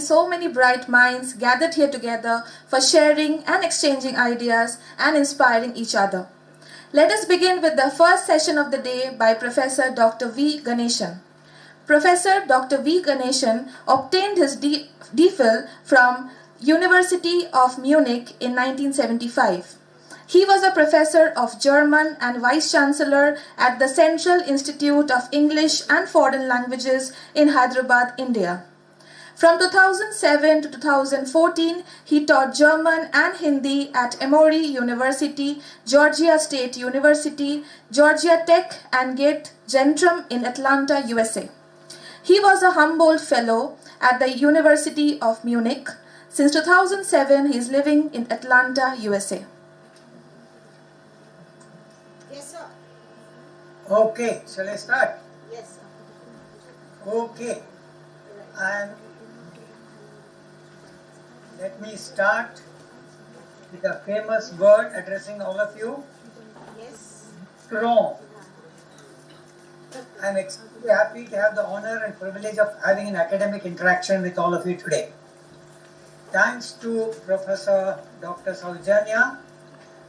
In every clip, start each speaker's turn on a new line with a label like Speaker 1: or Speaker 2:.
Speaker 1: so many bright minds gathered here together for sharing and exchanging ideas and inspiring each other. Let us begin with the first session of the day by Professor Dr. V. Ganeshan. Professor Dr. V. Ganeshan obtained his DPhil from University of Munich in 1975. He was a professor of German and Vice-Chancellor at the Central Institute of English and Foreign Languages in Hyderabad, India. From 2007 to 2014, he taught German and Hindi at Emory University, Georgia State University, Georgia Tech and Gate Gentrum in Atlanta, USA. He was a Humboldt Fellow at the University of Munich. Since 2007, he is living in Atlanta, USA.
Speaker 2: Yes, sir.
Speaker 3: Okay, shall I start?
Speaker 2: Yes, sir.
Speaker 3: Okay. And let me start with a famous word addressing all of you.
Speaker 2: Yes.
Speaker 3: Strong. I'm extremely happy to have the honor and privilege of having an academic interaction with all of you today. Thanks to Professor Dr. Saujanya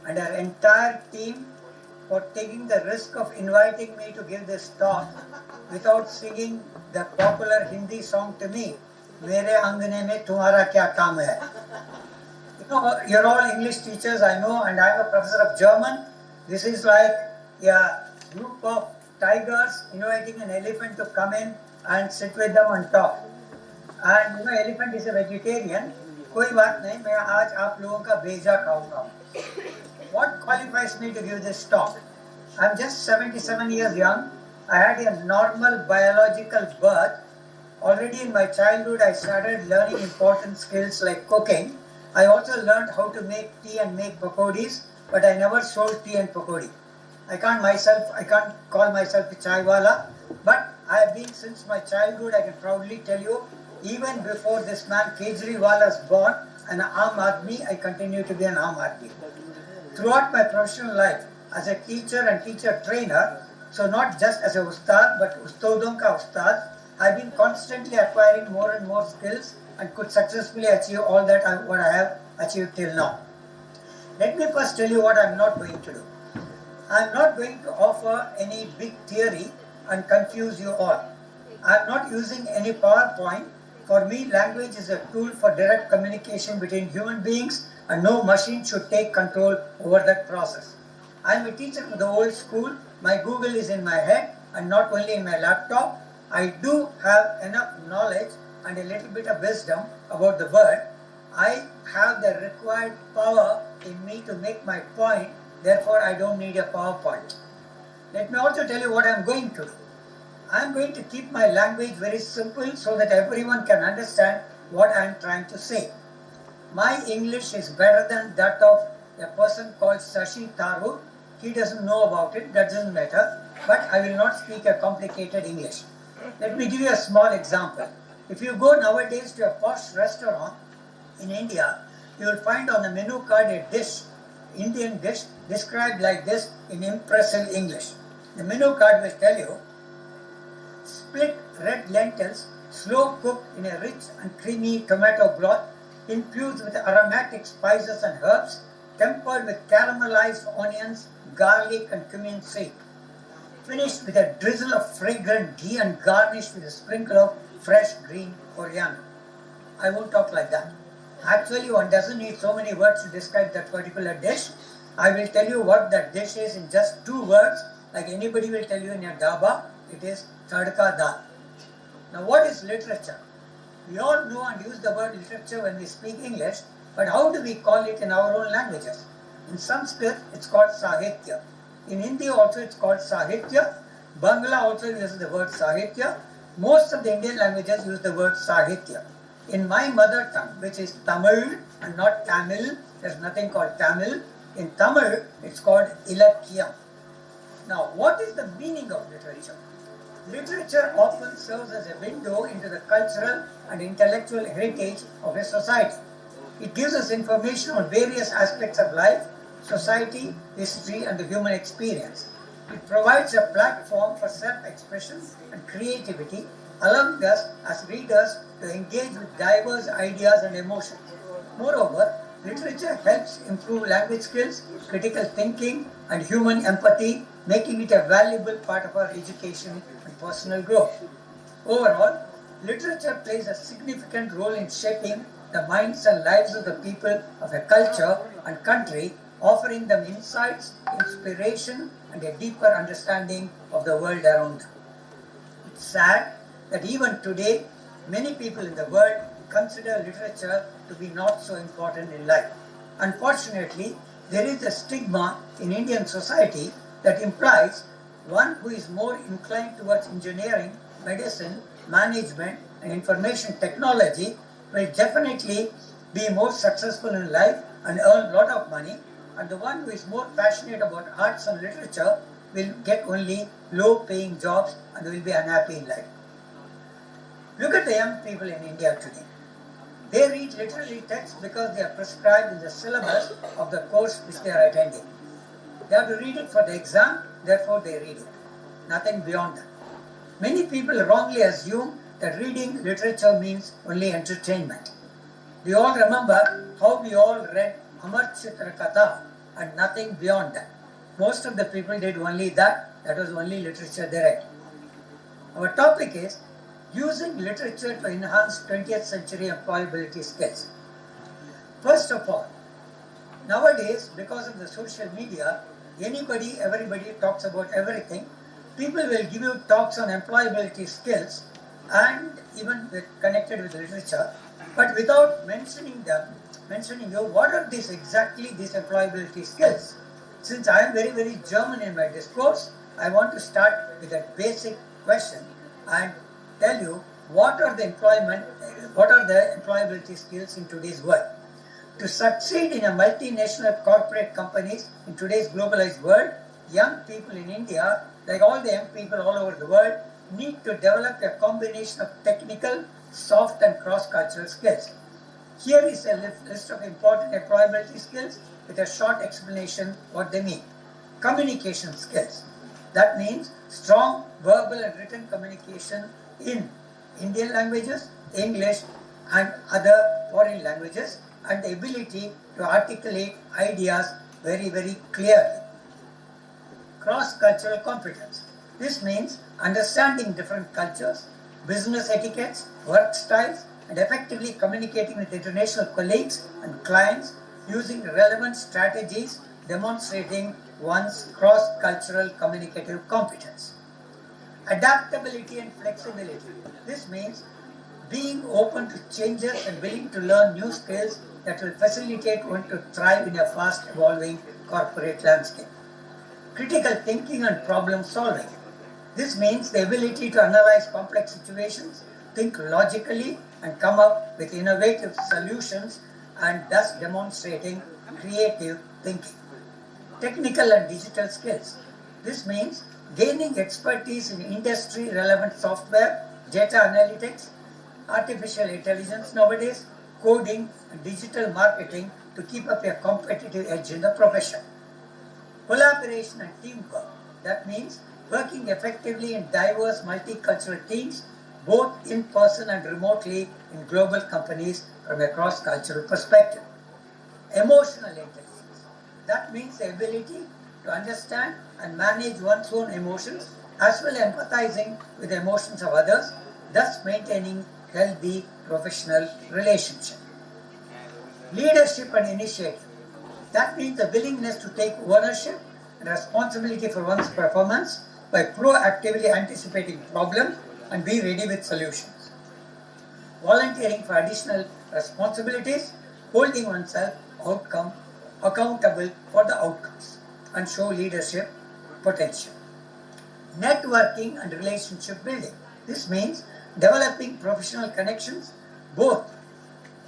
Speaker 3: and our entire team for taking the risk of inviting me to give this talk without singing the popular Hindi song to me, Mere Angane Mein Tumhara Kya Kaam Hai. You know, you're all English teachers, I know, and I'm a professor of German. This is like a group of tigers inviting an elephant to come in and sit with them and talk. And you know, elephant is a vegetarian. कोई बात नहीं, मैं आज आप लोगों का भेजा खाऊंगा. What qualifies me to give this talk? I'm just 77 years young. I had a normal biological birth. Already in my childhood, I started learning important skills like cooking. I also learned how to make tea and make pakodis, but I never sold tea and pakodi. I can't call myself a chaiwala, but I have been since my childhood. I can proudly tell you, even before this man Kejriwal was born, an Aam Aadmi, I continue to be an Aam Aadmi. Throughout my professional life, as a teacher and teacher trainer, so not just as a ustad, but ustadon ka ustad, I've been constantly acquiring more and more skills and could successfully achieve all that what I have achieved till now. Let me first tell you what I'm not going to do. I'm not going to offer any big theory and confuse you all. I'm not using any PowerPoint. For me, language is a tool for direct communication between human beings, and no machine should take control over that process. I'm a teacher from the old school. My Google is in my head and not only in my laptop. I do have enough knowledge and a little bit of wisdom about the word. I have the required power in me to make my point. Therefore, I don't need a PowerPoint. Let me also tell you what I'm going to do. I'm going to keep my language very simple so that everyone can understand what I'm trying to say. My English is better than that of a person called Sashi Tharoor. He doesn't know about it, that doesn't matter, but I will not speak a complicated English. Let me give you a small example. If you go nowadays to a posh restaurant in India, you will find on the menu card a dish, Indian dish, described like this in impressive English. The menu card will tell you, split red lentils, slow cooked in a rich and creamy tomato broth, infused with aromatic spices and herbs, tempered with caramelized onions, garlic and cumin seed. Finished with a drizzle of fragrant ghee and garnished with a sprinkle of fresh green coriander. I won't talk like that. Actually, one doesn't need so many words to describe that particular dish. I will tell you what that dish is in just 2 words, like anybody will tell you in a dhaba. It is tadka dal. Now, what is literature? We all know and use the word literature when we speak English, but how do we call it in our own languages? In Sanskrit, it's called Sahitya. In Hindi also, it's called Sahitya. Bangla also uses the word Sahitya. Most of the Indian languages use the word Sahitya. In my mother tongue, which is Tamil and not Tamil, there's nothing called Tamil. In Tamil, it's called Ilakkiyam. Now, what is the meaning of literature? Literature often serves as a window into the cultural and intellectual heritage of a society. It gives us information on various aspects of life, society, history, and the human experience. It provides a platform for self-expression and creativity allowing us as readers to engage with diverse ideas and emotions. Moreover, literature helps improve language skills, critical thinking, and human empathy, making it a valuable part of our education and personal growth. Overall, literature plays a significant role in shaping the minds and lives of the people of a culture and country, offering them insights, inspiration, and a deeper understanding of the world around them. It's sad that even today, many people in the world consider literature to be not so important in life. Unfortunately, there is a stigma in Indian society that implies one who is more inclined towards engineering, medicine, management, and information technology will definitely be more successful in life and earn a lot of money, and the one who is more passionate about arts and literature will get only low-paying jobs and will be unhappy in life. Look at the young people in India today. They read literary texts because they are prescribed in the syllabus of the course which they are attending. They have to read it for the exam, therefore they read it. Nothing beyond that. Many people wrongly assume that reading literature means only entertainment. We all remember how we all read Amar Chitra Katha and nothing beyond that. Most of the people did only that. That was only literature they read. Our topic is using literature to enhance 20th century employability skills. First of all, nowadays, because of the social media, anybody, everybody talks about everything. People will give you talks on employability skills and even connected with literature, but without mentioning you what are these employability skills. Since I am very, very German in my discourse, I want to start with a basic question and tell you what are the employability skills in today's world. To succeed in a multinational corporate companies in today's globalized world, young people in India, like all the young people all over the world, need to develop a combination of technical, soft and cross-cultural skills. Here is a list of important employability skills with a short explanation what they mean. Communication skills. That means strong verbal and written communication in Indian languages, English and other foreign languages, and the ability to articulate ideas very, very clearly. Cross-cultural competence. This means understanding different cultures, business etiquettes, work styles, and effectively communicating with international colleagues and clients using relevant strategies demonstrating one's cross-cultural communicative competence. Adaptability and flexibility. This means being open to changes and willing to learn new skills that will facilitate one to thrive in a fast evolving corporate landscape. Critical thinking and problem solving. This means the ability to analyze complex situations, think logically, and come up with innovative solutions, and thus demonstrating creative thinking. Technical and digital skills. This means gaining expertise in industry-relevant software, data analytics, artificial intelligence nowadays, coding, and digital marketing to keep up a competitive edge in the profession. Collaboration and teamwork. That means working effectively in diverse multicultural teams, both in person and remotely in global companies from a cross-cultural perspective. Emotional intelligence. That means the ability to understand and manage one's own emotions as well as empathizing with the emotions of others, thus maintaining healthy professional relationship. Leadership and initiative. That means the willingness to take ownership and responsibility for one's performance by proactively anticipating problems and be ready with solutions. Volunteering for additional responsibilities, holding oneself accountable for the outcomes, and show leadership potential. Networking and relationship building. This means developing professional connections both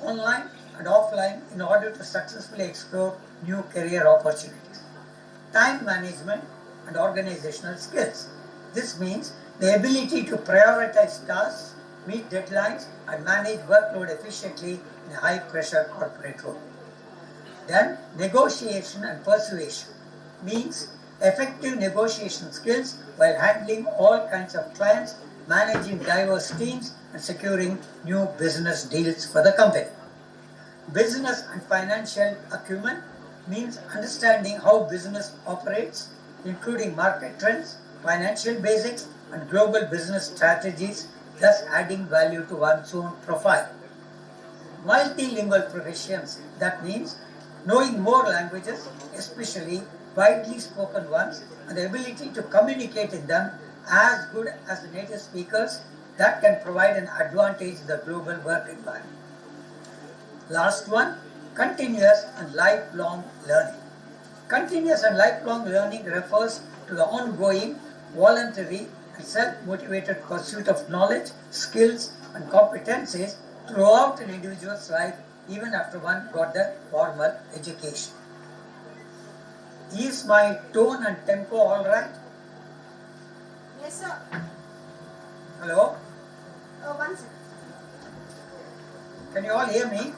Speaker 3: online and offline in order to successfully explore new career opportunities. Time management and organizational skills. This means the ability to prioritize tasks, meet deadlines, and manage workload efficiently in a high-pressure corporate role. Then, negotiation and persuasion means effective negotiation skills while handling all kinds of clients, managing diverse teams, and securing new business deals for the company. Business and financial acumen means understanding how business operates, including market trends, financial basics, and global business strategies, thus adding value to one's own profile. Multilingual proficiency, that means knowing more languages, especially widely spoken ones, and the ability to communicate in them as good as the native speakers, that can provide an advantage in the global work environment. Last one, continuous and lifelong learning. Continuous and lifelong learning refers to the ongoing, voluntary, and self-motivated pursuit of knowledge, skills, and competencies throughout an individual's life, even after one got the formal education. Is my tone and tempo all right?
Speaker 2: Yes, sir.
Speaker 3: Hello?
Speaker 2: One second.
Speaker 3: Can you all hear me?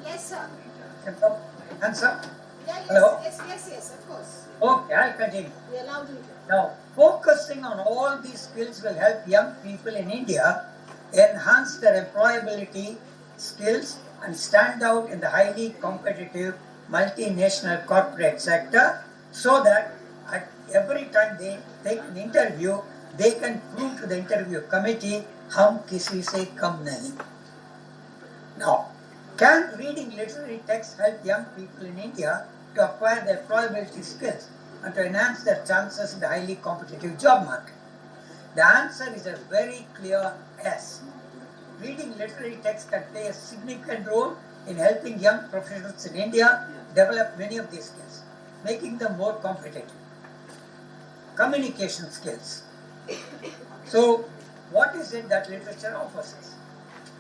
Speaker 2: Yes, sir.
Speaker 3: Answer?
Speaker 2: Yeah, yes,
Speaker 3: Hello?
Speaker 2: yes, of course.
Speaker 3: Okay, I'll continue.
Speaker 2: We allowed you to.
Speaker 3: Now, focusing on all these skills will help young people in India enhance their employability skills and stand out in the highly competitive multinational corporate sector, so that at every time they take an interview, they can prove to the interview committee, hum kisi se kam nahi. Now, can reading literary texts help young people in India to acquire their employability skills and to enhance their chances in the highly competitive job market? The answer is a very clear yes. Reading literary texts can play a significant role in helping young professionals in India develop many of these skills, making them more competitive. Communication skills. So, what is it that literature offers us?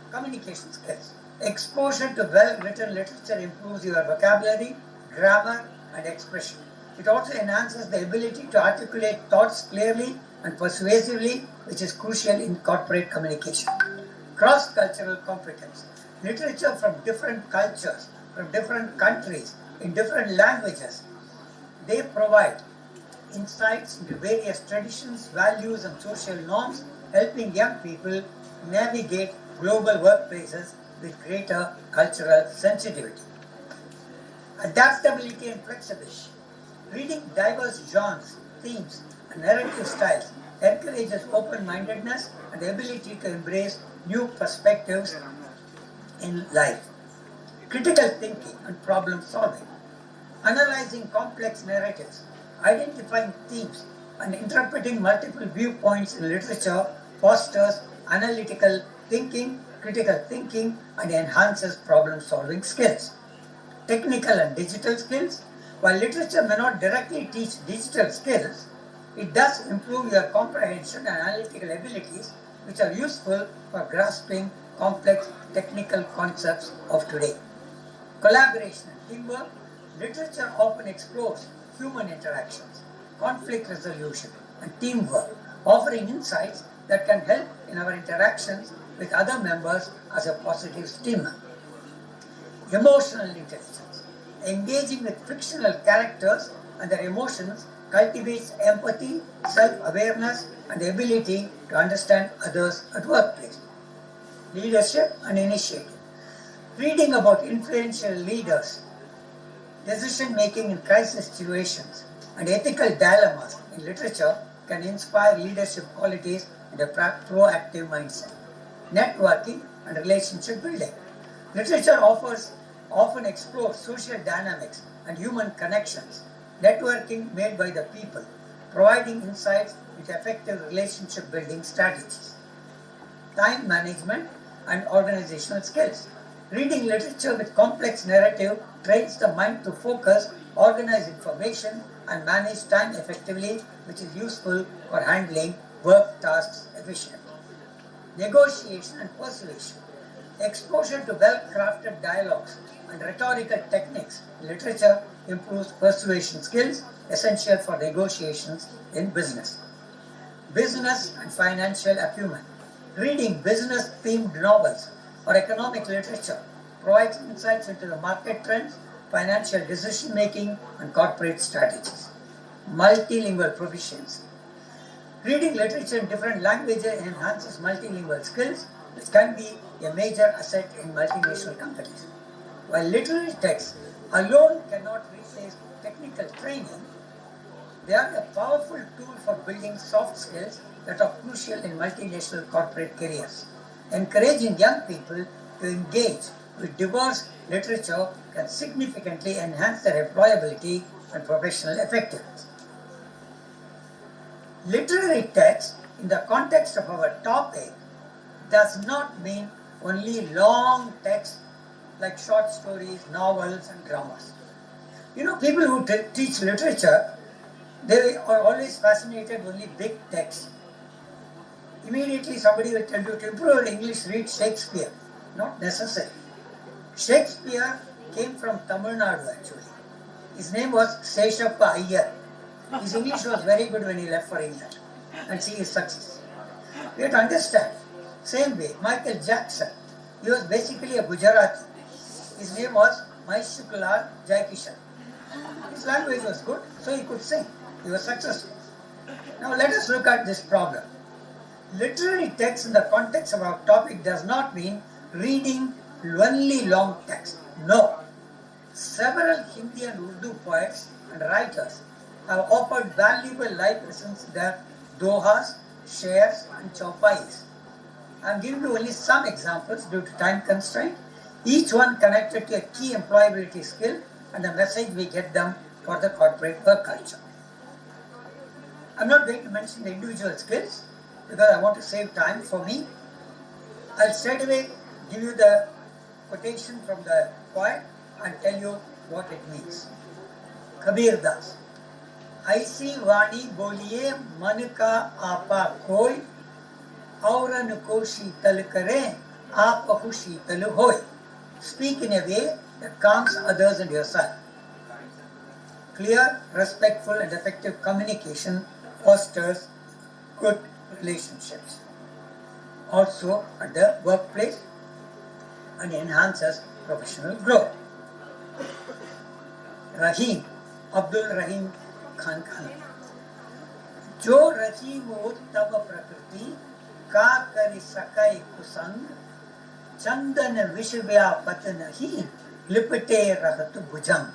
Speaker 3: Communication skills. Exposure to well-written literature improves your vocabulary, grammar, and expression. It also enhances the ability to articulate thoughts clearly and persuasively, which is crucial in corporate communication. Cross-cultural competence. Literature from different cultures, from different countries, in different languages, they provide insights into various traditions, values, and social norms, helping young people navigate global workplaces with greater cultural sensitivity. Adaptability and flexibility. Reading diverse genres, themes, and narrative styles encourages open-mindedness and the ability to embrace new perspectives in life. Critical thinking and problem solving. Analyzing complex narratives, identifying themes, and interpreting multiple viewpoints in literature fosters analytical thinking, critical thinking, and enhances problem-solving skills. Technical and digital skills. While literature may not directly teach digital skills, it does improve your comprehension and analytical abilities, which are useful for grasping complex technical concepts of today. Collaboration and teamwork. Literature often explores human interactions, conflict resolution, and teamwork, offering insights that can help in our interactions with other members as a positive stimulus. Emotional intelligence. Engaging with fictional characters and their emotions cultivates empathy, self-awareness, and the ability to understand others at workplace. Leadership and initiative. Reading about influential leaders, decision-making in crisis situations, and ethical dilemmas in literature can inspire leadership qualities and a proactive mindset. Networking and relationship building. Literature often explores social dynamics and human connections, networking made by the people, providing insights into effective relationship building strategies. Time management and organizational skills. Reading literature with complex narrative trains the mind to focus, organize information, and manage time effectively, which is useful for handling work tasks efficiently. Negotiation and persuasion. Exposure to well-crafted dialogues and rhetorical techniques in literature improves persuasion skills essential for negotiations in business. Business and financial acumen. Reading business-themed novels or economic literature provides insights into the market trends, financial decision-making, and corporate strategies. Multilingual proficiency. Reading literature in different languages enhances multilingual skills, which can be a major asset in multinational companies. While literary texts alone cannot replace technical training, they are a powerful tool for building soft skills that are crucial in multinational corporate careers. Encouraging young people to engage with diverse literature can significantly enhance their employability and professional effectiveness. Literary text, in the context of our topic, does not mean only long text like short stories, novels, and dramas. People who teach literature, they are always fascinated only big text. Immediately somebody will tell you to improve English, read Shakespeare. Not necessary. Shakespeare came from Tamil Nadu actually. His name was Seshappa Iyer. His English was very good when he left for England. And see his success. We have to understand. Same way, Michael Jackson, he was basically a Gujarati. His name was Maishukla Jaikishan. His language was good, so he could sing. He was successful. Now let us look at this problem. Literary text in the context of our topic does not mean reading only long text. No. Several Hindi and Urdu poets and writers have offered valuable life lessons in their dohas, shares, and chaupais. I am giving you only some examples due to time constraint, each one connected to a key employability skill and the message we get them for the corporate work culture. I am not going to mention the individual skills because I want to save time for me. I will straight away give you the quotation from the poet and tell you what it means. Kabir Das. ऐसी वाणी बोलिए मन का आपा कोई औरन को शीतल करें आप शीतल होय. Speak in a way that calms others and yourself. Clear, respectful and effective communication fosters good relationships. Also at the workplace and enhances professional growth. Rahim, Abdul Rahim Khan Khan. जो रची वो तब प्रकृति का करि सकै कुसंग चंदन विष व्यापत नहीं लिपटे रहत भुजंग.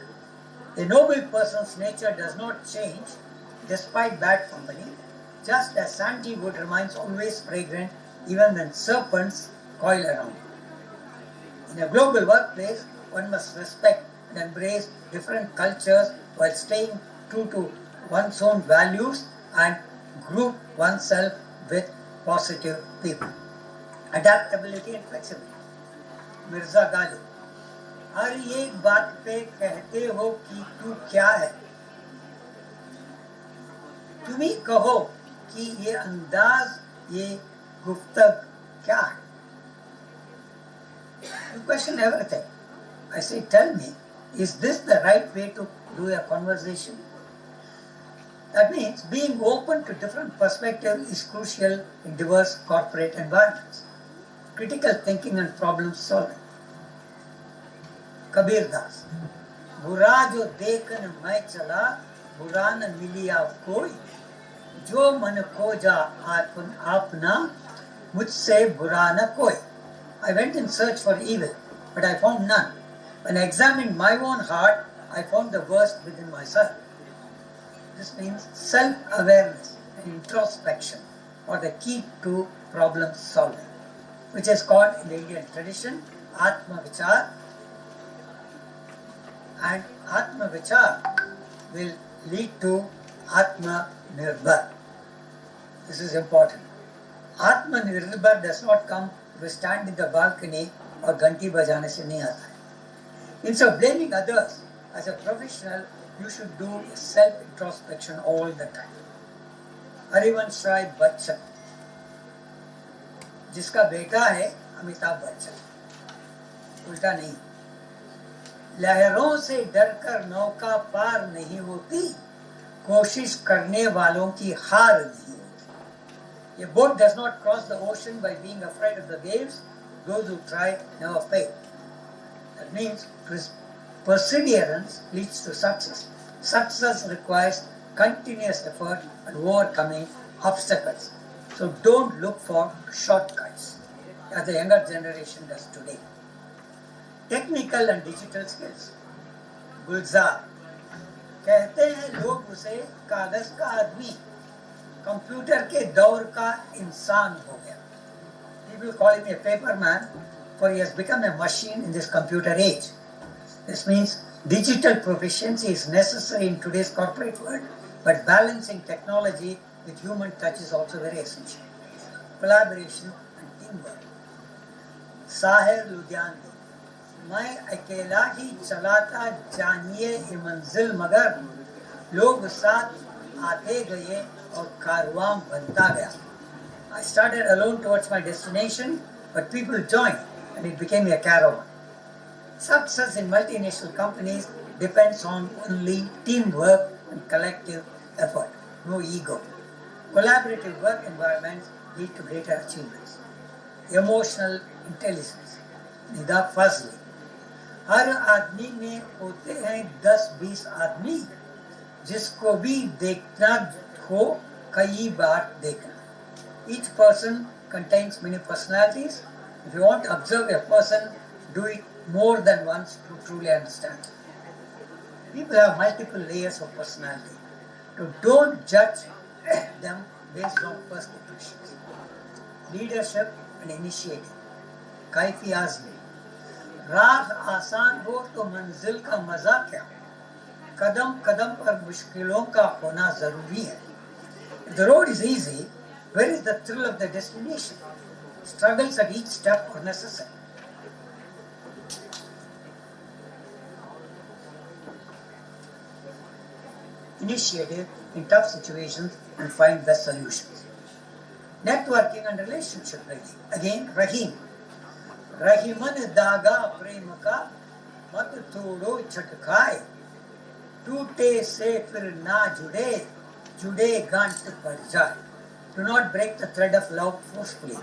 Speaker 3: A noble person's nature does not change despite bad company, just as sandalwood remains always fragrant even when serpents coil around. In a global workplace, one must respect and embrace different cultures while staying true to one's own values and group oneself with positive people. Adaptability and flexibility. Mirza Ghalib. हर एक बात पे कहते हो कि तू क्या है, तुम ही कहो कि ये अंदाज ये गुफ्तग क्या है. You question everything. I say, tell me, is this the right way to do a conversation? That means being open to different perspectives is crucial in diverse corporate environments. Critical thinking and problem solving. Kabir Das. बुरा जो देखन मैं चला बुरा न मिलिया कोई, जो मन खोजा अपना मुझसे बुरा न कोई. I went in search for evil, but I found none. When I examined my own heart, I found the worst within myself. This means self-awareness and introspection are the key to problem solving, which is called in the Indian tradition Atma Vichar. And Atma Vichar will lead to Atma Nirbhar. This is important. Atma Nirbhar does not come to stand in the balcony or ganti bajane se nahi aata hai. Instead of blaming others, as a professional, you should do self-introspection all the time. Harivansh Rai Bachchan, जिसका बेटा है अमिताभ बच्चन, उल्टा नहीं. लहरों से डरकर नौका पार नहीं होती, कोशिश करने वालों की हार नहीं होती. A boat does not cross the ocean by being afraid of the waves. Those who try never fail. That means perseverance leads to success. Success requires continuous effort and overcoming obstacles. So don't look for shortcuts as the younger generation does today. Technical and digital skills. गुलजार कहते हैं लोग उसे कागज का आदमी, computer के दौर का इंसान हो गया. People call him a paper man, for he has become a machine in this computer age. This means digital proficiency is necessary in today's corporate world, but balancing technology with human touch is also very essential. Collaboration and teamwork. Sahir Ludhianvi, मैं अकेला ही चलाता जानिए ये मंजिल, मगर लोग साथ आते गए और कारवां बनता गया. I started alone towards my destination, but people joined and it became a caravan. Success in multinational companies depends on only teamwork and collective effort, no ego. Collaborative work environments lead to greater achievements. Emotional intelligence. Nida Fazli. हर आदमी में होते हैं 10-20 आदमी, जिसको भी देखना हो कई बार देखना. Each person contains many personalities. If you want to observe a person, do it more than once to truly understand. People have multiple layers of personality. So don't judge them based on first impressions. Leadership and initiative. Kaifi Azmi. राह आसान हो तो मंजिल का मजा क्या, कदम कदम पर मुश्किलों का होना जरूरी है. If the road is easy, where is the thrill of the destination? Struggles at each step are necessary. Initiative in tough situations and find best solutions. Networking and relationship building. Again, Rahim. Rahiman दागा प्रेम का मत तोड़ो छटकाए, टूटे से फिर ना जुड़े, जुड़े गांठ पड़ जाए. Do not break the thread of love forcefully.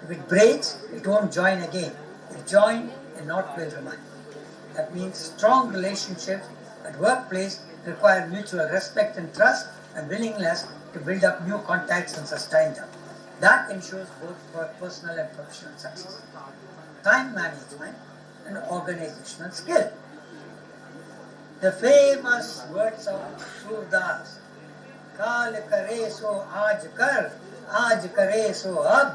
Speaker 3: If it breaks, it won't join again. If join, a knot will remain. That means strong relationships at workplace require mutual respect and trust and willingness to build up new contacts and sustain them. That ensures both personal and professional success. Time management and organizational skill. The famous words of Surdas. काल करे सो आज करे सो अब,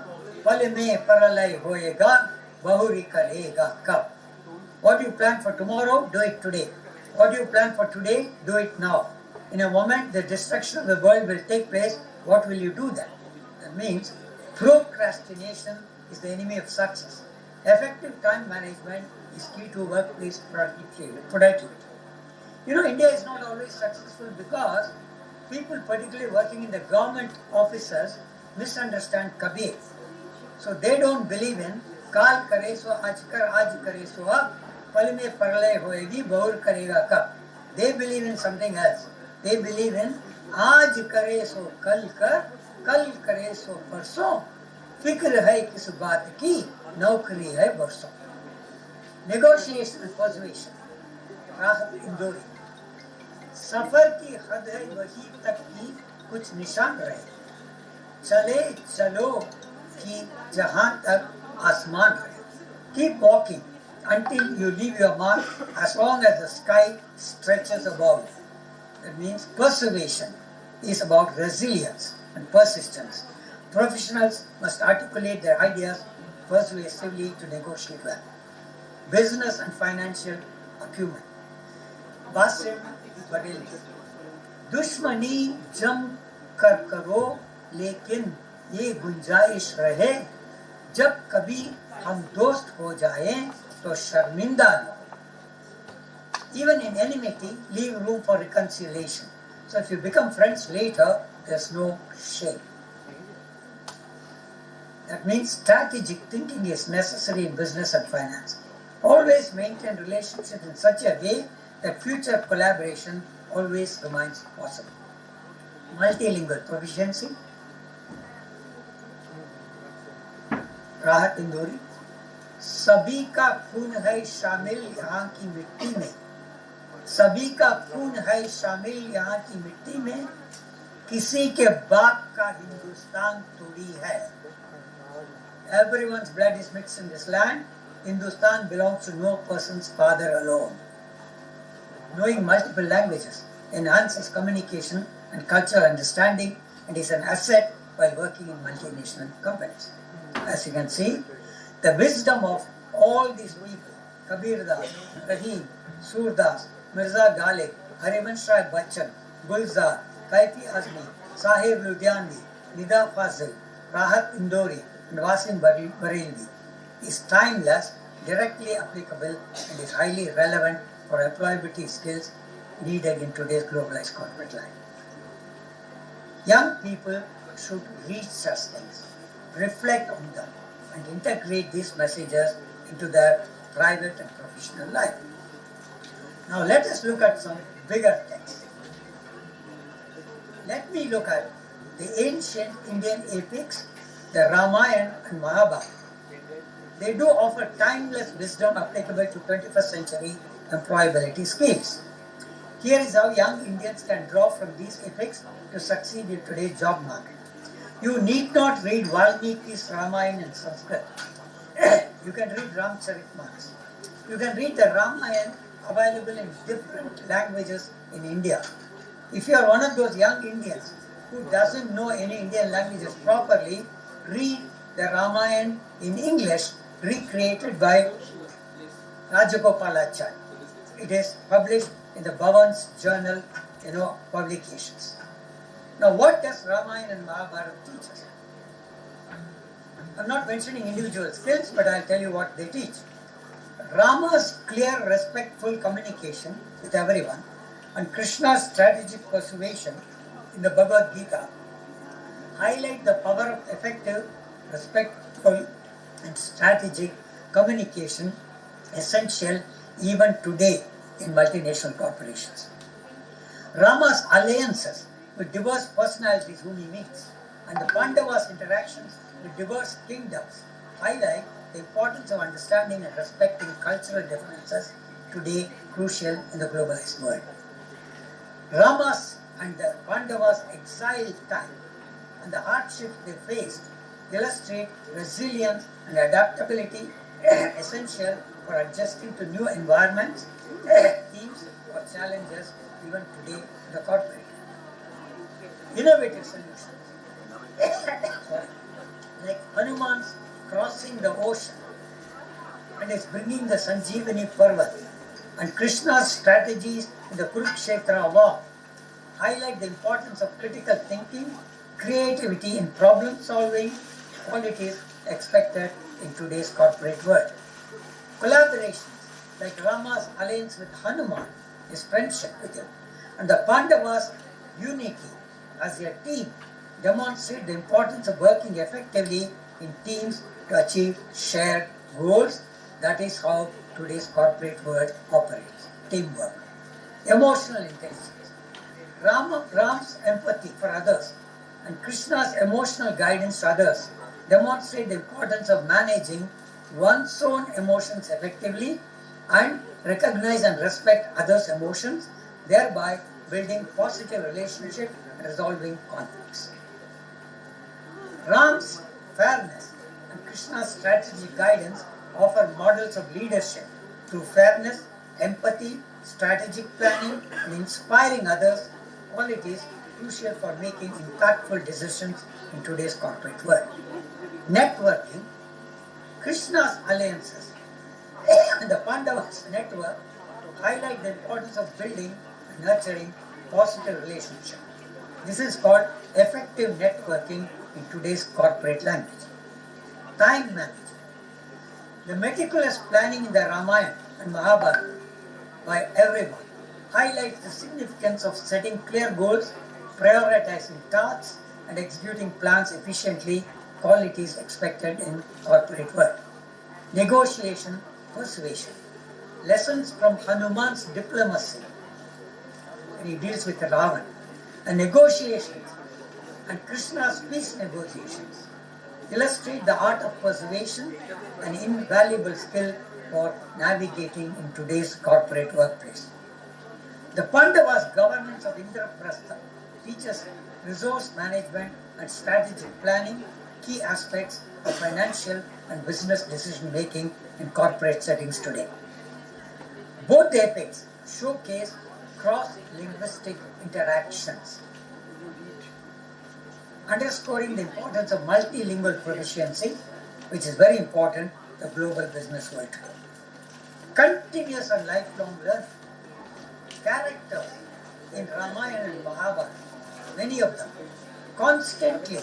Speaker 3: पल में परलय होएगा, बहुरी करेगा कब. What do you plan for tomorrow? Do it today. What do you plan for today? Do it now. In a moment, the destruction of the world will take place. What will you do then? That means procrastination is the enemy of success. Effective time management is key to workplace productivity. You know, India is not always successful because people, particularly working in the government offices, misunderstand Kabir. So they don't believe in Kal kare so aaj kare so ab, pal mein parlay hoegi, bahur karega kab. They believe in something else. They believe in aaj kare so kal kare so parson, fikr hai kis baat ki, नौकरी है बरसों. Negotiation and persuasion. राहत इंदौरी. सफर की हद है वही तक की कुछ निशान रहे, चले चलो कि जहां तक आसमान रहे. Keep walking until you leave your mark, as long as the sky stretches above you. That means perseveration is about resilience and persistence. Professionals must articulate their ideas persuasively to negotiate well. Business and financial acumen. Basim Badeli. दुश्मनी जम कर करो, लेकिन ये गुंजाइश रहे, जब कभी हम दोस्त हो जाएं तो शर्मिंदा न. Even in enmity, leave room for reconciliation. So if you become friends later, there's no shame. That means strategic thinking is necessary in business and finance. Always maintain relationships in such a way that future collaboration always remains possible. Multilingual proficiency. राहत इंदौरी. सभी का खून है शामिल यहाँ की मिट्टी में, सभी का खून है शामिल यहाँ की मिट्टी में, किसी के बाप का हिंदुस्तान थोड़ी है. Everyone's blood is mixed in this land. Hindustan belongs to no person's father alone. Knowing multiple languages enhances communication and cultural understanding and is an asset while working in multinational companies. As you can see, the wisdom of all these people, Kabir Das, Rahim, Surdas, Mirza Ghalib, Harivansh Rai Bachchan, Gulzar, Kaifi Azmi, Sahib Ludhianvi, Nida Fazil, Rahat Indori, and Wasim Bareilly is timeless, directly applicable, and is highly relevant for employability skills needed in today's globalized corporate life. Young people should read such things, reflect on them, and integrate these messages into their private and professional life. Now let us look at some bigger texts. Let me look at the ancient Indian epics, the Ramayana and Mahabharata. They do offer timeless wisdom applicable to 21st century employability skills. Here is how young Indians can draw from these epics to succeed in today's job market. You need not read Valmiki's Ramayana in Sanskrit. You can read Ramcharitmanas. You can read the Ramayana available in different languages in India. If you are one of those young Indians who doesn't know any Indian languages properly, read the Ramayana in English recreated by Rajagopalachari. It is published in the Bhavan's Journal, publications. Now, what does Ramayana and Mahabharata teach us? I'm not mentioning individual skills, but I'll tell you what they teach. Rama's clear, respectful communication with everyone and Krishna's strategic persuasion in the Bhagavad Gita highlight the power of effective, respectful, and strategic communication essential even today in multinational corporations. Rama's alliances with diverse personalities whom he meets and the Pandavas' interactions with diverse kingdoms highlight the importance of understanding and respecting cultural differences today crucial in the globalized world. Rama's and the Pandavas' exiled time and the hardships they faced illustrate resilience and adaptability essential for adjusting to new environments, themes, or challenges even today in the corporate. Innovative solutions like Hanuman's crossing the ocean and is bringing the Sanjeevani Parvat and Krishna's strategies in the Kurukshetra war highlight the importance of critical thinking, creativity in problem solving, qualities expected in today's corporate world. Collaborations like Rama's alliance with Hanuman, his friendship with him, and the Pandavas' unity as a team demonstrate the importance of working effectively in teams to achieve shared goals. That is how today's corporate world operates. Teamwork. Emotional intelligence. Ram's empathy for others and Krishna's emotional guidance to others demonstrate the importance of managing one's own emotions effectively and recognize and respect others' emotions, thereby building positive relationships and resolving conflicts. Ram's fairness and Krishna's strategic guidance offer models of leadership through fairness, empathy, strategic planning, and inspiring others, qualities crucial for making impactful decisions in today's corporate world. Networking, Krishna's alliances, and the Pandavas' network highlight the importance of building and nurturing positive relationships. This is called effective networking in today's corporate language. Time management. The meticulous planning in the Ramayana and Mahabharata by everyone highlights the significance of setting clear goals, prioritizing tasks, and executing plans efficiently, qualities expected in corporate work. Negotiation, persuasion. Lessons from Hanuman's diplomacy when he deals with Ravan, and negotiations and Krishna's peace negotiations illustrate the art of persuasion, an invaluable skill for navigating in today's corporate workplace. The Pandavas' governance of Indraprastha teaches resource management and strategic planning, key aspects of financial and business decision making in corporate settings today. Both the epics showcase cross-linguistic interactions, underscoring the importance of multilingual proficiency, which is very important in the global business world today. Continuous and lifelong learning. Characters in Ramayana and Mahabharata, many of them, constantly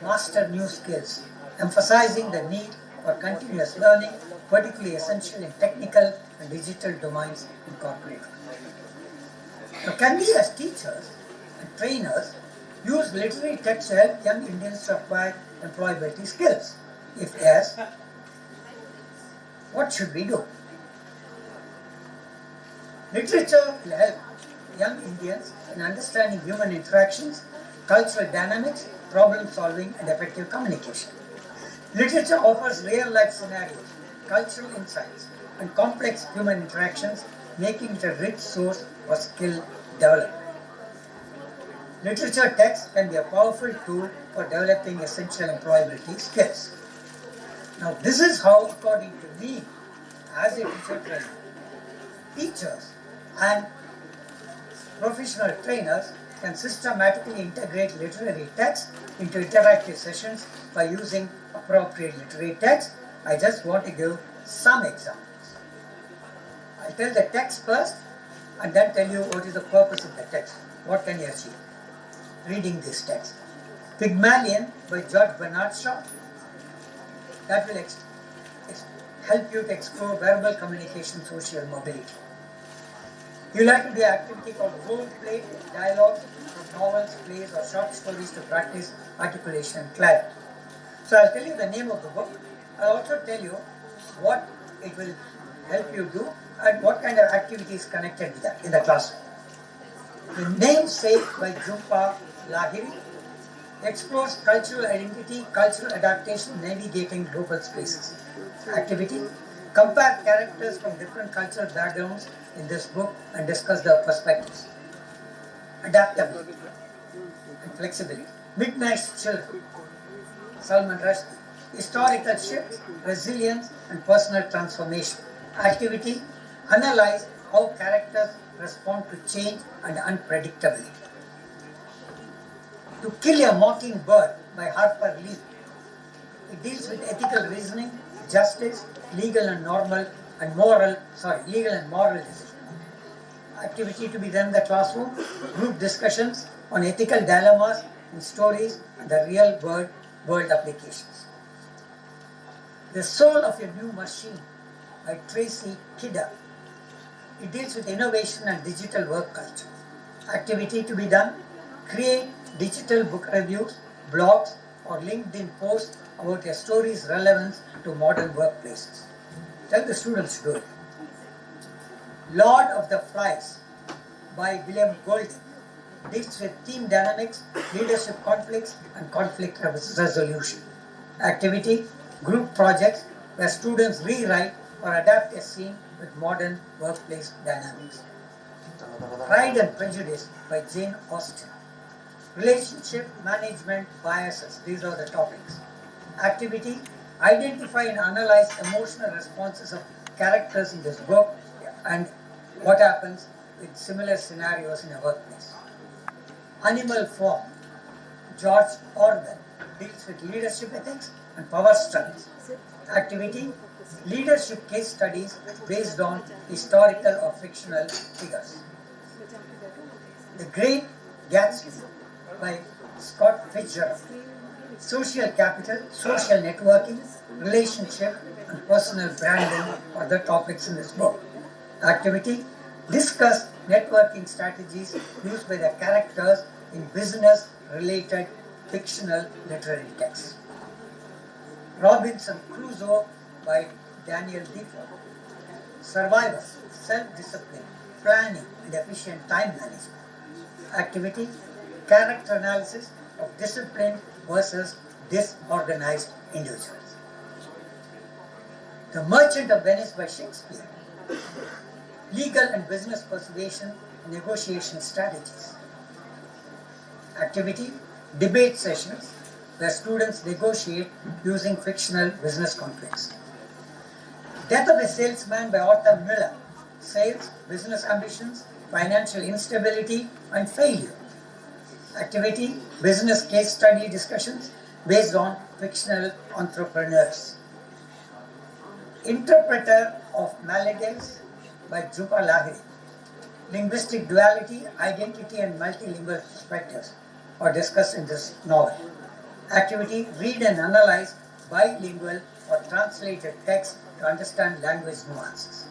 Speaker 3: master new skills, emphasizing the need for continuous learning, particularly essential in technical and digital domains in corporate. Now, can we as teachers and trainers use literary text to help young Indians to acquire employability skills? If yes, what should we do? Literature will help young Indians in understanding human interactions, cultural dynamics, problem solving, and effective communication. Literature offers real-life scenarios, cultural insights, and complex human interactions, making it a rich source for skill development. Literature text can be a powerful tool for developing essential employability skills. Now, this is how, according to me, as a teacher trainer, teachers and professional trainers can systematically integrate literary text into interactive sessions by using appropriate literary text. I just want to give some examples. I'll tell the text first and then tell you what is the purpose of the text. What can you achieve reading this text? Pygmalion by George Bernard Shaw. That will help you to explore verbal communication, social mobility. You'll have to do an activity called role play, dialogues from novels, plays, or short stories to practice articulation and clarity. So I'll tell you the name of the book. I'll also tell you what it will help you do and what kind of activity is connected with that in the classroom. The Namesake by Jhumpa Lahiri explores cultural identity, cultural adaptation, navigating global spaces. Activity: compare characters from different cultural backgrounds in this book and discuss their perspectives. Adaptability and flexibility. Midnight's Children, Salman Rushdie. Historical shifts, resilience, and personal transformation. Activity: analyze how characters respond to change and unpredictability. To Kill a Mockingbird by Harper Lee. It deals with ethical reasoning, justice, legal and moral decisions. Activity to be done in the classroom: group discussions on ethical dilemmas in stories and the real world applications. The Soul of a New Machine by Tracy Kidder. It deals with innovation and digital work culture. Activity to be done: create digital book reviews, blogs, or LinkedIn posts about your story's relevance to modern workplaces. Tell the students to do it. Lord of the Flies by William Golding deals with team dynamics, leadership conflicts, and conflict resolution. Activity: group projects where students rewrite or adapt a scene with modern workplace dynamics. Pride and Prejudice by Jane Austen. Relationship management biases. These are the topics. Activity: identify and analyze emotional responses of characters in this book and what happens with similar scenarios in a workplace. Animal Farm, George Orwell, deals with leadership ethics and power struggles. Activity: leadership case studies based on historical or fictional figures. The Great Gatsby by Scott Fitzgerald. Social capital, social networking, relationship, and personal branding are the topics in this book. Activity: discuss networking strategies used by the characters in business-related fictional literary texts. Robinson Crusoe by Daniel Defoe. Survival, self-discipline, planning, and efficient time management. Activity: character analysis of disciplined versus disorganized individuals. The Merchant of Venice by Shakespeare. Legal and business persuasion and negotiation strategies. activity, debate sessions where students negotiate using fictional business conflicts. Death of a Salesman by Arthur Miller. Sales, business ambitions, financial instability and failure. Activity, business case study discussions based on fictional entrepreneurs. Interpreter of Maladies by Drupa Lahiri. Linguistic duality, identity and multilingual perspectives are discussed in this novel. Activity, read and analyze bilingual or translated text to understand language nuances.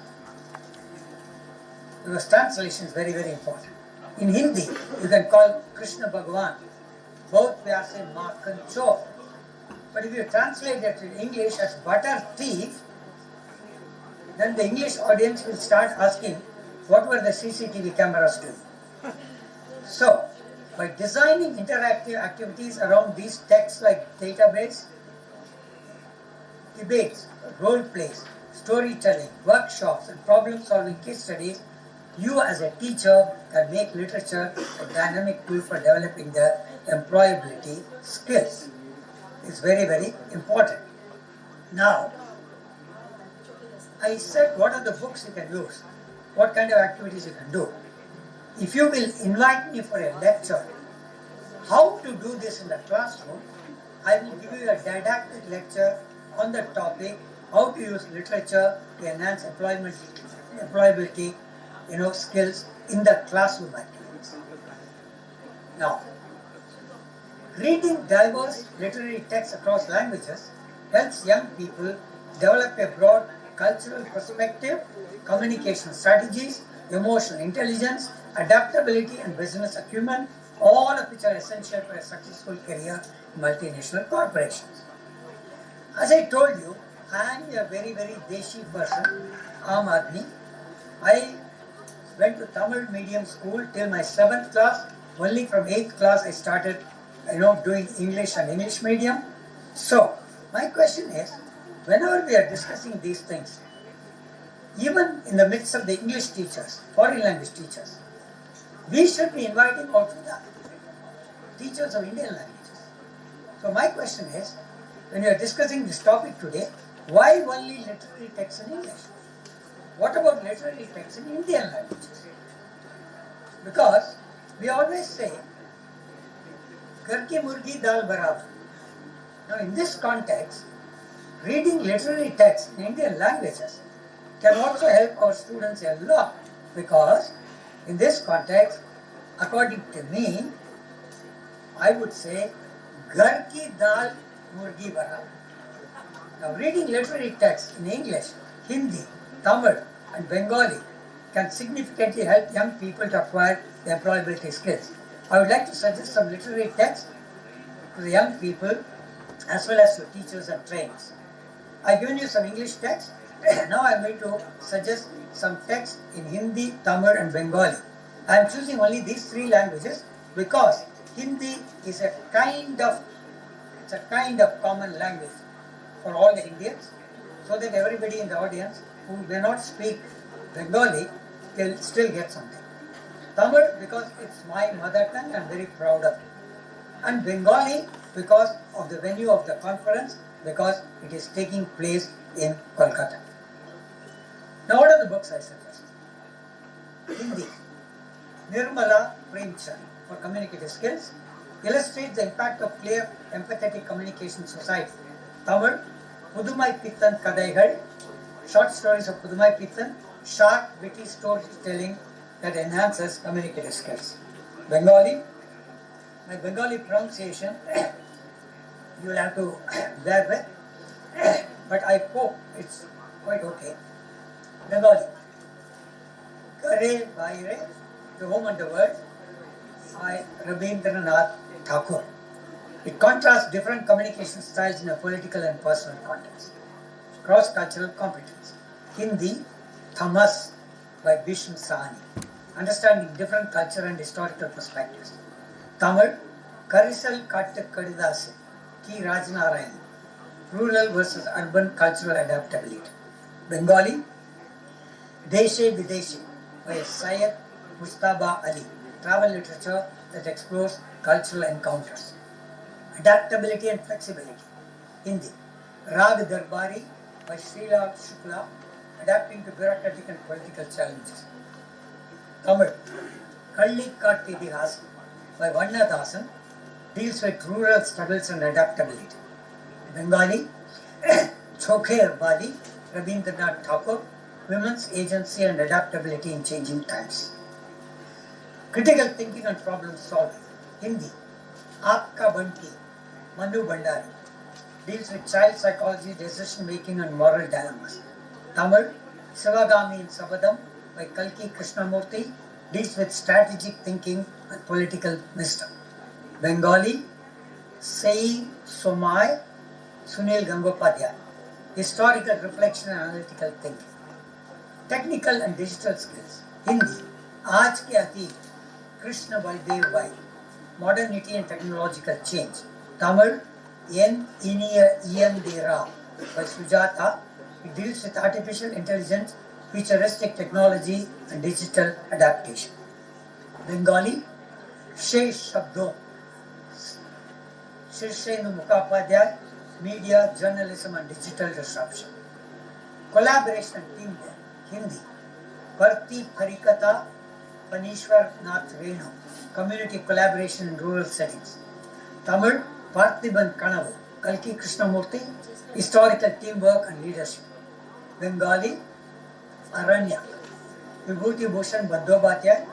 Speaker 3: Because translation is very, very important. In Hindi, you can call Krishna Bhagavan, both pyar se makhan chor. But if you translate it in English as butter thief, then the English audience will start asking, what were the CCTV cameras doing? So, by designing interactive activities around these texts like database, debates, role plays, storytelling, workshops, and problem-solving case studies, you as a teacher can make literature a dynamic tool for developing the employability skills. It's very, very important. Now, I said what are the books you can use, what kind of activities you can do. If you will invite me for a lecture, how to do this in the classroom, I will give you a didactic lecture on the topic, how to use literature to enhance employability skills in the classroom activities. Now, reading diverse literary texts across languages helps young people develop a broad cultural perspective, communication strategies, emotional intelligence, adaptability and business acumen, all of which are essential for a successful career in multinational corporations. As I told you, I am a very, very Deshi person, Aam Aadmi. I went to Tamil medium school till my 7th class. Only from 8th class I started, doing English and English medium. So, my question is, whenever we are discussing these things, even in the midst of the English teachers, foreign language teachers, we should be inviting also the teachers of Indian languages. So my question is, when we are discussing this topic today, why only literary texts in English? What about literary texts in Indian languages? Because we always say, Ghar ki murgi dal barabar. Now in this context, reading literary texts in Indian languages can also help our students a lot, because in this context, according to me, I would say, Ghar ki dal murgi barabar. Now reading literary texts in English, Hindi, Tamil and Bengali can significantly help young people to acquire the employability skills. I would like to suggest some literary texts to the young people as well as to teachers and trainers. I've given you some English texts. Now I'm going to suggest some texts in Hindi, Tamil and Bengali. I'm choosing only these 3 languages because Hindi is a kind of common language for all the Indians, so that everybody in the audience who may not speak Bengali will still get something. Tamil, because it's my mother tongue, I'm very proud of it. And Bengali, because of the venue of the conference, because it is taking place in Kolkata. Now what are the books I suggest? Hindi, Nirmala Premchand for communicative skills, illustrates the impact of clear, empathetic communication society. Tamil, Pudumai Pittan Kadaigal, short stories of Pudumai Pittan, short, witty storytelling that enhances communicative skills. Bengali, my Bengali pronunciation, you will have to bear with, but I hope it's quite okay. Bengali, Kare Baire, The Home and the World, by Rabindranath Tagore. It contrasts different communication styles in a political and personal context. Cross-cultural competence. Hindi, Thamas by Bhisham Sahani. Understanding different culture and historical perspectives. Tamil, Karisal Kattu Kadidase, Ki Rajanarayan. Rural versus urban cultural adaptability. Bengali, Deshe Videshi by Syed Mustaba Ali. Travel literature that explores cultural encounters. Adaptability and flexibility. Hindi. Rag Darbari by Srila Shukla, adapting to bureaucratic and political challenges. Tamil. Kalli Katti Idihasam by Vannadasan, deals with rural struggles and adaptability. Bengali. Chokhe Bali, Rabindranath Tagore, women's agency and adaptability in changing times. Critical thinking and problem solving. Hindi. Aapka Banti, Manu Bandari, deals with child psychology, decision making and moral dilemmas. Tamil. Sivagami in Sabadam by Kalki Krishnamurthy, deals with strategic thinking and political wisdom. Bengali. Sei Somai, Sunil Gangopadhyay, historical reflection and analytical thinking. Technical and digital skills. Hindi. Aaj ke Ateet, Krishna Baldev Vai, modernity and technological change. Tamil. Ian Dera by Sujata, it deals with artificial intelligence, futuristic technology and digital adaptation. Bengali. Shesh Shabdo, Shirshenu Mukhopadhyay, media, journalism and digital disruption. Collaboration and teamwork. Hindi. Bharti Parikata, Panishwar Nath Renu, community collaboration in rural settings. Tamil. Parthiban Kanavu, Kalki Krishnamurthy, historical teamwork and leadership. Bengali. Aranya, Vibhuti Bhushan Bandyopadhyay,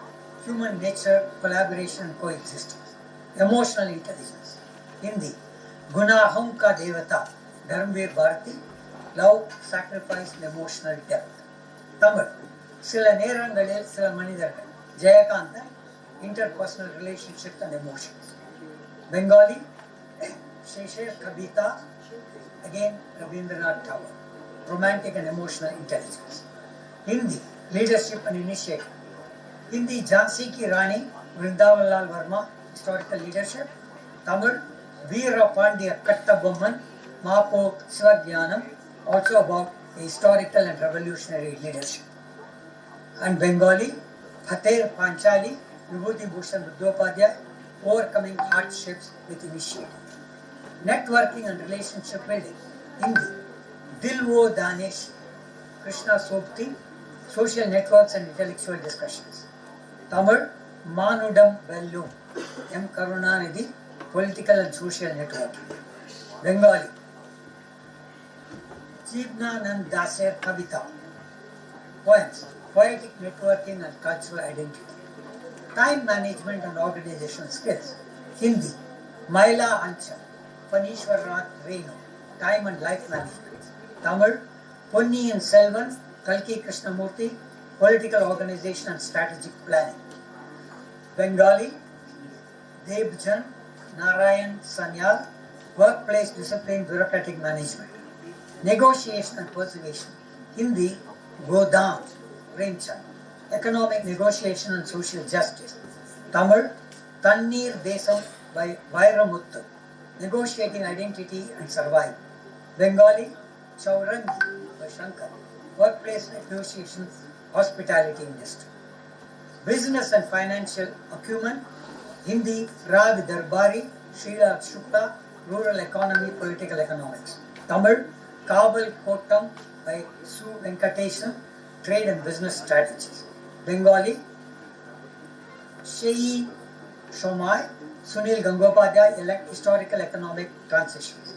Speaker 3: human nature, collaboration and coexistence. Emotional intelligence. Hindi. Gunaham Ka Devata, Dharmveer Bharati, love, sacrifice and emotional depth. Tamil. Sila Nerangalil, Sila Manidargal, Jayakanta, interpersonal relationships and emotions. Bengali. Shesher Kabita, again Rabindranath Tagore, romantic and emotional intelligence. Hindi. Leadership and initiative. Hindi. Jhansi Ki Rani, Vrindavanlal Verma, historical leadership. Tamil. Veera Pandya Kattabomman, Mapo Sivagyanam, also about historical and revolutionary leadership. And Bengali. Phater Panchali, Vibhuti Bhushan Bandyopadhyay, overcoming hardships with initiative. Networking and relationship building. Hindi. Dilwo Danish, Krishna Sobti, social networks and intellectual discussions. Tamil. Manudam Bellum, M. Karunanidhi, political and social networking. Bengali. Jeevnanand Daser Kavita, poems, poetic networking and cultural identity. Time management and organization skills. Hindi. Maila Anchal, Panishwar Nath Renu, time and life management. Tamil. Ponniyin Selvan, Kalki Krishnamurthy, political organization and strategic planning. Bengali. Debjan Narayan Sanyal, workplace discipline, bureaucratic management. Negotiation and persuasion. Hindi. Godam Premchand, economic negotiation and social justice. Tamil. Tannir Desam by Vairamuttu, negotiating identity and survival. Bengali. Chaurangi by Shankar, workplace negotiations, hospitality industry. Business and financial acumen. Hindi. Rag Darbari, Srila Shukla, rural economy, political economics. Tamil. Kabul Kottam by Su Venkatesan, trade and business strategies. Bengali. Shei Shomai, Sunil Gangopadhyay, elect historical economic transitions.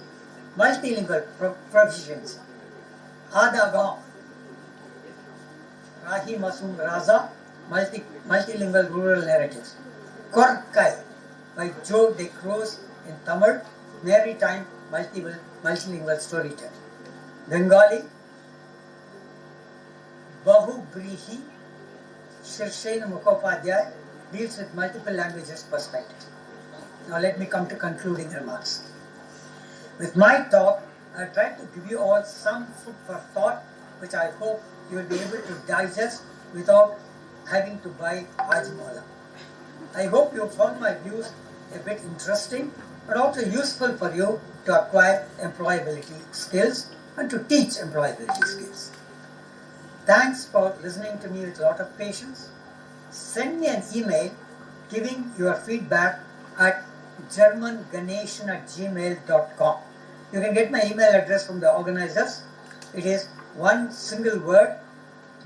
Speaker 3: Multilingual proficiency. Adagam, Rahi Masum Raza, multilingual rural narratives. Korkai by Joe de Cruz in Tamil, maritime multilingual storytelling. Bengali. Bahubrihi, Shirshenu Mukhopadhyay, deals with multiple languages perspective. Now let me come to concluding remarks. With my talk, I tried to give you all some food for thought, which I hope you will be able to digest without having to buy Hajmola. I hope you found my views a bit interesting, but also useful for you to acquire employability skills and to teach employability skills. Thanks for listening to me with a lot of patience. Send me an email giving your feedback at germanganeshan@gmail.com. You can get my email address from the organizers. It is one single word,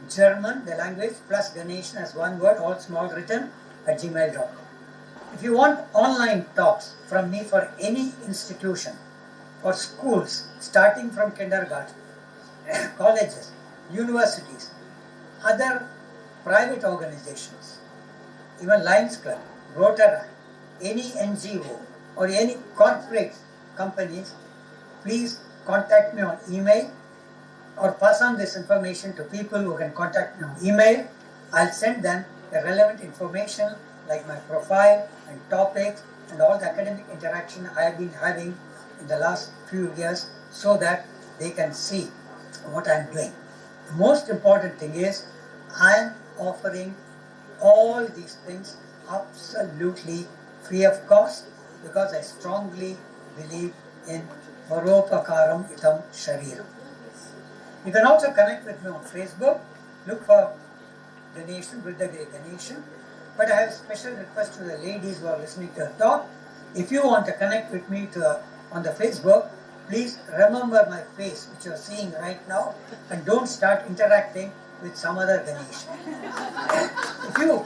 Speaker 3: German, the language, plus Ganeshan as one word, all small written, at gmail.com. If you want online talks from me for any institution, for schools, starting from kindergarten, colleges, universities, other private organizations, even Lions Club, Rotary, any NGO or any corporate companies, please contact me on email or pass on this information to people who can contact me on email. I'll send them the relevant information like my profile and topics and all the academic interaction I have been having in the last few years so that they can see what I'm doing. The most important thing is I'm offering all these things absolutely free of cost because I strongly believe in Paropakaram Itam Shariram. You can also connect with me on Facebook. Look for Ganeshan, Buddhagiri Ganeshan. But I have a special request to the ladies who are listening to the talk. If you want to connect with me on the Facebook, please remember my face, which you are seeing right now, and don't start interacting with some other Ganeshan. If you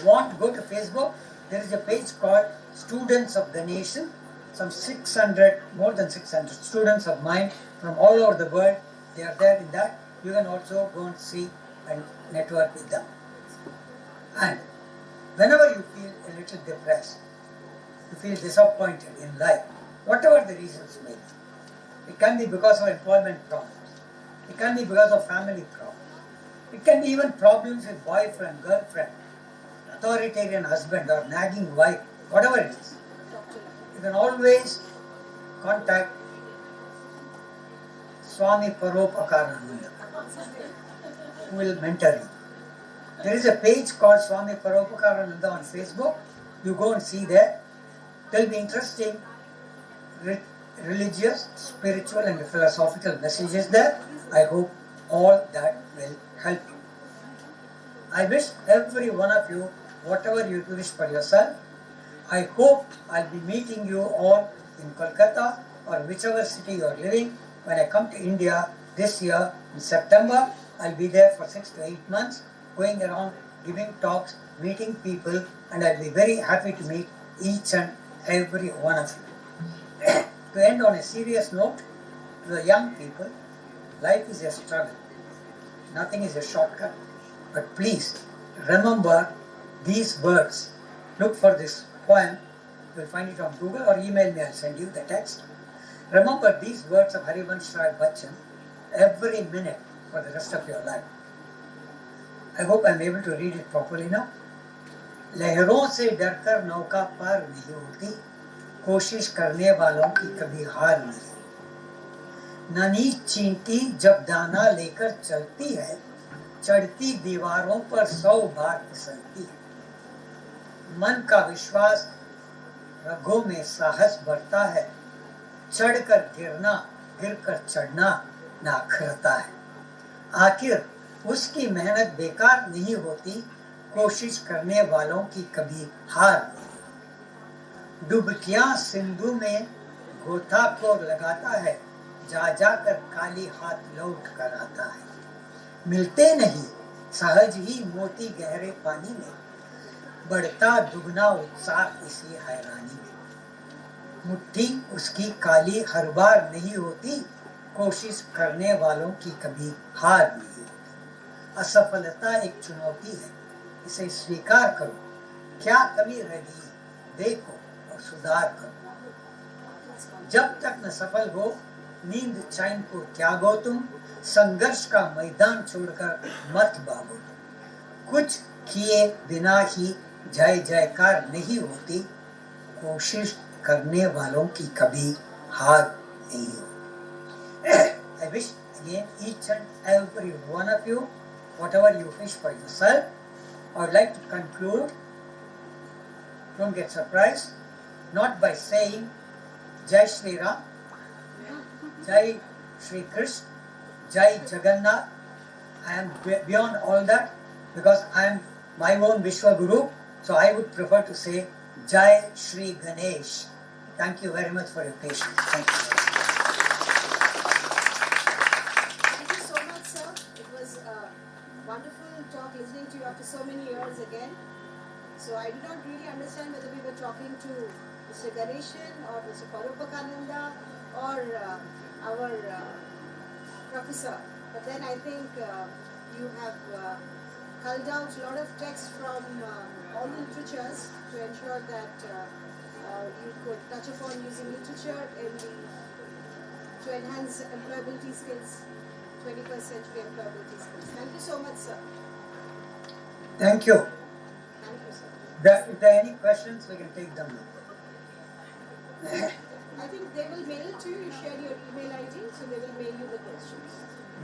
Speaker 3: want, go to Facebook. There is a page called Students of Ganeshan. Some 600, more than 600 students of mine from all over the world, they are there in that. You can also go and see and network with them. And whenever you feel a little depressed, you feel disappointed in life, whatever the reasons may be, it can be because of employment problems, it can be because of family problems, it can be even problems with boyfriend, girlfriend, authoritarian husband or nagging wife, whatever it is. You can always contact Swami Paropakarananda, who will mentor you. There is a page called Swami Paropakarananda on Facebook. You go and see there. There will be interesting religious, spiritual and philosophical messages there. I hope all that will help you. I wish every one of you whatever you wish for yourself. I hope I'll be meeting you all in Kolkata or whichever city you are living. When I come to India this year in September, I'll be there for 6 to 8 months, going around giving talks, meeting people, and I'll be very happy to meet each and every one of you. To end on a serious note, to the young people, life is a struggle. Nothing is a shortcut. But please remember these words. Look for this poem. You'll find it on Google or email me. I'll send you the text. Remember these words of Harivansh Rai Bachchan every minute for the rest of your life. I hope I'm able to read it properly now. लहरों से डरकर नौका पार नहीं होती, कोशिश करने वालों की कभी हार नहीं। ननी चींटी जब दाना लेकर चलती है, चढ़ती दीवारों पर 100 बार फिसलती है। मन का विश्वास रगों में साहस बढ़ता है, चढ़कर गिरना, गिरकर चढ़ना नाखरता है। आखिर उसकी मेहनत बेकार नहीं होती, कोशिश करने वालों की कभी हार नहीं। डुबकियां सिंधु में गोताखोर लगाता है, जा जाकर काली हाथ लौट कर आता है। मिलते नहीं सहज ही मोती गहरे पानी में, बढ़ता दुगना उत्साह इसी हैरानी में। मुट्ठी उसकी काली हर बार नहीं होती, कोशिश करने वालों की कभी हार नहीं होती। असफलता एक चुनौती है, इसे स्वीकार करो। क्या कमी रह गई देखो और सुधार करो। जब तक न सफल हो, नींद चैन को त्यागो तुम, संघर्ष का मैदान छोड़कर मत भागो तुम। कुछ किए बिना ही जय जयकार नहीं होती, कोशिश करने वालों की कभी हार नहीं होती। I wish again each and every one of you whatever you wish for yourself. I would like to conclude, don't get surprised, not by saying Jai Shri Ram, Jai Shri Krishna, Jai Jagannath. I am beyond all that because I am my own Vishwa Guru, so I would prefer to say Jai Shri Ganesh. Thank you very much for your patience. Thank you.
Speaker 2: Thank you so much, sir. It was a wonderful talk listening to you after so many years again. So I did not really understand whether we were talking to Mr. Ganeshan or Mr. Paropakananda or our professor. But then I think you have culled out a lot of text from all the literatures to ensure that you could touch upon using literature to enhance employability skills, 21st century employability skills. Thank you so much, sir.
Speaker 3: Thank you.
Speaker 2: Thank you, sir.
Speaker 3: If there are any questions, we can take them now.
Speaker 2: I think they will mail it to you. You share your email ID, so they will mail you the questions.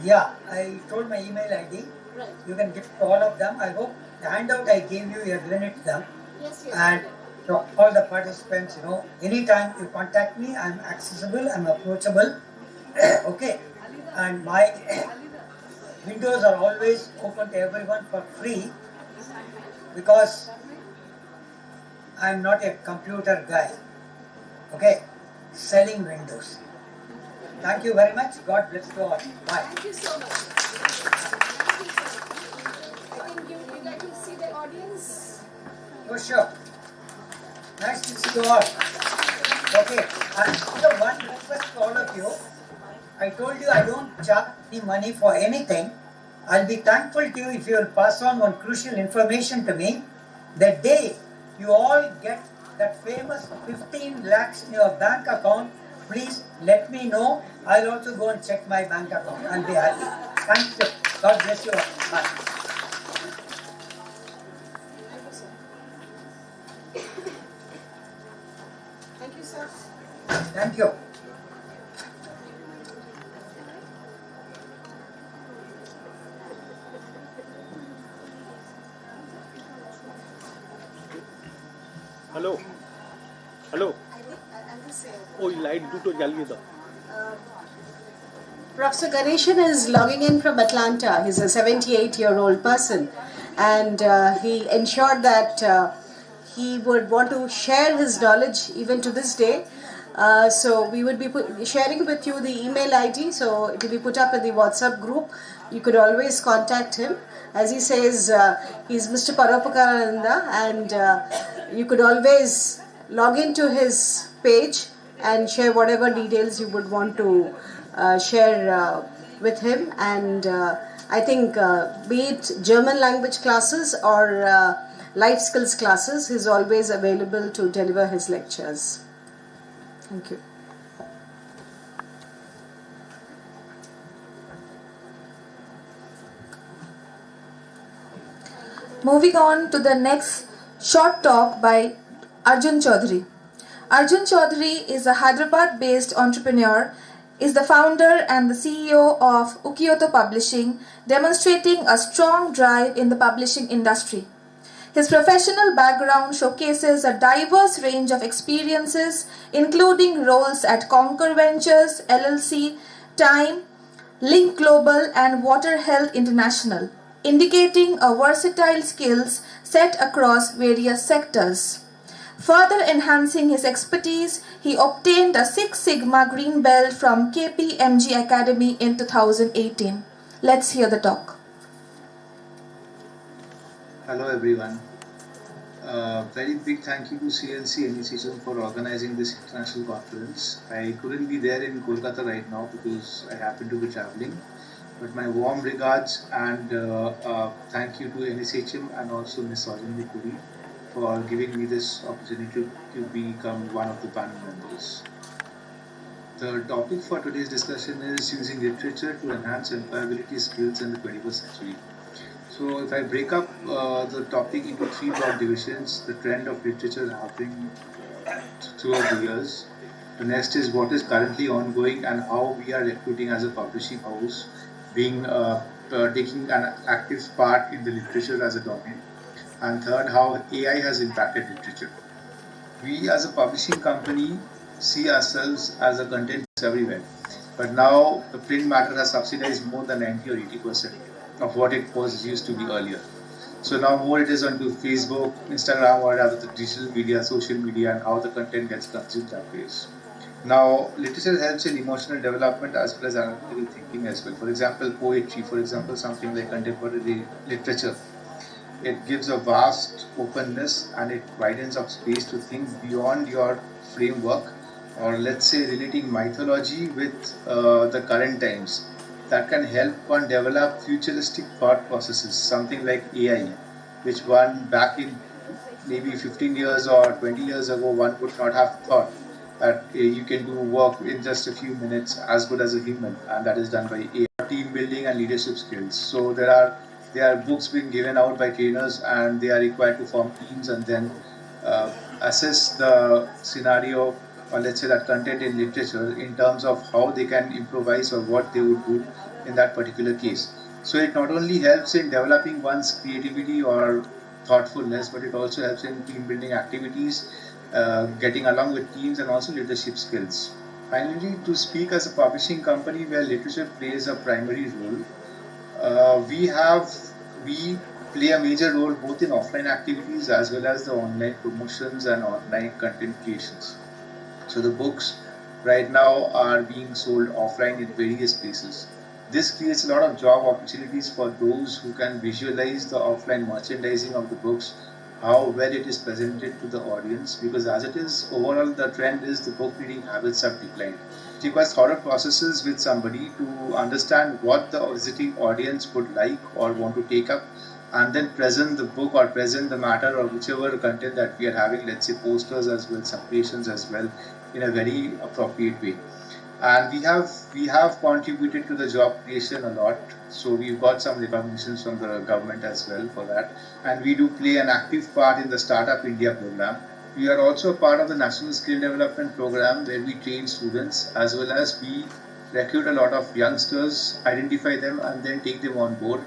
Speaker 3: Yeah, I told my email ID.
Speaker 2: Right.
Speaker 3: You can give to all of them. I hope the handout I gave you have given it to them.
Speaker 2: Yes, yes.
Speaker 3: And to all the participants, anytime you contact me, I'm accessible, I'm approachable. Okay. And my windows are always open to everyone for free because I'm not a computer guy. Okay. Selling windows. Thank you very much. God bless you all. Bye.
Speaker 2: Thank you so much. Thank you, sir. I think you'd like to see the audience.
Speaker 3: For sure. Nice to see you all. Okay. And one request to all of you. I told you I don't charge any money for anything. I'll be thankful to you if you will pass on one crucial information to me. The day you all get that famous 15 lakhs in your bank account, please let me know. I'll also go and check my bank account. I'll be happy. Thank you. God bless you all. Bye.
Speaker 2: Thank you, sir.
Speaker 3: Thank you.
Speaker 4: Hello hello
Speaker 2: I'll just say.
Speaker 4: ওই light দুটো জ্বালিয়ে দাও
Speaker 2: Professor Ganeshan is logging in from Atlanta. He's a 78-year-old person, and he ensured that he would want to share his knowledge even to this day. So we would be sharing with you the email ID, so it will be put up in the WhatsApp group. You could always contact him. As he says, he's Mr. Paropakananda, and you could always log into his page and share whatever details you would want to share with him. And I think be it German language classes or life skills classes, he's always available to deliver his lectures. Thank you.
Speaker 1: Moving on to the next short talk by Arjun Chaudhary. Arjun Chaudhary is a Hyderabad-based entrepreneur, is the founder and the CEO of Ukyoto Publishing, demonstrating a strong drive in the publishing industry. His professional background showcases a diverse range of experiences, including roles at Conquer Ventures, LLC, Time, Link Global, and Water Health International, indicating a versatile skills set across various sectors. Further enhancing his expertise, he obtained a Six Sigma Green Belt from KPMG Academy in 2018. Let's hear the talk.
Speaker 5: Hello everyone. Very big thank you to CLC NSHM for organizing this international conference. I couldn't be there in Kolkata right now because I happen to be traveling. But my warm regards and thank you to NSHM and also Ms. Sajani Puri for giving me this opportunity to become one of the panel members. The topic for today's discussion is using literature to enhance employability skills in the 21st century. So if I break up the topic into 3 broad divisions, the trend of literature happening throughout the years. The next is what is currently ongoing and how we are recruiting as a publishing house, taking an active part in the literature as a domain. And third, how AI has impacted literature. We as a publishing company see ourselves as a content everywhere. But now the print matter has subsidized more than 90 or 80% of what it was used to be earlier. So now more it is onto Facebook, Instagram, or rather the digital media, social media, and how the content gets consumed that ways. Now, literature helps in emotional development as well as analytical thinking as well. For example, poetry, for example, something like contemporary literature. It gives a vast openness and it widens up space to think beyond your framework, or let's say relating mythology with the current times. That can help one develop futuristic thought processes, something like AI, which one back in maybe 15 years or 20 years ago one would not have thought that you can do work in just a few minutes as good as a human, and that is done by AI. Team building and leadership skills. So there are books being given out by trainers, and they are required to form teams and then assess the scenario, or let's say that content in literature, in terms of how they can improvise or what they would do in that particular case. So it not only helps in developing one's creativity or thoughtfulness, but it also helps in team building activities, getting along with teams, and also leadership skills. Finally, to speak as a publishing company where literature plays a primary role, we play a major role both in offline activities as well as the online promotions and online content creations. So the books right now are being sold offline in various places. This creates a lot of job opportunities for those who can visualize the offline merchandising of the books, how well it is presented to the audience, because as it is, overall the trend is the book reading habits have declined. It requires thorough processes with somebody to understand what the visiting audience would like or want to take up, and then present the book or present the matter or whichever content that we are having, let's say posters as well, submissions as well, in a very appropriate way. And we have contributed to the job creation a lot. So we've got some recognitions from the government as well for that, and we do play an active part in the Startup India program. We are also a part of the National Skill Development Program, where we train students as well as we recruit a lot of youngsters, identify them, and then take them on board,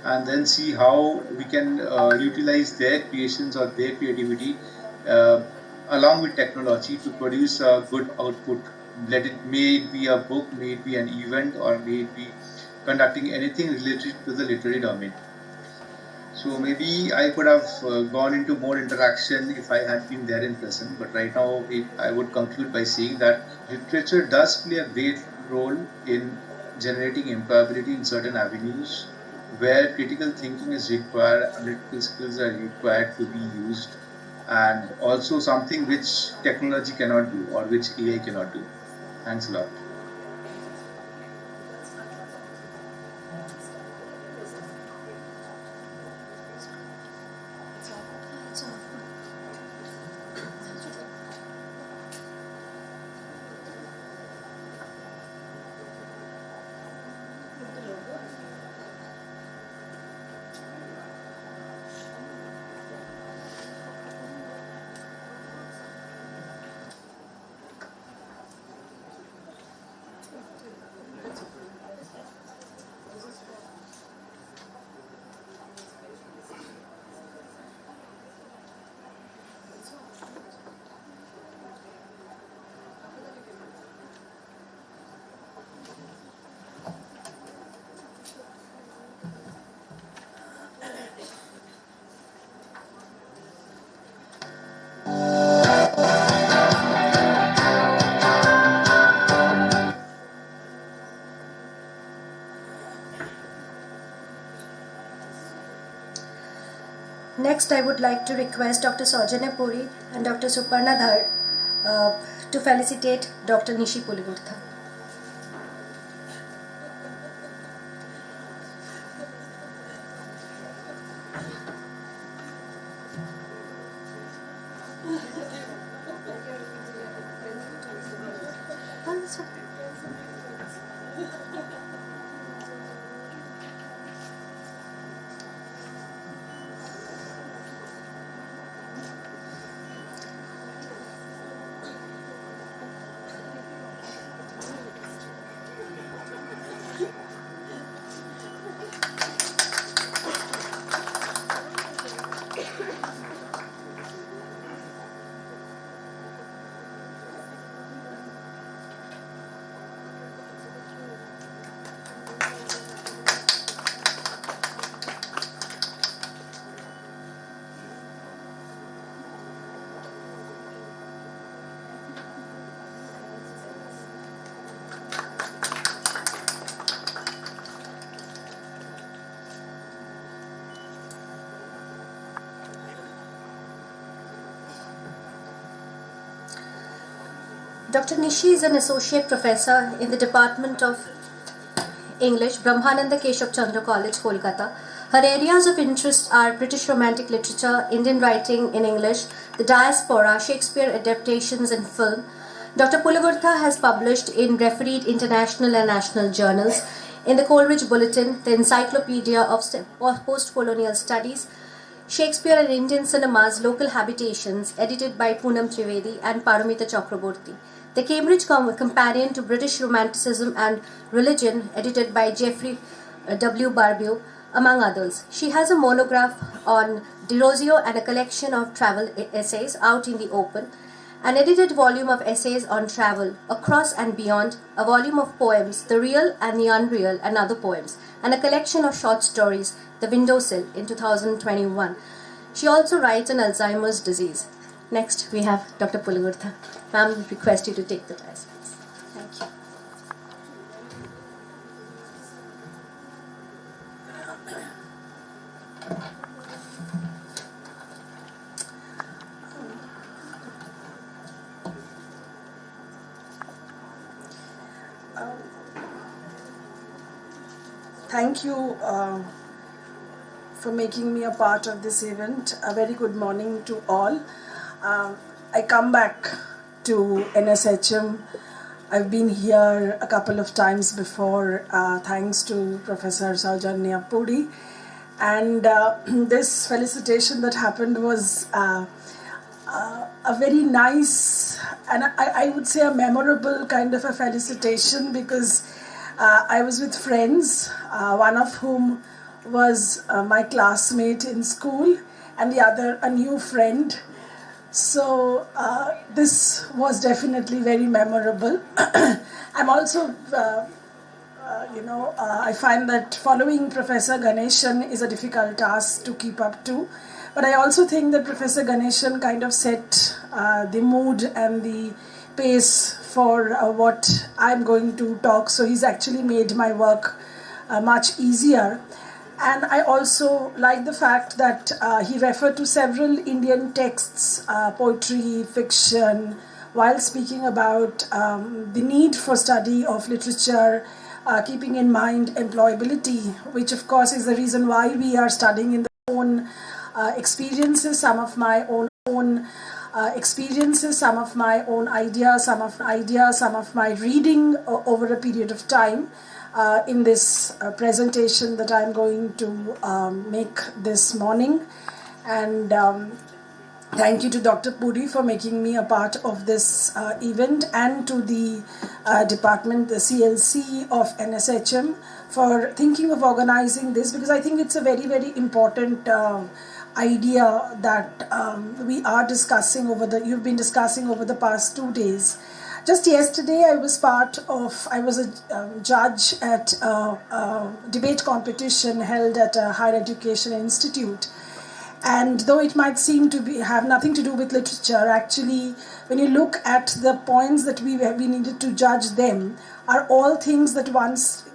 Speaker 5: and then see how we can utilize their creations or their creativity uh, along with technology to produce a good output. May it be a book, may it be an event, or may it be conducting anything related to the literary domain. So maybe I could have gone into more interaction if I had been there in person, but right now I would conclude by saying that literature does play a great role in generating employability in certain avenues where critical thinking is required, analytical skills are required to be used, and also something which technology cannot do or which AI cannot do. Thanks a lot.
Speaker 6: Next, I would like to request Dr. Saujanya Puri and Dr. Suparna Dhar to felicitate Dr. Nishi Puligurtha. Dr. Nishi is an associate professor in the Department of English, Brahmananda Keshab Chandra College, Kolkata. Her areas of interest are British Romantic literature, Indian writing in English, the diaspora, Shakespeare adaptations and film. Dr. Pulavurtha has published in refereed international and national journals, in the Coleridge Bulletin, the Encyclopedia of Post-Colonial Studies, Shakespeare and Indian Cinemas, Local Habitations, edited by Poonam Trivedi and Paramita Chakraborty. The Cambridge Companion to British Romanticism and Religion, edited by Geoffrey W. Barbeau, among others. She has a monograph on Derozio and a collection of travel essays out in the open, an edited volume of essays on travel, Across and Beyond, a volume of poems, The Real and the Unreal and Other Poems, and a collection of short stories, The Windowsill, in 2021. She also writes on Alzheimer's disease. Next, we have Dr. Pulavurtha. Ma'am, we request you to take the dais, please. Thank you.
Speaker 7: Thank you for making me a part of this event. A very good morning to all. I come back to NSHM. I've been here a couple of times before, thanks to Professor Saujanya Puri. And this felicitation that happened was a very nice and I would say a memorable kind of a felicitation, because I was with friends, one of whom was my classmate in school and the other a new friend. So this was definitely very memorable. I'm also, I find that following Professor Ganeshan is a difficult task to keep up to. But I also think that Professor Ganeshan kind of set the mood and the pace for what I'm going to talk. So he's actually made my work much easier. And I also like the fact that he referred to several Indian texts, poetry, fiction, while speaking about the need for study of literature, keeping in mind employability, which of course is the reason why we are studying in the own experiences, some of my own experiences, some of my own ideas, some of my reading over a period of time in this presentation that I'm going to make this morning. And thank you to Dr. Puri for making me a part of this event, and to the department, the CLC of NSHM, for thinking of organizing this, because I think it's a very, very important idea that we are discussing you've been discussing over the past 2 days. Just yesterday, I was a judge at a debate competition held at a higher education institute. And though it might seem to have nothing to do with literature, actually, when you look at the points that we needed to judge them, are all things that once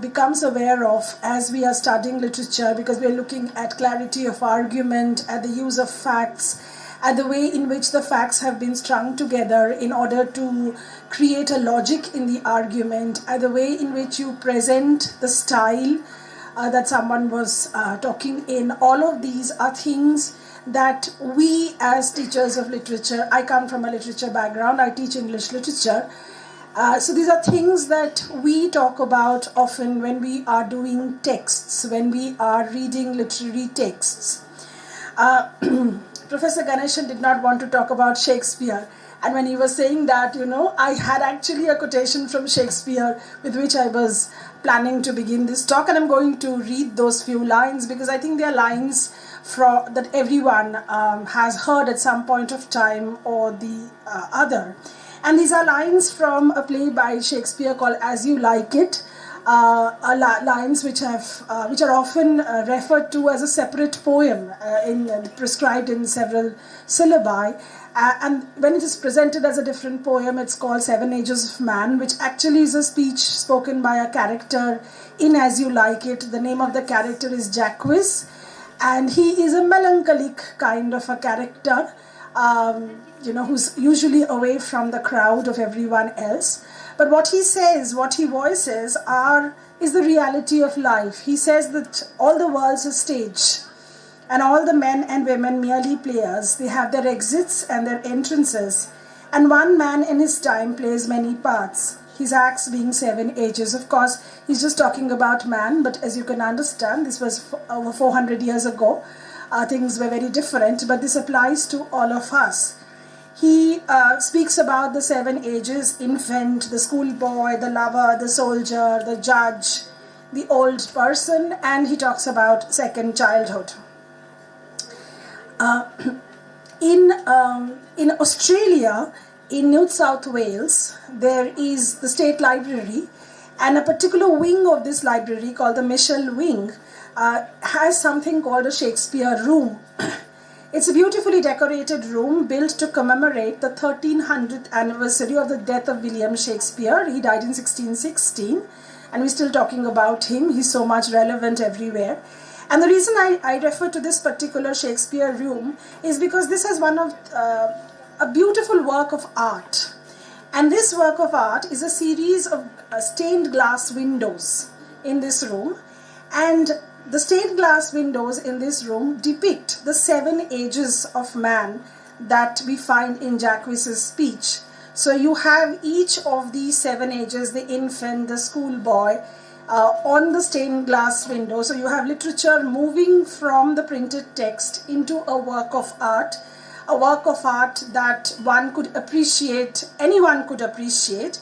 Speaker 7: becomes aware of as we are studying literature, because we are looking at clarity of argument, at the use of facts, at the way in which the facts have been strung together in order to create a logic in the argument, at the way in which you present the style that someone was talking in. All of these are things that we as teachers of literature, I come from a literature background, I teach English literature, so these are things that we talk about often when we are doing texts, when we are reading literary texts. Professor Ganeshan did not want to talk about Shakespeare. And when he was saying that, I had actually a quotation from Shakespeare with which I was planning to begin this talk. And I'm going to read those few lines because I think they are lines that everyone has heard at some point of time or the other. And these are lines from a play by Shakespeare called As You Like It. Lines which are often referred to as a separate poem, prescribed in several syllabi. And when it is presented as a different poem, it's called Seven Ages of Man, which actually is a speech spoken by a character in As You Like It. The name of the character is Jacques, and he is a melancholic kind of a character. who's usually away from the crowd of everyone else. But what he says, what he voices is the reality of life. He says that all the world's a stage, and all the men and women merely players. They have their exits and their entrances, and one man in his time plays many parts, his acts being 7 ages. Of course, he's just talking about man, but as you can understand, this was over 400 years ago. Things were very different, but this applies to all of us. He speaks about the 7 ages: infant, the schoolboy, the lover, the soldier, the judge, the old person, and he talks about second childhood. In Australia, in New South Wales, there is the State Library, and a particular wing of this library called the Mitchell Wing has something called a Shakespeare room. It's a beautifully decorated room built to commemorate the 1300th anniversary of the death of William Shakespeare. He died in 1616, and we're still talking about him. He's so much relevant everywhere. And the reason I refer to this particular Shakespeare room is because this is one of a beautiful work of art. And this work of art is a series of stained glass windows in this room. And the stained glass windows in this room depict the 7 ages of man that we find in Jacques's speech. So you have each of these 7 ages, the infant, the schoolboy, on the stained glass window. So you have literature moving from the printed text into a work of art that one could appreciate, anyone could appreciate.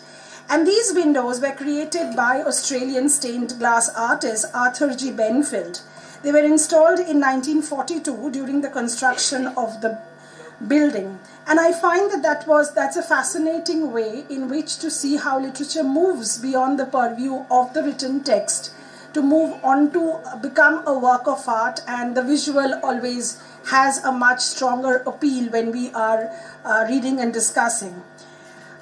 Speaker 7: And these windows were created by Australian stained glass artist Arthur G. Benfield. They were installed in 1942 during the construction of the building. And I find that's a fascinating way in which to see how literature moves beyond the purview of the written text to move on to become a work of art, and the visual always has a much stronger appeal when we are reading and discussing.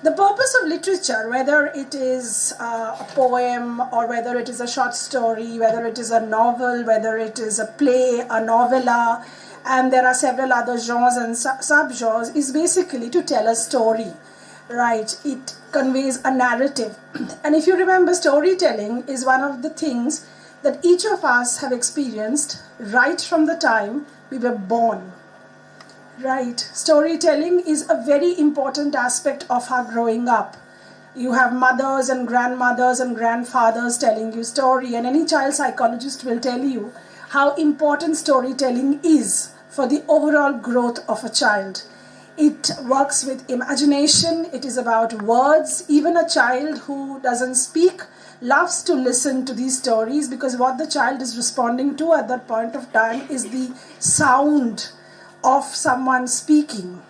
Speaker 7: The purpose of literature, whether it is a poem or whether it is a short story, whether it is a novel, whether it is a play, a novella, and there are several other genres and sub-genres, is basically to tell a story, right? It conveys a narrative. And if you remember, storytelling is one of the things that each of us have experienced right from the time we were born, right? Storytelling is a very important aspect of our growing up. You have mothers and grandmothers and grandfathers telling you story, and any child psychologist will tell you how important storytelling is for the overall growth of a child. It works with imagination. It is about words. Even a child who doesn't speak loves to listen to these stories, because what the child is responding to at that point of time is the sound of someone speaking.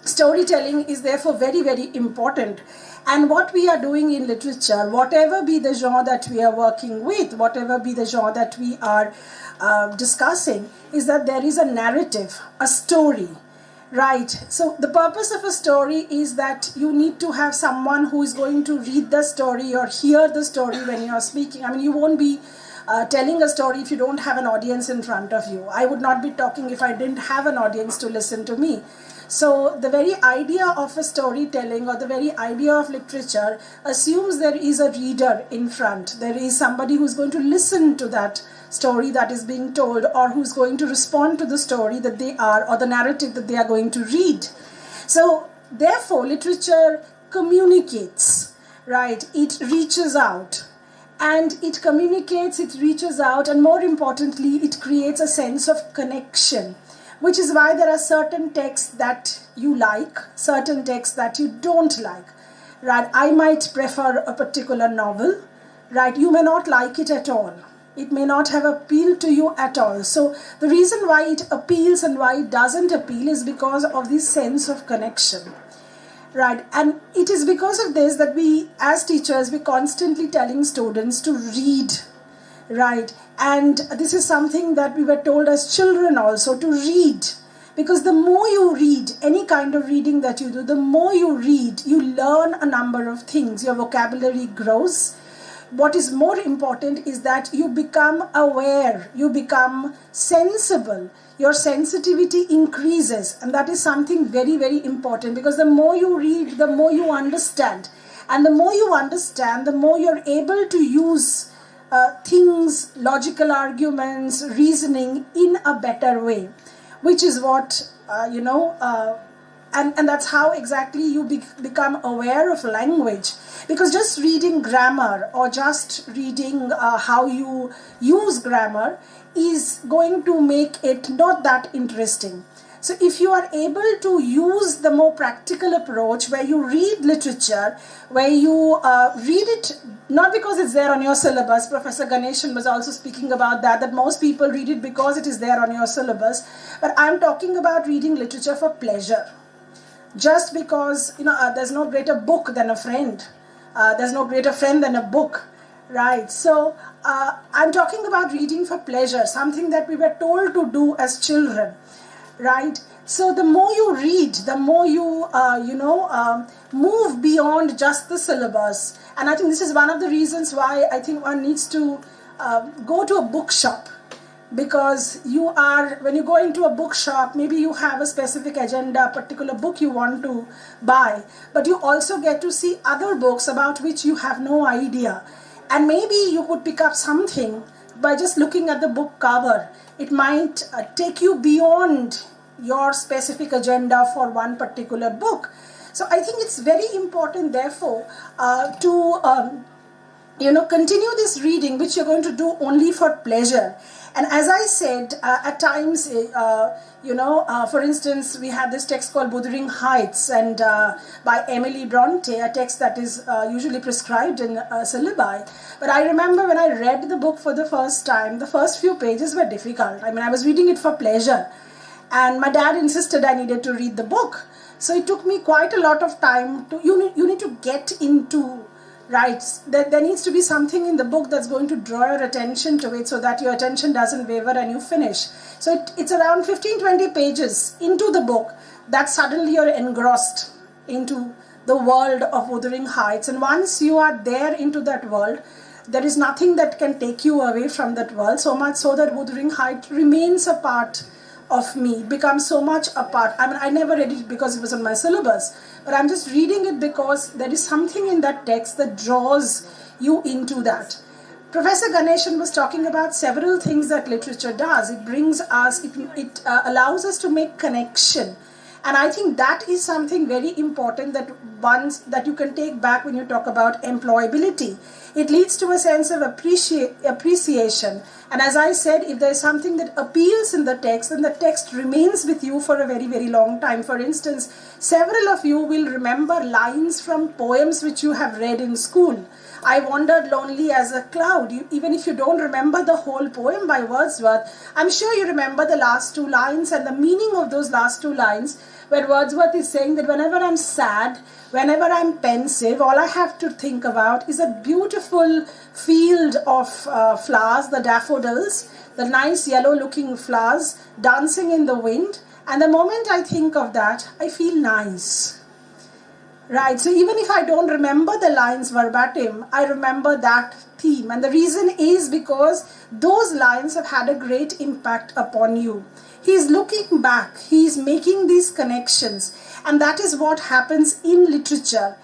Speaker 7: Storytelling is therefore very, very important. And what we are doing in literature, whatever be the genre that we are working with, whatever be the genre that we are discussing, is that there is a narrative, a story, right? So the purpose of a story is that you need to have someone who is going to read the story or hear the story when you are speaking. I mean, you won't be telling a story if you don't have an audience in front of you. I would not be talking if I didn't have an audience to listen to me. So the very idea of a storytelling or the very idea of literature assumes there is a reader in front. There is somebody who's going to listen to that story that is being told, or who's going to respond to the story that they are, or the narrative that they are going to read. So therefore literature communicates, right? It reaches out. And it communicates, it reaches out, and more importantly, it creates a sense of connection, which is why there are certain texts that you like, certain texts that you don't like, right? I might prefer a particular novel, right? You may not like it at all. It may not have appeal to you at all. So the reason why it appeals and why it doesn't appeal is because of this sense of connection. Right, and it is because of this that we, as teachers, we're constantly telling students to read, right? And this is something that we were told as children also, to read. Because the more you read, any kind of reading that you do, the more you read, you learn a number of things. Your vocabulary grows, what is more important is that you become aware, you become sensible, your sensitivity increases, and that is something very, very important, because the more you read, the more you understand, and the more you understand, the more you're able to use things, logical arguments, reasoning in a better way, which is what, and that's how exactly you become aware of language. Because just reading grammar or just reading how you use grammar is going to make it not that interesting. So if you are able to use the more practical approach, where you read literature, where you read it not because it's there on your syllabus. Professor Ganeshan was also speaking about that most people read it because it is there on your syllabus. But I'm talking about reading literature for pleasure. Just because, there's no greater book than a friend. There's no greater friend than a book, right? So I'm talking about reading for pleasure, something that we were told to do as children, right? So the more you read, the more you, move beyond just the syllabus. And I think this is one of the reasons why I think one needs to go to a bookshop. Because when you go into a bookshop, maybe you have a specific agenda, a particular book you want to buy, but you also get to see other books about which you have no idea. And maybe you could pick up something by just looking at the book cover. It might take you beyond your specific agenda for one particular book. So I think it's very important, therefore, to continue this reading, which you're going to do only for pleasure. And as I said, at times, for instance, we have this text called Wuthering Heights, and by Emily Bronte, a text that is usually prescribed in syllabi. But I remember when I read the book for the first time, the first few pages were difficult. I mean, I was reading it for pleasure. And my dad insisted I needed to read the book. So it took me quite a lot of time to, you need to get into, right, there needs to be something in the book that's going to draw your attention to it so that your attention doesn't waver and you finish. So it's around 15-20 pages into the book that suddenly you're engrossed into the world of Wuthering Heights. And once you are there into that world, there is nothing that can take you away from that world, so much so that Wuthering Heights remains a part of me, becomes so much a part. I mean, I never read it because it was on my syllabus, but I'm just reading it because there is something in that text that draws you into that. Professor Ganeshan was talking about several things that literature does. It brings us, it allows us to make connection. And I think that is something very important that you can take back when you talk about employability. It leads to a sense of appreciation. And as I said, if there is something that appeals in the text, then the text remains with you for a very, very long time. For instance, several of you will remember lines from poems which you have read in school. I wandered lonely as a cloud. Even if you don't remember the whole poem by Wordsworth, I'm sure you remember the last two lines and the meaning of those last two lines, where Wordsworth is saying that whenever I'm sad, whenever I'm pensive, all I have to think about is a beautiful field of flowers, the daffodils, the nice yellow-looking flowers dancing in the wind. And the moment I think of that, I feel nice. Right, so even if I don't remember the lines verbatim, I remember that theme. And the reason is because those lines have had a great impact upon you. He's looking back, he's making these connections. And that is what happens in literature,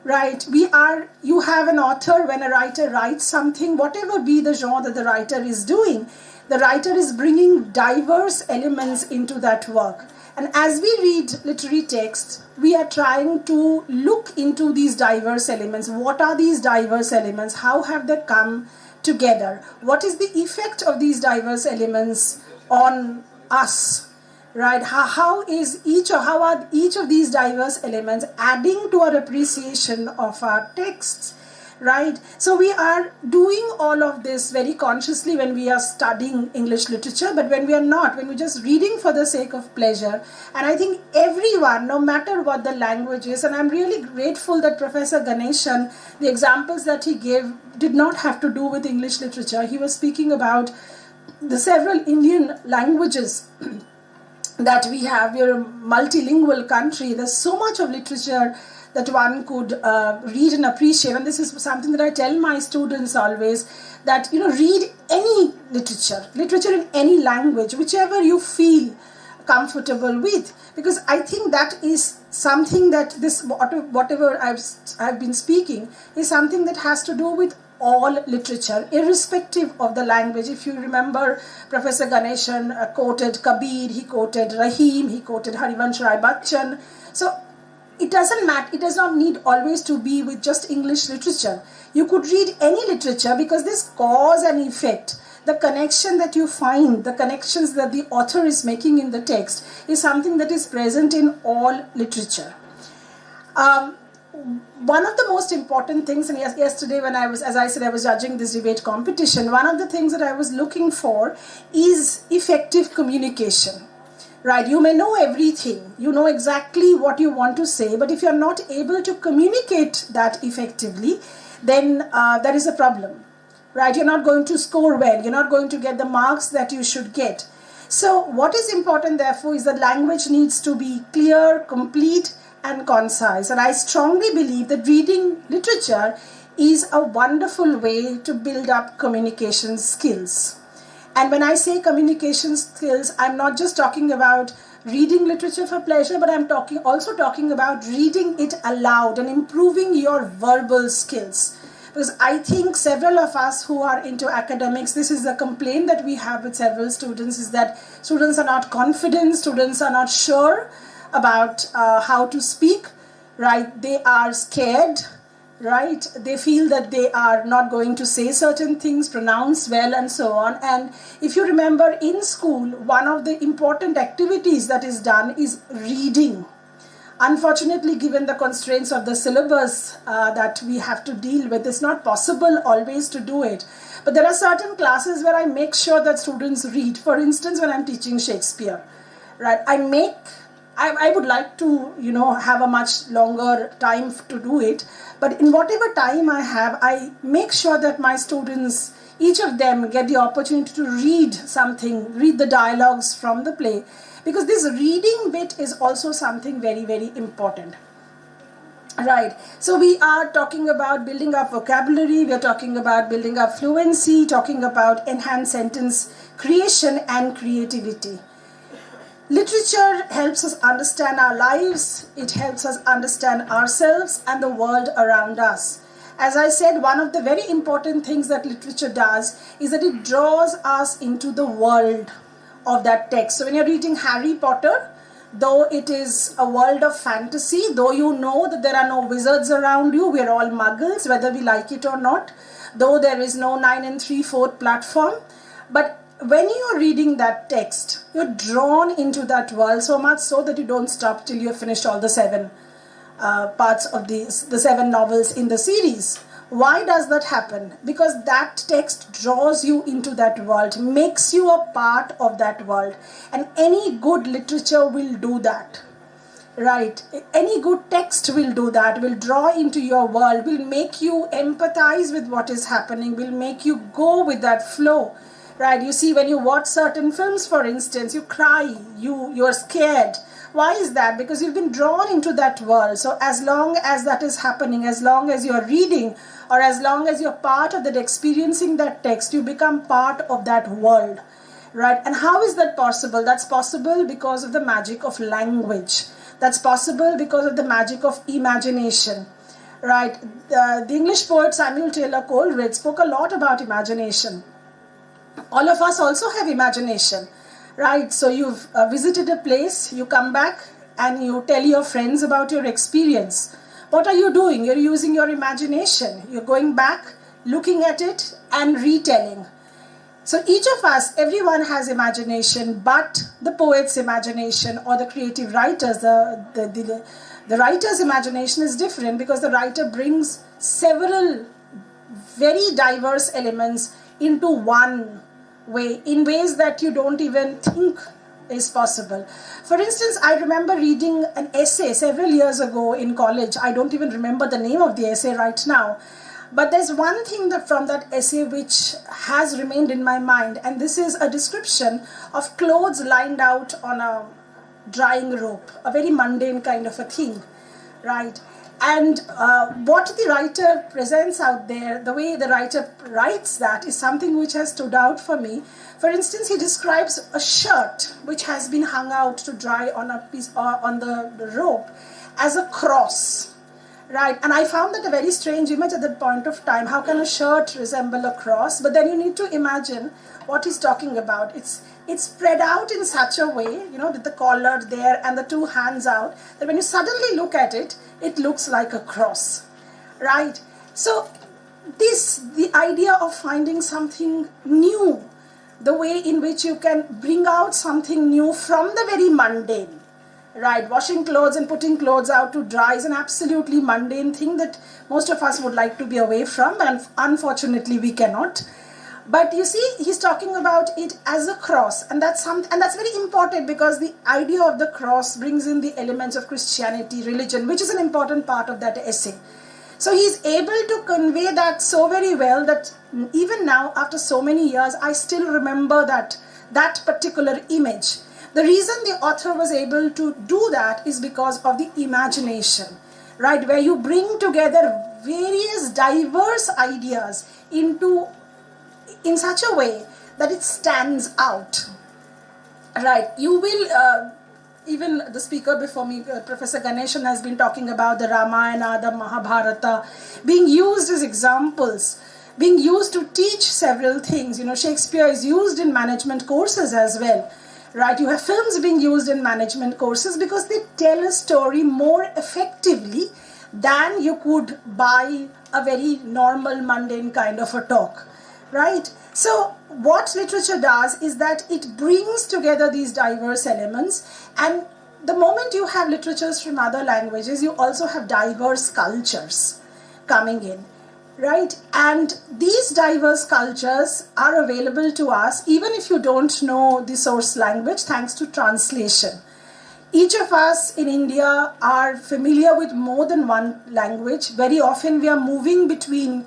Speaker 7: right? You have an author, when a writer writes something, whatever be the genre that the writer is doing, the writer is bringing diverse elements into that work. And as we read literary texts, we are trying to look into these diverse elements. What are these diverse elements? How have they come together? What is the effect of these diverse elements on us? Right? How are each of these diverse elements adding to our appreciation of our texts? Right? So we are doing all of this very consciously when we are studying English literature, but when we are not, when we're just reading for the sake of pleasure. And I think everyone, no matter what the language is, and I'm really grateful that Professor Ganeshan, the examples that he gave did not have to do with English literature. He was speaking about the several Indian languages that we have. We're a multilingual country. There's so much of literature that one could read and appreciate. And this is something that I tell my students always, that, read any literature in any language, whichever you feel comfortable with, because I think that is something that this, whatever I've been speaking, is something that has to do with all literature, irrespective of the language. If you remember, Professor Ganeshan quoted Kabir, he quoted Rahim, he quoted Harivansh Rai Bachchan. So it doesn't matter, it does not need always to be with just English literature. You could read any literature, because this cause and effect, the connection that you find, the connections that the author is making in the text, is something that is present in all literature. One of the most important things, and yesterday when I was judging this debate competition, one of the things that I was looking for is effective communication. Right, you may know everything, you know exactly what you want to say, but if you're not able to communicate that effectively, then that is a problem. Right, you're not going to score well, you're not going to get the marks that you should get. So what is important, therefore, is that language needs to be clear, complete, and concise. And I strongly believe that reading literature is a wonderful way to build up communication skills. And when I say communication skills, I'm not just talking about reading literature for pleasure, but I'm also talking about reading it aloud and improving your verbal skills. Because I think several of us who are into academics, this is a complaint that we have with several students, is that students are not confident, students are not sure about how to speak, right? They are scared, right? They feel that they are not going to say certain things, pronounce well, and so on. And if you remember, in school, one of the important activities that is done is reading. Unfortunately, given the constraints of the syllabus that we have to deal with, it's not possible always to do it. But there are certain classes where I make sure that students read. For instance, when I'm teaching Shakespeare, right? I would like to, have a much longer time to do it. But in whatever time I have, I make sure that my students, each of them, get the opportunity to read something, read the dialogues from the play. Because this reading bit is also something very, very important. Right. So we are talking about building up vocabulary, we are talking about building up fluency, talking about enhanced sentence creation and creativity. Literature helps us understand our lives, it helps us understand ourselves and the world around us. As I said, one of the very important things that literature does is that it draws us into the world of that text. So when you're reading Harry Potter, though it is a world of fantasy, though you know that there are no wizards around you, we're all muggles, whether we like it or not, though there is no 9 3/4 platform, but when you're reading that text, you're drawn into that world so much so that you don't stop till you've finished all the 7 parts of the 7 novels in the series. Why does that happen? Because that text draws you into that world, makes you a part of that world. And any good literature will do that. Right? Any good text will do that, will draw into your world, will make you empathize with what is happening, will make you go with that flow. Right? You see, when you watch certain films, for instance, you cry, you're scared. Why is that? Because you've been drawn into that world. So as long as that is happening, as long as you're reading, or as long as you're part of that, experiencing that text, you become part of that world. Right? And how is that possible? That's possible because of the magic of language. That's possible because of the magic of imagination. Right? The English poet Samuel Taylor Coleridge spoke a lot about imagination. All of us also have imagination, right? So you've visited a place, you come back and you tell your friends about your experience. What are you doing? You're using your imagination. You're going back, looking at it and retelling. So each of us, everyone has imagination, but the poet's imagination or the creative writers, the writer's imagination is different, because the writer brings several very diverse elements into one way, in ways that you don't even think is possible. For instance, I remember reading an essay several years ago in college. I don't even remember the name of the essay right now. But there's one thing from that essay which has remained in my mind, and this is a description of clothes lined out on drying rope, a very mundane kind of a thing, right? And what the writer presents out there, the way the writer writes that is something which has stood out for me. For instance, he describes a shirt which has been hung out to dry on a piece on the rope as a cross, right? And I found that a very strange image at that point of time. How can a shirt resemble a cross? But then you need to imagine what he's talking about. It's spread out in such a way, with the collar there and the two hands out, that when you suddenly look at it, it looks like a cross, right? So the idea of finding something new, the way in which you can bring out something new from the very mundane, right? Washing clothes and putting clothes out to dry is an absolutely mundane thing that most of us would like to be away from, and unfortunately we cannot. But you see, he's talking about it as a cross, and that's very important, because the idea of the cross brings in the elements of Christianity, religion, which is an important part of that essay. So he's able to convey that so very well that even now, after so many years, I still remember that particular image. The reason the author was able to do that is because of the imagination, right? Where you bring together various diverse ideas in such a way that it stands out, right? You will, even the speaker before me, Professor Ganeshan, has been talking about the Ramayana, the Mahabharata, being used as examples, being used to teach several things. Shakespeare is used in management courses as well, right? You have films being used in management courses because they tell a story more effectively than you could by a very normal, mundane kind of a talk, right? So what literature does is that it brings together these diverse elements, and the moment you have literatures from other languages, you also have diverse cultures coming in, right? And these diverse cultures are available to us even if you don't know the source language, thanks to translation. Each of us in India are familiar with more than one language. Very often we are moving between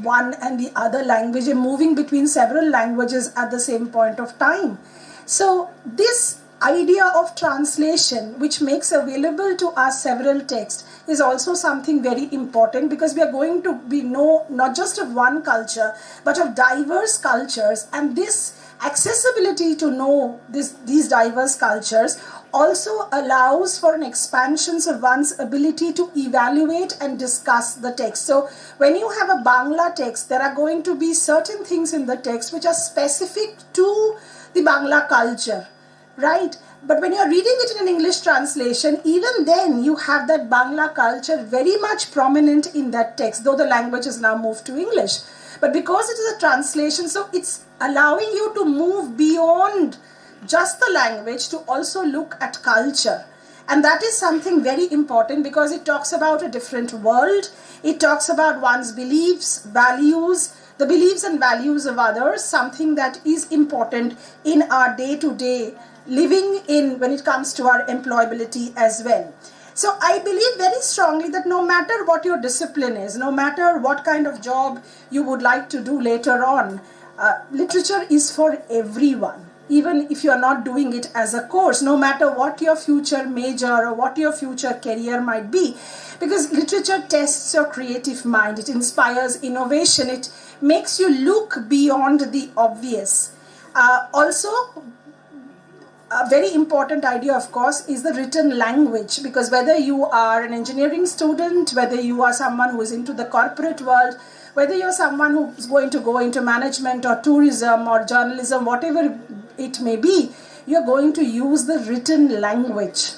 Speaker 7: one and the other language, and moving between several languages at the same point of time. So this idea of translation, which makes available to us several texts, is also something very important, because we are going to know not just of one culture but of diverse cultures, and this accessibility to know these diverse cultures also allows for an expansion of one's ability to evaluate and discuss the text. So when you have a Bangla text, there are going to be certain things in the text which are specific to the Bangla culture, right? But when you're reading it in an English translation, even then you have that Bangla culture very much prominent in that text, though the language has now moved to English. But because it is a translation, so it's allowing you to move beyond just the language to also look at culture. And that is something very important, because it talks about a different world. It talks about one's beliefs, values, the beliefs and values of others, something that is important in our day-to-day living when it comes to our employability as well. So I believe very strongly that no matter what your discipline is, no matter what kind of job you would like to do later on, literature is for everyone. Even if you are not doing it as a course, no matter what your future major or what your future career might be, because literature tests your creative mind, it inspires innovation, it makes you look beyond the obvious. Also, a very important idea, of course, is the written language, because whether you are an engineering student, whether you are someone who is into the corporate world, whether you're someone who is going to go into management or tourism or journalism, whatever it may be, you're going to use the written language.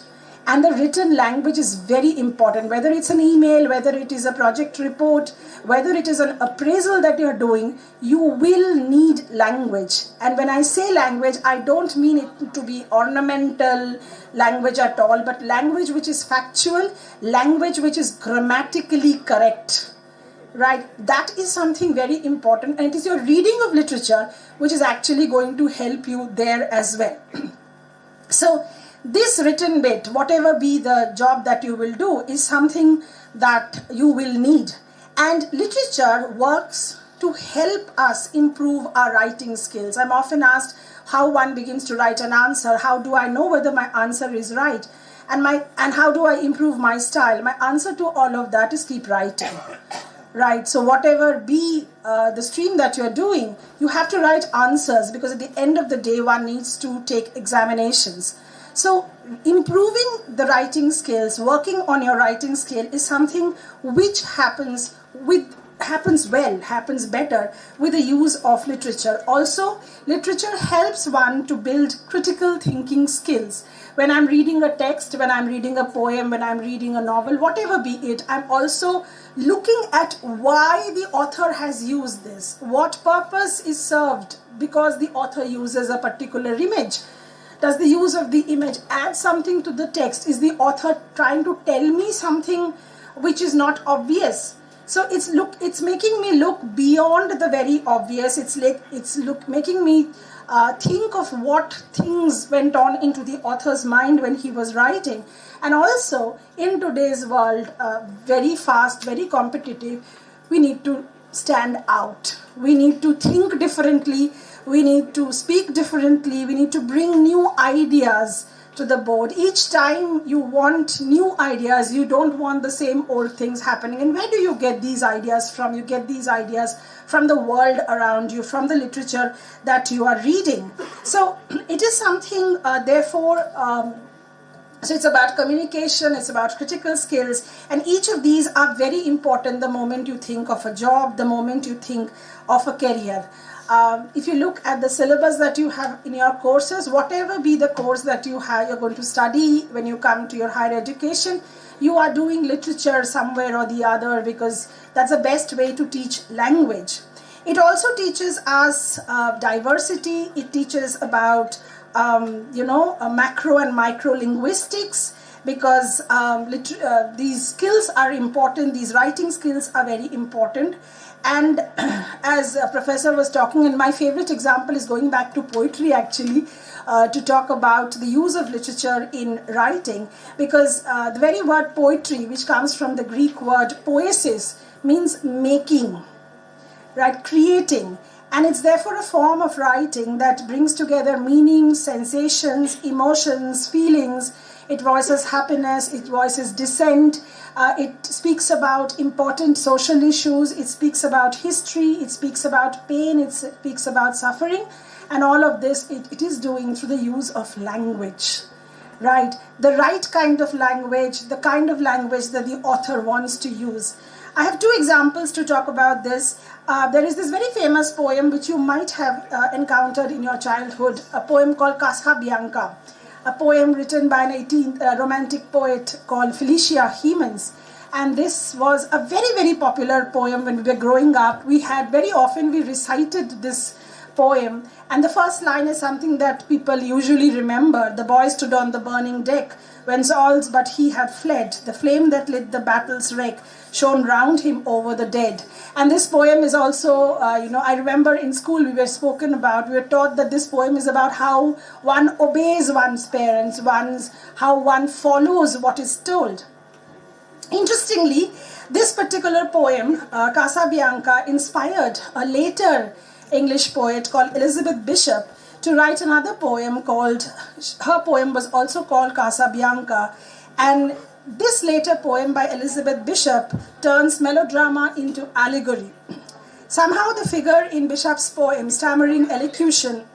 Speaker 7: And the written language is very important, whether it's an email, whether it is a project report, whether it is an appraisal that you're doing, you will need language. And when I say language, I don't mean it to be ornamental language at all, but language which is factual, language which is grammatically correct. Right, that is something very important, and it is your reading of literature which is actually going to help you there as well. So this written bit, whatever be the job that you will do, is something that you will need. And literature works to help us improve our writing skills. I'm often asked how one begins to write an answer. How do I know whether my answer is right? And how do I improve my style? My answer to all of that is keep writing. Right, so whatever be the stream that you're doing, you have to write answers, because at the end of the day, one needs to take examinations. So improving the writing skills, working on your writing skill is something which happens better with the use of literature. Also, literature helps one to build critical thinking skills. When I'm reading a text, when I'm reading a poem, when I'm reading a novel, whatever be it, I'm also looking at why the author has used this. What purpose is served because the author uses a particular image? Does the use of the image add something to the text? Is the author trying to tell me something which is not obvious? So it's making me look beyond the very obvious. Making me think of what things went on into the author's mind when he was writing. And also, in today's world, very fast, very competitive, we need to stand out. We need to think differently. We need to speak differently. We need to bring new ideas to the board. Each time you want new ideas, you don't want the same old things happening. And where do you get these ideas from? You get these ideas from the world around you, from the literature that you are reading. So it is something, so it's about communication, it's about critical skills, and each of these are very important the moment you think of a job, the moment you think of a career. If you look at the syllabus that you have in your courses, whatever be the course that you have, you're going to study when you come to your higher education, you are doing literature somewhere or the other, because that's the best way to teach language. It also teaches us diversity. It teaches about macro and micro linguistics, because these skills are important. These writing skills are very important. And as a professor was talking, and my favorite example is going back to poetry actually, to talk about the use of literature in writing, because the very word poetry, which comes from the Greek word poiesis, means making, right, creating. And it's therefore a form of writing that brings together meanings, sensations, emotions, feelings. It voices happiness, it voices dissent, it speaks about important social issues, it speaks about history, it speaks about pain, it speaks about suffering. And all of this, it is doing through the use of language, right? The right kind of language, the kind of language that the author wants to use. I have two examples to talk about this. There is this very famous poem which you might have encountered in your childhood, a poem called Casabianca, a poem written by an 18th romantic poet called Felicia Hemans. And this was a very, very popular poem when we were growing up. We recited this poem, and the first line is something that people usually remember. The boy stood on the burning deck, whence all's but he had fled. The flame that lit the battle's wreck shone round him over the dead. And this poem is also, I remember in school we were taught that this poem is about how one obeys one's parents, how one follows what is told. Interestingly, this particular poem, Casabianca, inspired a later English poet called Elizabeth Bishop to write another poem her poem was also called Casabianca. And this later poem by Elizabeth Bishop turns melodrama into allegory. Somehow the figure in Bishop's poem, stammering elocution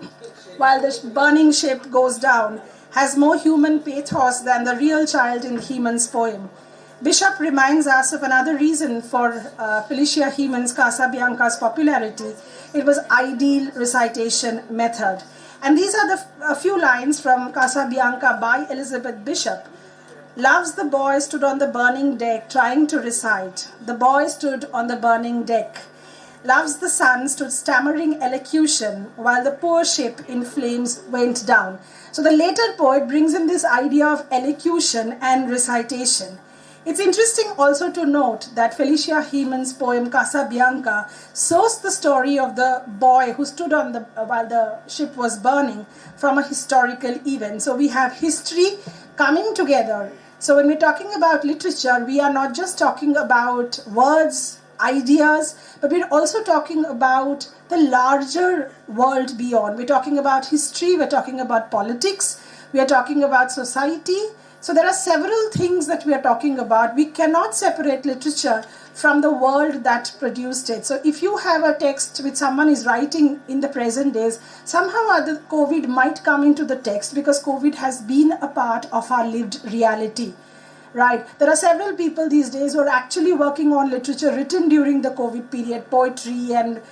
Speaker 7: while the burning ship goes down, has more human pathos than the real child in Hemans' poem. Bishop reminds us of another reason for Felicia Hemans' Casabianca's popularity. It was ideal recitation method. And these are a few lines from Casabianca by Elizabeth Bishop. Loves the boy stood on the burning deck trying to recite. The boy stood on the burning deck. Loves the sun stood stammering elocution while the poor ship in flames went down. So the later poet brings in this idea of elocution and recitation. It's interesting also to note that Felicia Hemans' poem Casabianca sourced the story of the boy who stood on while the ship was burning from a historical event. So we have history coming together. So when we're talking about literature, we are not just talking about words ideas, but we're also talking about the larger world beyond. We're talking about history, we're talking about politics, we are talking about society. So there are several things that we are talking about. We cannot separate literature from the world that produced it. So if you have a text which someone is writing in the present days, somehow or other COVID might come into the text because COVID has been a part of our lived reality. Right. There are several people these days who are actually working on literature written during the COVID period, poetry and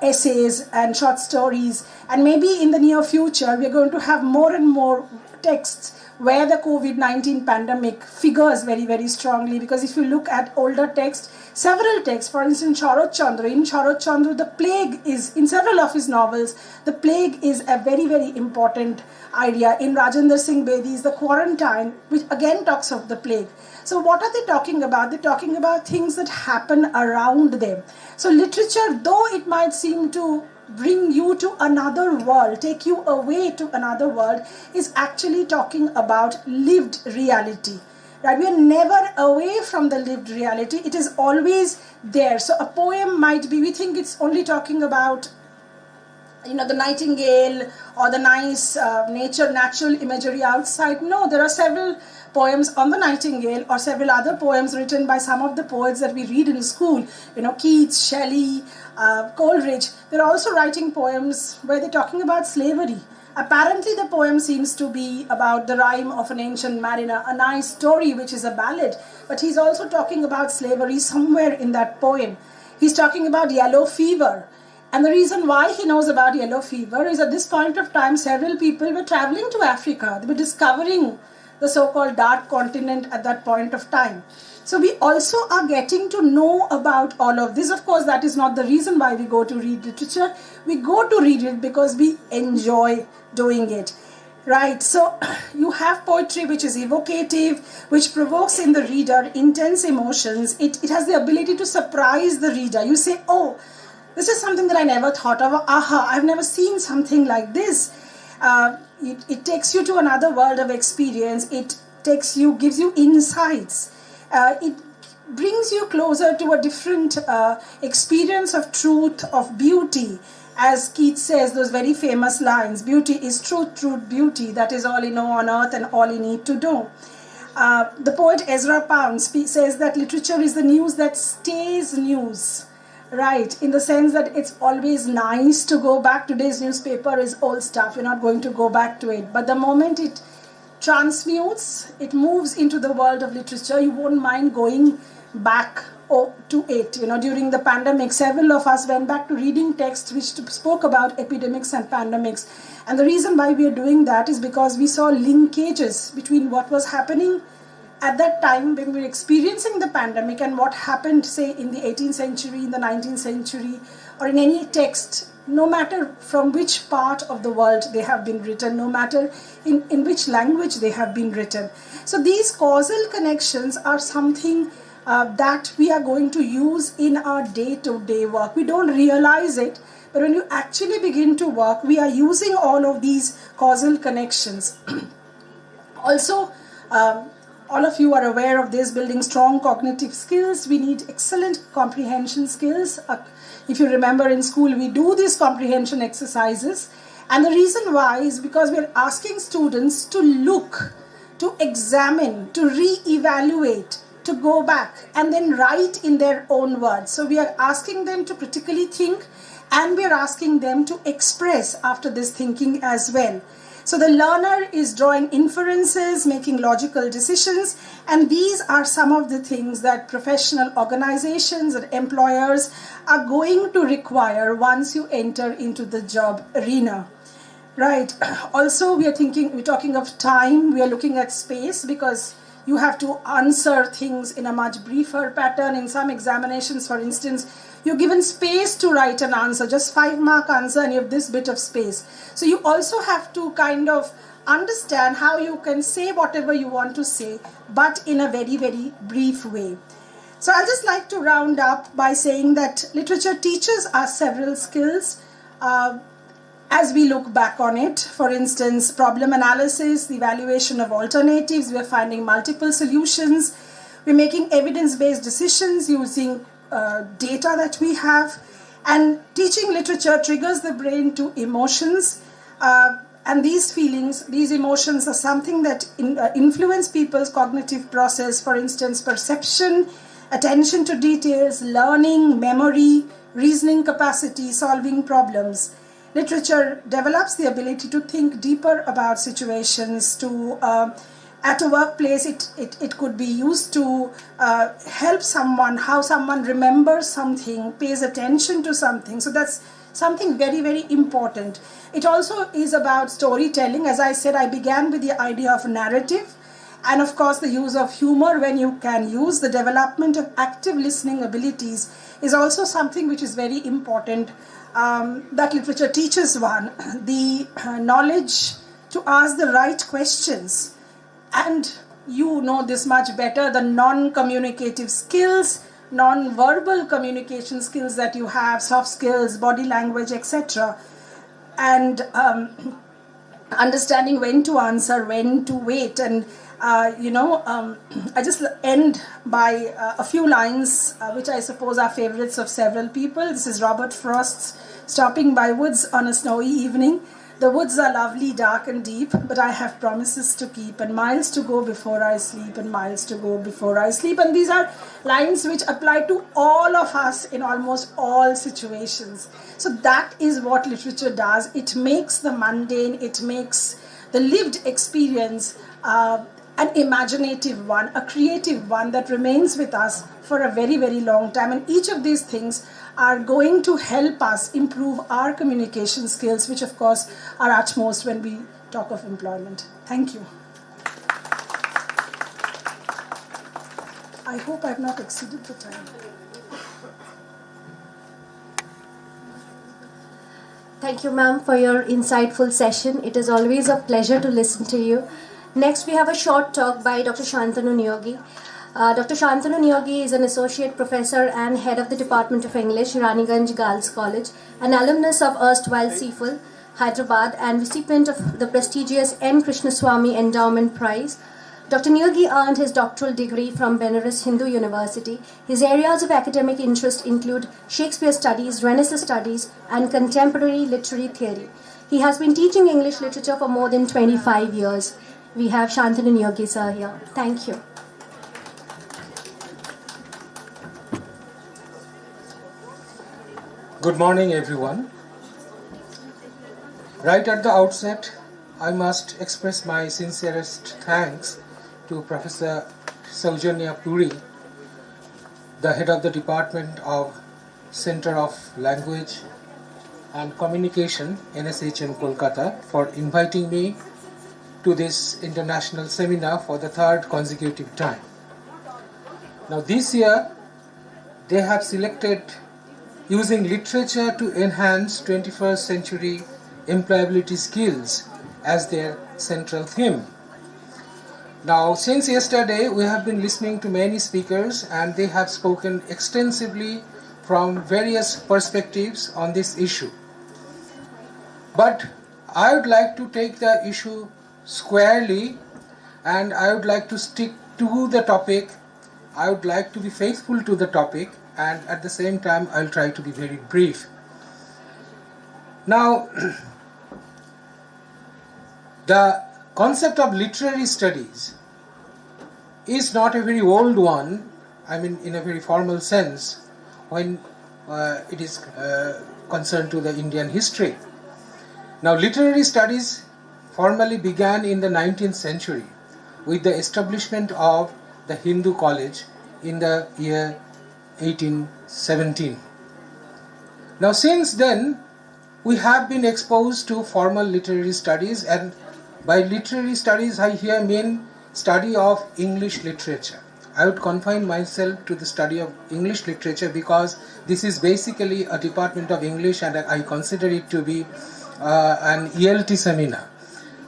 Speaker 7: essays and short stories. And maybe in the near future, we're going to have more and more texts where the COVID-19 pandemic figures very, very strongly. Because if you look at older texts, several texts, for instance, Sharad Chandra, in Sharad Chandra, the plague is, in several of his novels, the plague is a very, very important idea. In Rajendra Singh Bedi's The Quarantine, which again talks of the plague. So what are they talking about? They're talking about things that happen around them. So literature, though it might seem to bring you to another world, take you away to another world, is actually talking about lived reality. Right? We are never away from the lived reality. It is always there. So a poem might be, we think it's only talking about the nightingale or the nice natural imagery outside. No, there are several poems on the nightingale or several other poems written by some of the poets that we read in school. Keats, Shelley, Coleridge. They're also writing poems where they're talking about slavery. Apparently the poem seems to be about the rime of an ancient mariner, a nice story which is a ballad, but he's also talking about slavery somewhere in that poem. He's talking about yellow fever. And the reason why he knows about yellow fever is at this point of time, several people were traveling to Africa. They were discovering the so-called dark continent at that point of time. So we also are getting to know about all of this. Of course, that is not the reason why we go to read literature. We go to read it because we enjoy doing it. Right, so you have poetry which is evocative, which provokes in the reader intense emotions. It has the ability to surprise the reader. You say, oh, this is something that I never thought of. Aha, I've never seen something like this. It takes you to another world of experience. It gives you insights. It brings you closer to a different experience of truth, of beauty. As Keats says, those very famous lines, beauty is truth, truth, beauty. That is all you know on earth and all you need to do. The poet Ezra Pound says that literature is the news that stays news. Right, in the sense that it's always nice to go back. Today's newspaper is old stuff. You're not going to go back to it. But the moment it transmutes, it moves into the world of literature, you won't mind going back to it. During the pandemic, several of us went back to reading texts which spoke about epidemics and pandemics. And the reason why we are doing that is because we saw linkages between what was happening at that time when we were experiencing the pandemic and what happened, say, in the 18th century, in the 19th century, or in any text, no matter from which part of the world they have been written, no matter in which language they have been written. So these causal connections are something that we are going to use in our day-to-day work. We don't realize it, but when you actually begin to work, we are using all of these causal connections. Also, all of you are aware of this, building strong cognitive skills. We need excellent comprehension skills. If you remember in school, we do these comprehension exercises. And the reason why is because we're asking students to look, to examine, to re-evaluate, to go back and then write in their own words. So we are asking them to critically think and we are asking them to express after this thinking as well. So the learner is drawing inferences, making logical decisions, and these are some of the things that professional organizations and employers are going to require once you enter into the job arena. Right. Also, we're talking of time, we are looking at space because you have to answer things in a much briefer pattern. In some examinations, for instance, you're given space to write an answer, just 5-mark answer, and you have this bit of space. So you also have to kind of understand how you can say whatever you want to say, but in a very, very brief way. So I'd just like to round up by saying that literature teaches us several skills as we look back on it. For instance, problem analysis, the evaluation of alternatives, we're finding multiple solutions. We're making evidence-based decisions using data that we have. And teaching literature triggers the brain to emotions. And these feelings, these emotions are something that influence people's cognitive process. For instance, perception, attention to details, learning, memory, reasoning capacity, solving problems. Literature develops the ability to think deeper about situations. At a workplace, it could be used to help someone, how someone remembers something, pays attention to something. So that's something very, very important. It also is about storytelling. As I said, I began with the idea of narrative. And of course, the use of humor when you can use. The development of active listening abilities is also something which is very important that literature teaches one. The knowledge to ask the right questions. And you know this much better, the non-communicative skills, non-verbal communication skills that you have, soft skills, body language, etc. And understanding when to answer, when to wait. And I just end by a few lines which I suppose are favorites of several people. This is Robert Frost's Stopping by Woods on a Snowy Evening. The woods are lovely, dark and deep, but I have promises to keep, and miles to go before I sleep, and miles to go before I sleep. And these are lines which apply to all of us in almost all situations. So that is what literature does. It makes the mundane, it makes the lived experience an imaginative one, a creative one that remains with us for a very, very long time. And each of these things are going to help us improve our communication skills, which of course are utmost when we talk of employment. Thank you. I hope I have not exceeded the time.
Speaker 6: Thank you, ma'am, for your insightful session. It is always a pleasure to listen to you. Next, we have a short talk by Dr. Shantanu Niyogi. Dr. Shantanu Niyogi is an associate professor and head of the Department of English, Raniganj Girls College, an alumnus of erstwhile CFL, Hyderabad, and recipient of the prestigious M. Krishnaswamy Endowment Prize. Dr. Niyogi earned his doctoral degree from Benares Hindu University. His areas of academic interest include Shakespeare studies, Renaissance studies, and contemporary literary theory. He has been teaching English literature for more than 25 years. We have Shantanu Niyogi sir here. Thank you.
Speaker 8: Good morning, everyone. Right at the outset, I must express my sincerest thanks to Professor Saujanya Puri, the head of the Department of Center of Language and Communication, NSHM Kolkata, for inviting me to this international seminar for the third consecutive time. Now this year, they have selected using literature to enhance 21st century employability skills as their central theme. Now, since yesterday, we have been listening to many speakers and they have spoken extensively from various perspectives on this issue. But I would like to take the issue squarely and I would like to stick to the topic. I would like to be faithful to the topic, and at the same time I'll try to be very brief. Now, the concept of literary studies is not a very old one, I mean in a very formal sense, when it is concerned to the Indian history. Now, literary studies formally began in the 19th century with the establishment of the Hindu College in the year 1817. Now, since then, we have been exposed to formal literary studies, and by literary studies I here mean study of English literature. I would confine myself to the study of English literature because this is basically a department of English and I consider it to be an ELT seminar,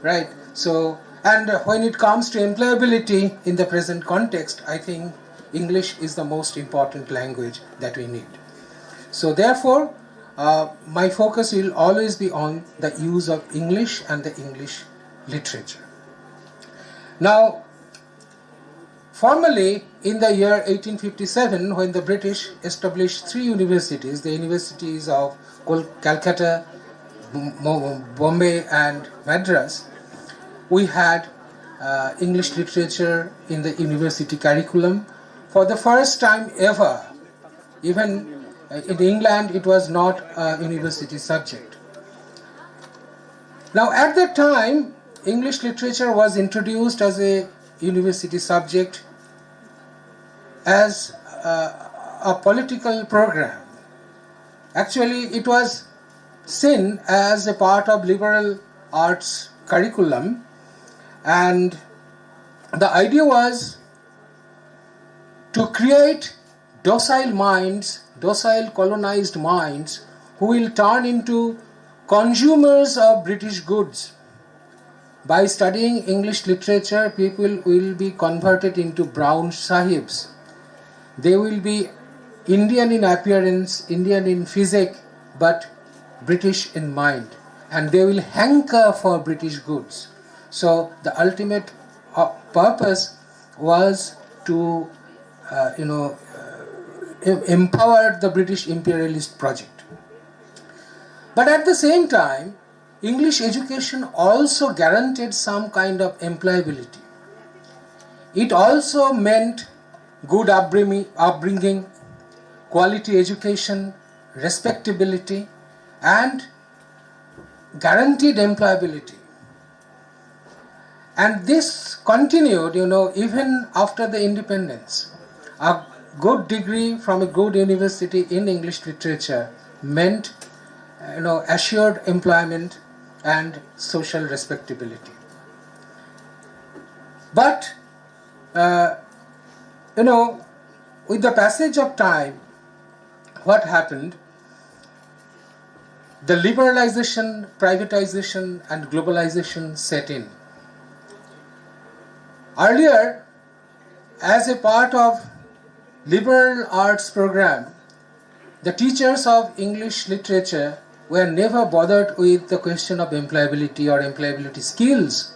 Speaker 8: right? So, and when it comes to employability in the present context, I think English is the most important language that we need. So therefore, my focus will always be on the use of English and the English literature. Now, Formally, in the year 1857, when the British established 3 universities, the universities of Calcutta, Bombay and Madras, we had English literature in the university curriculum. For the first time ever, even in England, it was not a university subject. Now, at that time, English literature was introduced as a university subject as a political program. Actually, it was seen as a part of liberal arts curriculum, and the idea was to create docile minds, docile colonized minds, who will turn into consumers of British goods. By studying English literature, people will be converted into brown sahibs. They will be Indian in appearance, Indian in physique, but British in mind. And they will hanker for British goods. So the ultimate purpose was to empower the British imperialist project. But at the same time, English education also guaranteed some kind of employability. It also meant good upbringing, quality education, respectability, and guaranteed employability. And this continued, even after the independence. A good degree from a good university in English literature meant, assured employment and social respectability. But, with the passage of time, what happened? The liberalization, privatization, and globalization set in. Earlier, as a part of liberal arts program, the teachers of English literature were never bothered with the question of employability or employability skills.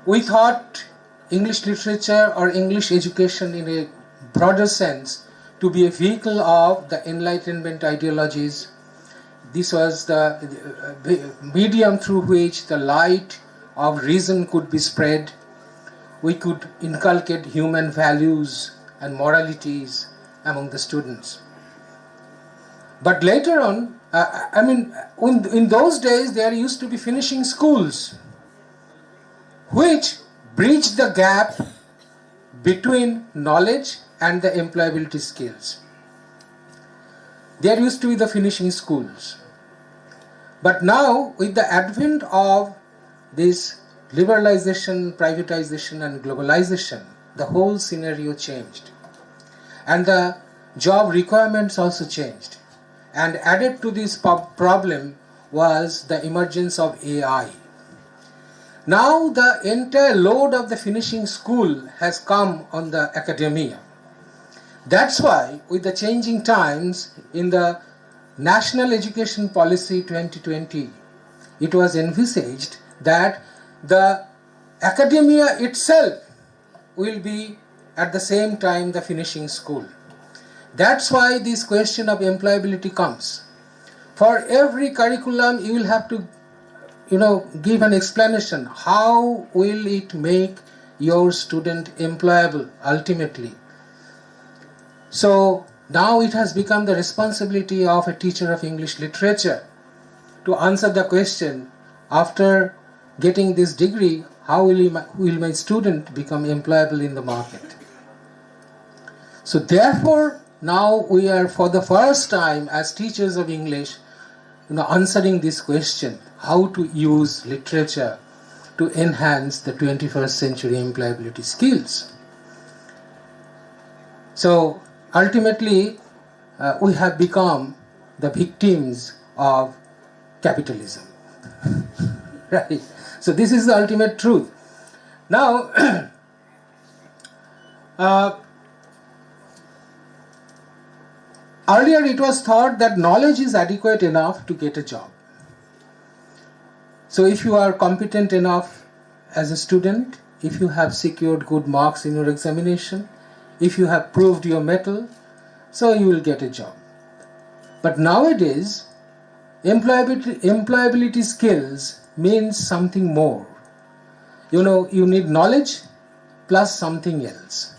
Speaker 8: We thought English literature or English education in a broader sense to be a vehicle of the Enlightenment ideologies. This was the medium through which the light of reason could be spread. We could inculcate human values and moralities among the students. But later on, in those days there used to be finishing schools which bridged the gap between knowledge and the employability skills. There used to be the finishing schools. But now, with the advent of this liberalization, privatization and globalization, the whole scenario changed. And the job requirements also changed. And added to this problem was the emergence of AI. Now the entire load of the finishing school has come on the academia. That's why, with the changing times, in the National Education Policy 2020, it was envisaged that the academia itself will be at the same time the finishing school. That's why this question of employability comes. For every curriculum, you will have to, give an explanation. How will it make your student employable ultimately? So now it has become the responsibility of a teacher of English literature to answer the question, after getting this degree, how will my student become employable in the market? So therefore, now we are for the first time as teachers of English, answering this question, how to use literature to enhance the 21st century employability skills. So ultimately, we have become the victims of capitalism. Right? So this is the ultimate truth. Now, earlier it was thought that knowledge is adequate enough to get a job. So if you are competent enough as a student, if you have secured good marks in your examination, if you have proved your mettle, so you will get a job. But nowadays, employability skills means something more. You need knowledge plus something else.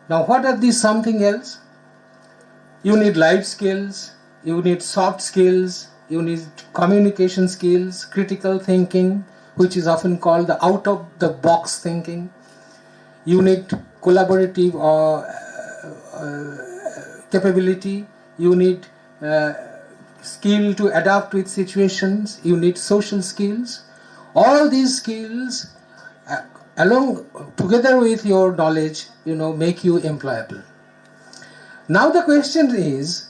Speaker 8: Now, what are these something else? You need life skills, you need soft skills, you need communication skills, critical thinking, which is often called the out-of-the-box thinking. You need collaborative capability, you need skill to adapt with situations, you need social skills. All these skills, together with your knowledge, make you employable. Now the question is,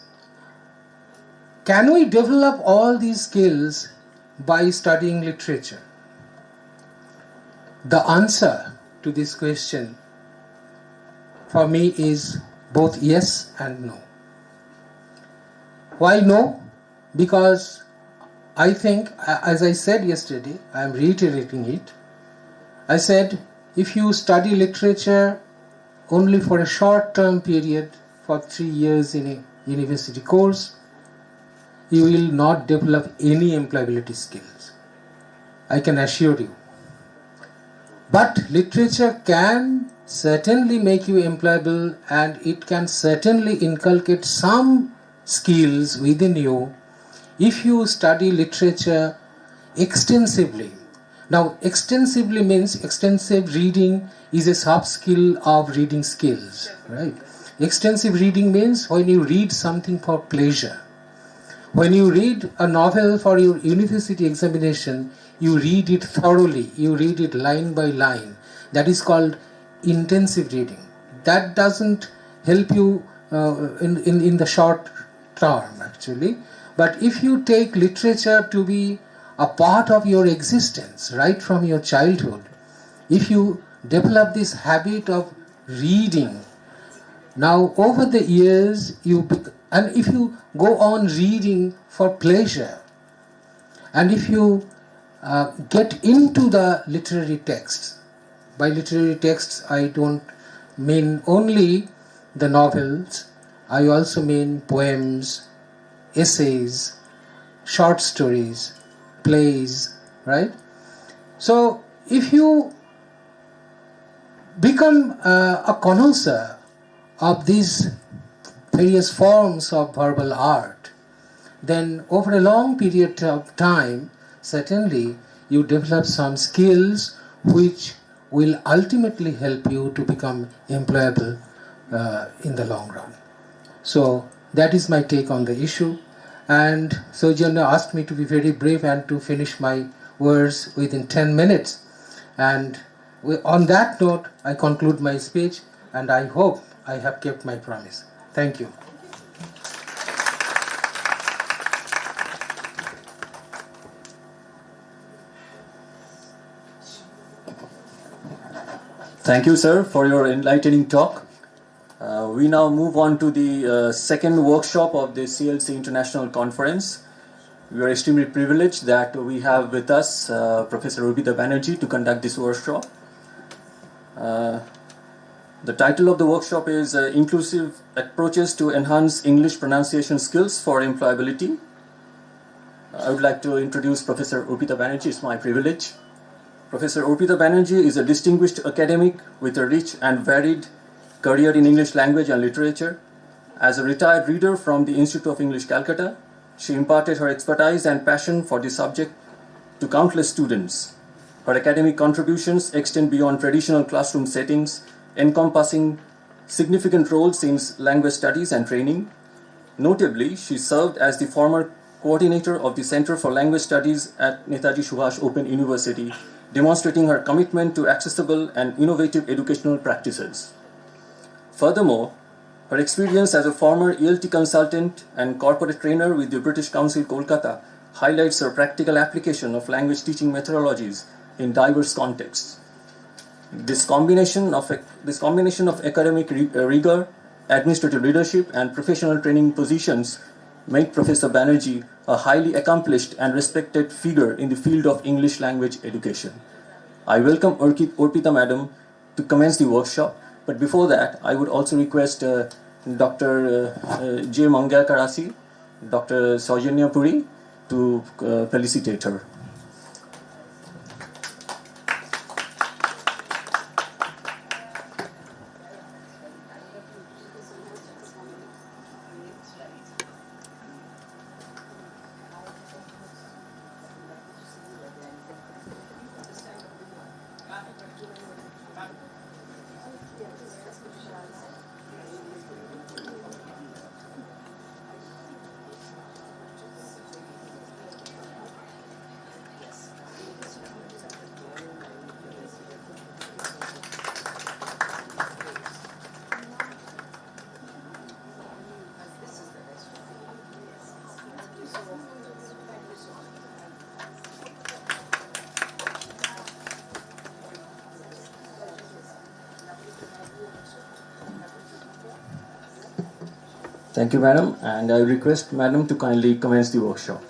Speaker 8: can we develop all these skills by studying literature? The answer to this question for me is both yes and no. Why no? Because I think, as I said yesterday, I am reiterating it. I said, if you study literature only for a short-term period, for 3 years in a university course, you will not develop any employability skills. I can assure you. But literature can certainly make you employable, and it can certainly inculcate some skills within you if you study literature extensively. Now, extensively means extensive reading is a sub-skill of reading skills, right? Extensive reading means when you read something for pleasure. When you read a novel for your university examination, you read it thoroughly, you read it line by line. That is called intensive reading. That doesn't help you in the short term, actually. But if you take literature to be a part of your existence right from your childhood, if you develop this habit of reading, now over the years, and if you go on reading for pleasure, and if you get into the literary texts, by literary texts I don't mean only the novels, I also mean poems, essays, short stories, plays, right? So if you become a connoisseur of these various forms of verbal art, then over a long period of time, certainly you develop some skills which will ultimately help you to become employable in the long run. So that is my take on the issue. And Sojourner asked me to be very brave and to finish my words within 10 minutes. And on that note, I conclude my speech, and I hope I have kept my promise. Thank you.
Speaker 9: Thank you, sir, for your enlightening talk. We now move on to the second workshop of the CLC International Conference. We are extremely privileged that we have with us Professor Urpita Banerjee to conduct this workshop. The title of the workshop is Inclusive Approaches to Enhance English Pronunciation Skills for Employability. I would like to introduce Professor Urpita Banerjee. It's my privilege. Professor Urpita Banerjee is a distinguished academic with a rich and varied career in English language and literature. As a retired reader from the Institute of English, Calcutta, she imparted her expertise and passion for the subject to countless students. Her academic contributions extend beyond traditional classroom settings, encompassing significant roles in language studies and training. Notably, she served as the former coordinator of the Center for Language Studies at Netaji Subhash Open University, demonstrating her commitment to accessible and innovative educational practices. Furthermore, her experience as a former ELT consultant and corporate trainer with the British Council, Kolkata, highlights her practical application of language teaching methodologies in diverse contexts. This combination of academic rigor, administrative leadership, and professional training positions make Professor Banerjee a highly accomplished and respected figure in the field of English language education. I welcome Orpita Madam to commence the workshop, but before that, I would also request Dr. J. Manga Karasi, Dr. Saujanya Puri to felicitate her. Thank you, Madam, and I request Madam to kindly commence the workshop.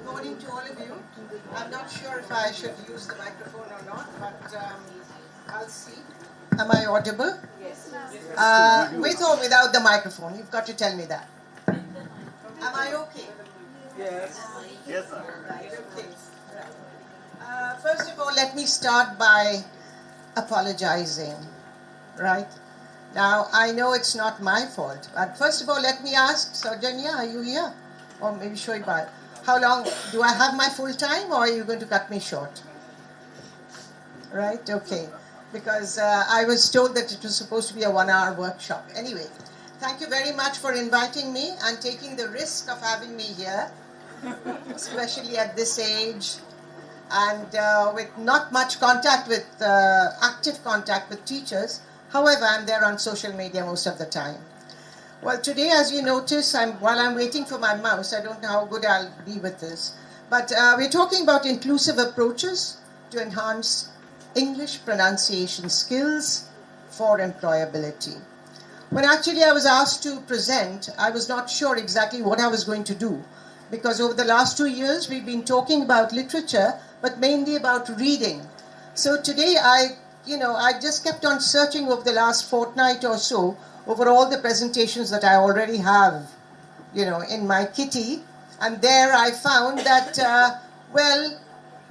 Speaker 10: Good morning to all of you. I'm not sure if I should use the microphone or not, but I'll see. Am I audible? Yes. With or without the microphone? You've got to tell me that. Am I okay? Yes.
Speaker 4: Yes, sir.
Speaker 10: Right, okay. First of all, let me start by apologizing, right? Now, I know it's not my fault, but first of all, let me ask, Saujanya, are you here? Or maybe Shoibai, how long, do I have my full time or are you going to cut me short? Right, okay. Because I was told that it was supposed to be a 1-hour workshop. Anyway, thank you very much for inviting me and taking the risk of having me here, especially at this age and with not much contact with, active contact with teachers. However, I'm there on social media most of the time. Well, today, as you notice, while I'm waiting for my mouse, I don't know how good I'll be with this, but we're talking about inclusive approaches to enhance English pronunciation skills for employability. When actually I was asked to present, I was not sure exactly what I was going to do, because over the last 2 years, we've been talking about literature, but mainly about reading. So today, I just kept on searching over the last fortnight or so over all the presentations that I already have, in my kitty. And there I found that,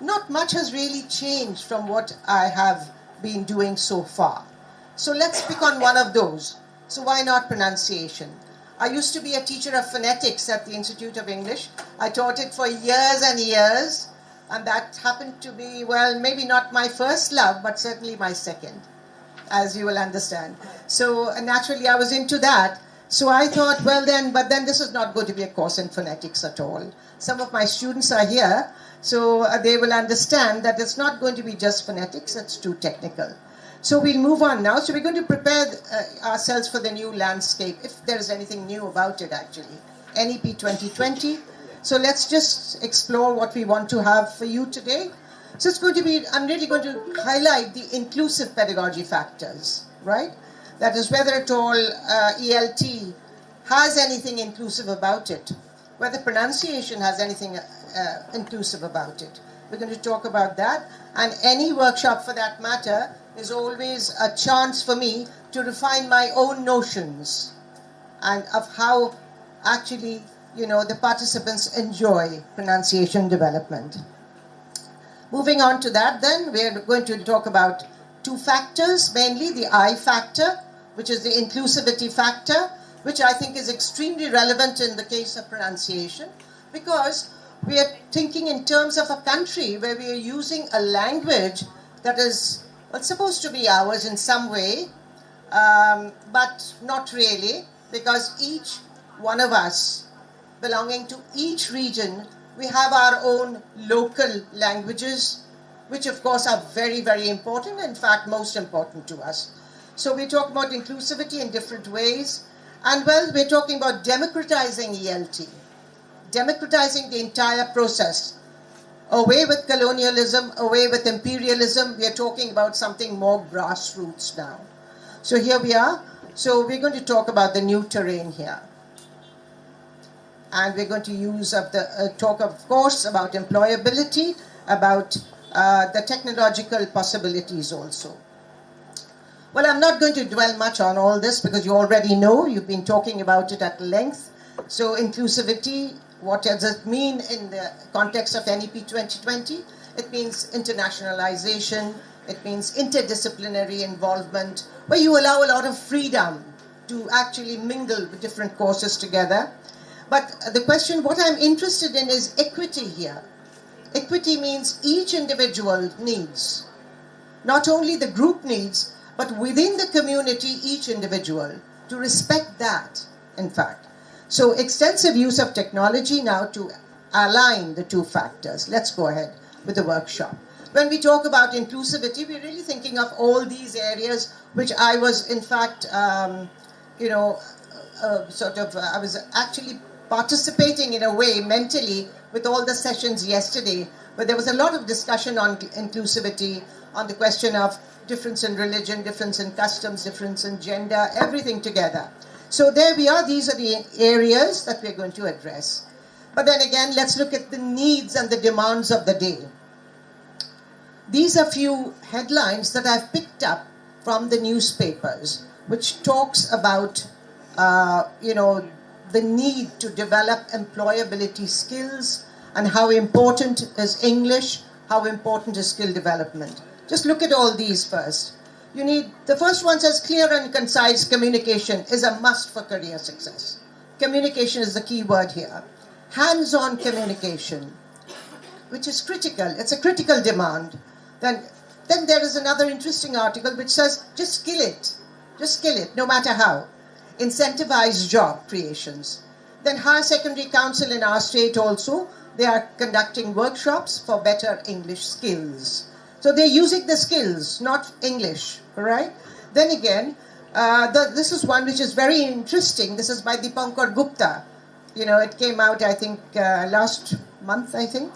Speaker 10: not much has really changed from what I have been doing so far. So let's pick on one of those. So why not pronunciation? I used to be a teacher of phonetics at the Institute of English. I taught it for years and years. And that happened to be, maybe not my first love, but certainly my second, as you will understand. So naturally I was into that. So I thought, but then this is not going to be a course in phonetics at all. Some of my students are here, so they will understand that it's not going to be just phonetics, it's too technical. So we'll move on now. So we're going to prepare ourselves for the new landscape, if there is anything new about it actually. NEP 2020. So let's just explore what we want to have for you today. So it's going to be, I'm really going to highlight the inclusive pedagogy factors, right? That is whether at all ELT has anything inclusive about it, whether pronunciation has anything inclusive about it. We're going to talk about that. And any workshop for that matter is always a chance for me to refine my own notions and of how actually the participants enjoy pronunciation development. Moving on to that then, we're going to talk about 2 factors, mainly the I factor, which is the inclusivity factor, which I think is extremely relevant in the case of pronunciation, because we are thinking in terms of a country where we are using a language that is supposed to be ours in some way, but not really, because each one of us belonging to each region, we have our own local languages, which of course are very, very important, in fact, most important to us. So we talk about inclusivity in different ways. And we're talking about democratizing ELT, democratizing the entire process. Away with colonialism, away with imperialism, we are talking about something more grassroots now. So here we are. So we're going to talk about the new terrain here. And we're going to use talk, of course, about employability, about the technological possibilities also. Well, I'm not going to dwell much on all this because you already know, you've been talking about it at length. So inclusivity, what does it mean in the context of NEP 2020? It means internationalization, it means interdisciplinary involvement, where you allow a lot of freedom to actually mingle with different courses together. But the question, what I'm interested in is equity here. Equity means each individual needs, not only the group needs, but within the community, each individual, to respect that, in fact. So extensive use of technology now to align the 2 factors. Let's go ahead with the workshop. When we talk about inclusivity, we're really thinking of all these areas, which I was, in fact, I was actually participating in a way mentally with all the sessions yesterday, but there was a lot of discussion on inclusivity, on the question of difference in religion, difference in customs, difference in gender, everything together. So there we are. These are the areas that we're going to address. But then again, let's look at the needs and the demands of the day. These are few headlines that I've picked up from the newspapers, which talks about, the need to develop employability skills and how important is English, how important is skill development. Just look at all these first. The first one says clear and concise communication is a must for career success. Communication is the key word here. Hands-on communication, which is critical. It's a critical demand. Then there is another interesting article which says just skill it. Just skill it, no matter how. Incentivize job creations. Then Higher Secondary Council in our state also, they are conducting workshops for better English skills. So they're using the skills, not English, right? Then again, this is one which is very interesting. This is by Dipankar Gupta. It came out, I think, last month, I think,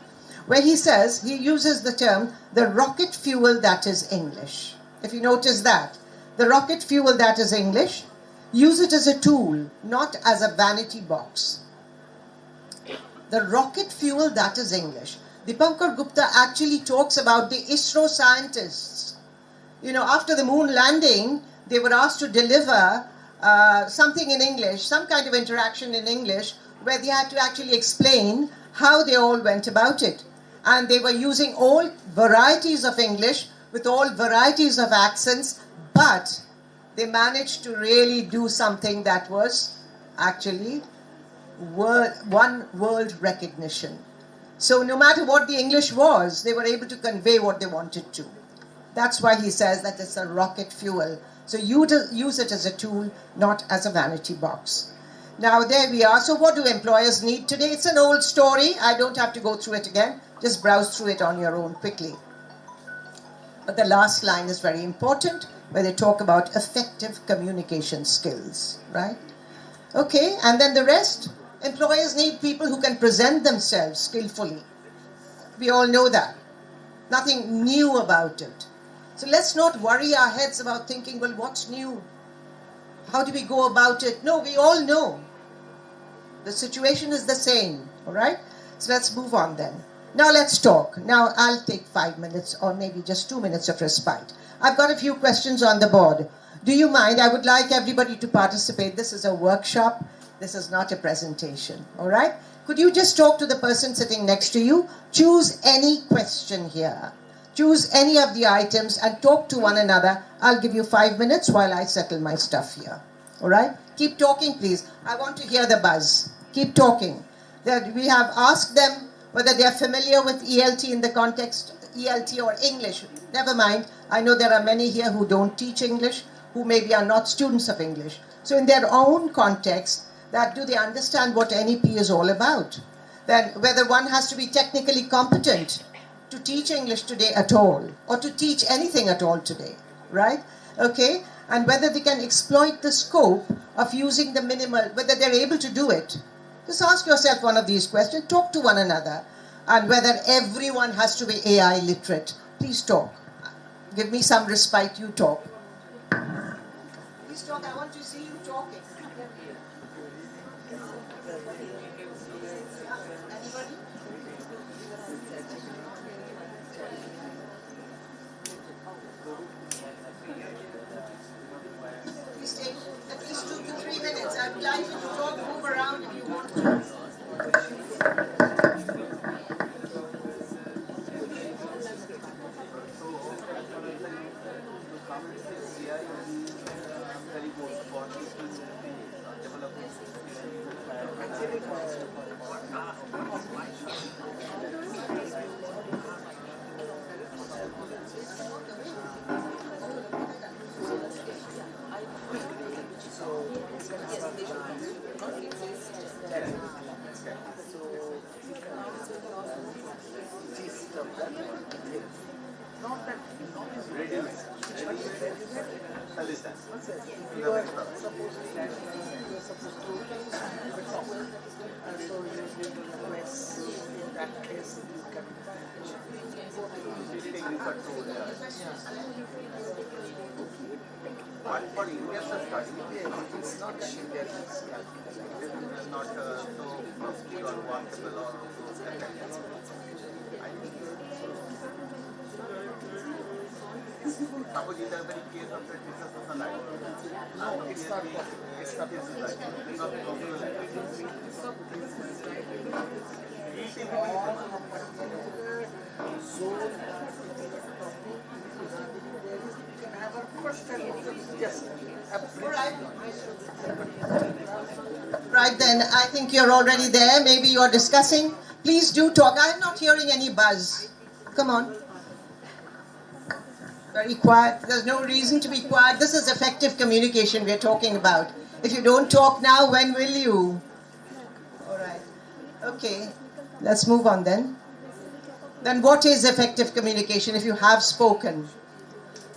Speaker 10: where he says, he uses the term, the rocket fuel that is English. If you notice that, the rocket fuel that is English, use it as a tool, not as a vanity box. The rocket fuel that is English. Dipankar Gupta actually talks about the ISRO scientists. After the moon landing, they were asked to deliver something in English, some kind of interaction in English, where they had to actually explain how they all went about it. And they were using all varieties of English with all varieties of accents, but they managed to really do something that was actually one world recognition. So no matter what the English was, they were able to convey what they wanted to. That's why he says that it's a rocket fuel. So you use it as a tool, not as a vanity box. Now there we are. So what do employers need today? It's an old story. I don't have to go through it again. Just browse through it on your own quickly. But the last line is very important, where they talk about effective communication skills, right? Okay, and then the rest. Employers need people who can present themselves skillfully. We all know that. Nothing new about it. So let's not worry our heads about thinking, well, what's new? How do we go about it? No, we all know. The situation is the same, all right? So let's move on then. Now let's talk. Now I'll take 5 minutes or maybe just 2 minutes of respite. I've got a few questions on the board. Do you mind? I would like everybody to participate. This is a workshop. This is not a presentation, all right? Could you just talk to the person sitting next to you? Choose any question here. Choose any of the items and talk to one another. I'll give you 5 minutes while I settle my stuff here, all right? Keep talking, please. I want to hear the buzz. Keep talking. We have asked them whether they are familiar with ELT in the context, ELT or English. Never mind. I know there are many here who don't teach English, who maybe are not students of English. So in their own context, do they understand what NEP is all about? Then whether one has to be technically competent to teach English today at all, or to teach anything at all today, right? Okay, and whether they can exploit the scope of using the minimal, whether they're able to do it. Just ask yourself one of these questions, talk to one another, and whether everyone has to be AI literate. Please talk. Give me some respite, you talk. Please talk, I want to see you talking. Anybody? Please take at least 2 to 3 minutes. I would like you to talk, move around if you want to.
Speaker 11: for investor study, it's not Indian calculation. It is not so good or workable or so effective. Suppose you have a case of the teacher society. No, it's not possible. It's not possible. It's not possible.
Speaker 10: Right then, I think you're already there. Maybe you're discussing. Please do talk. I'm not hearing any buzz. Come on. Very quiet. There's no reason to be quiet. This is effective communication we're talking about. If you don't talk now, when will you? All right. Okay. Let's move on then. Then what is effective communication if you have spoken?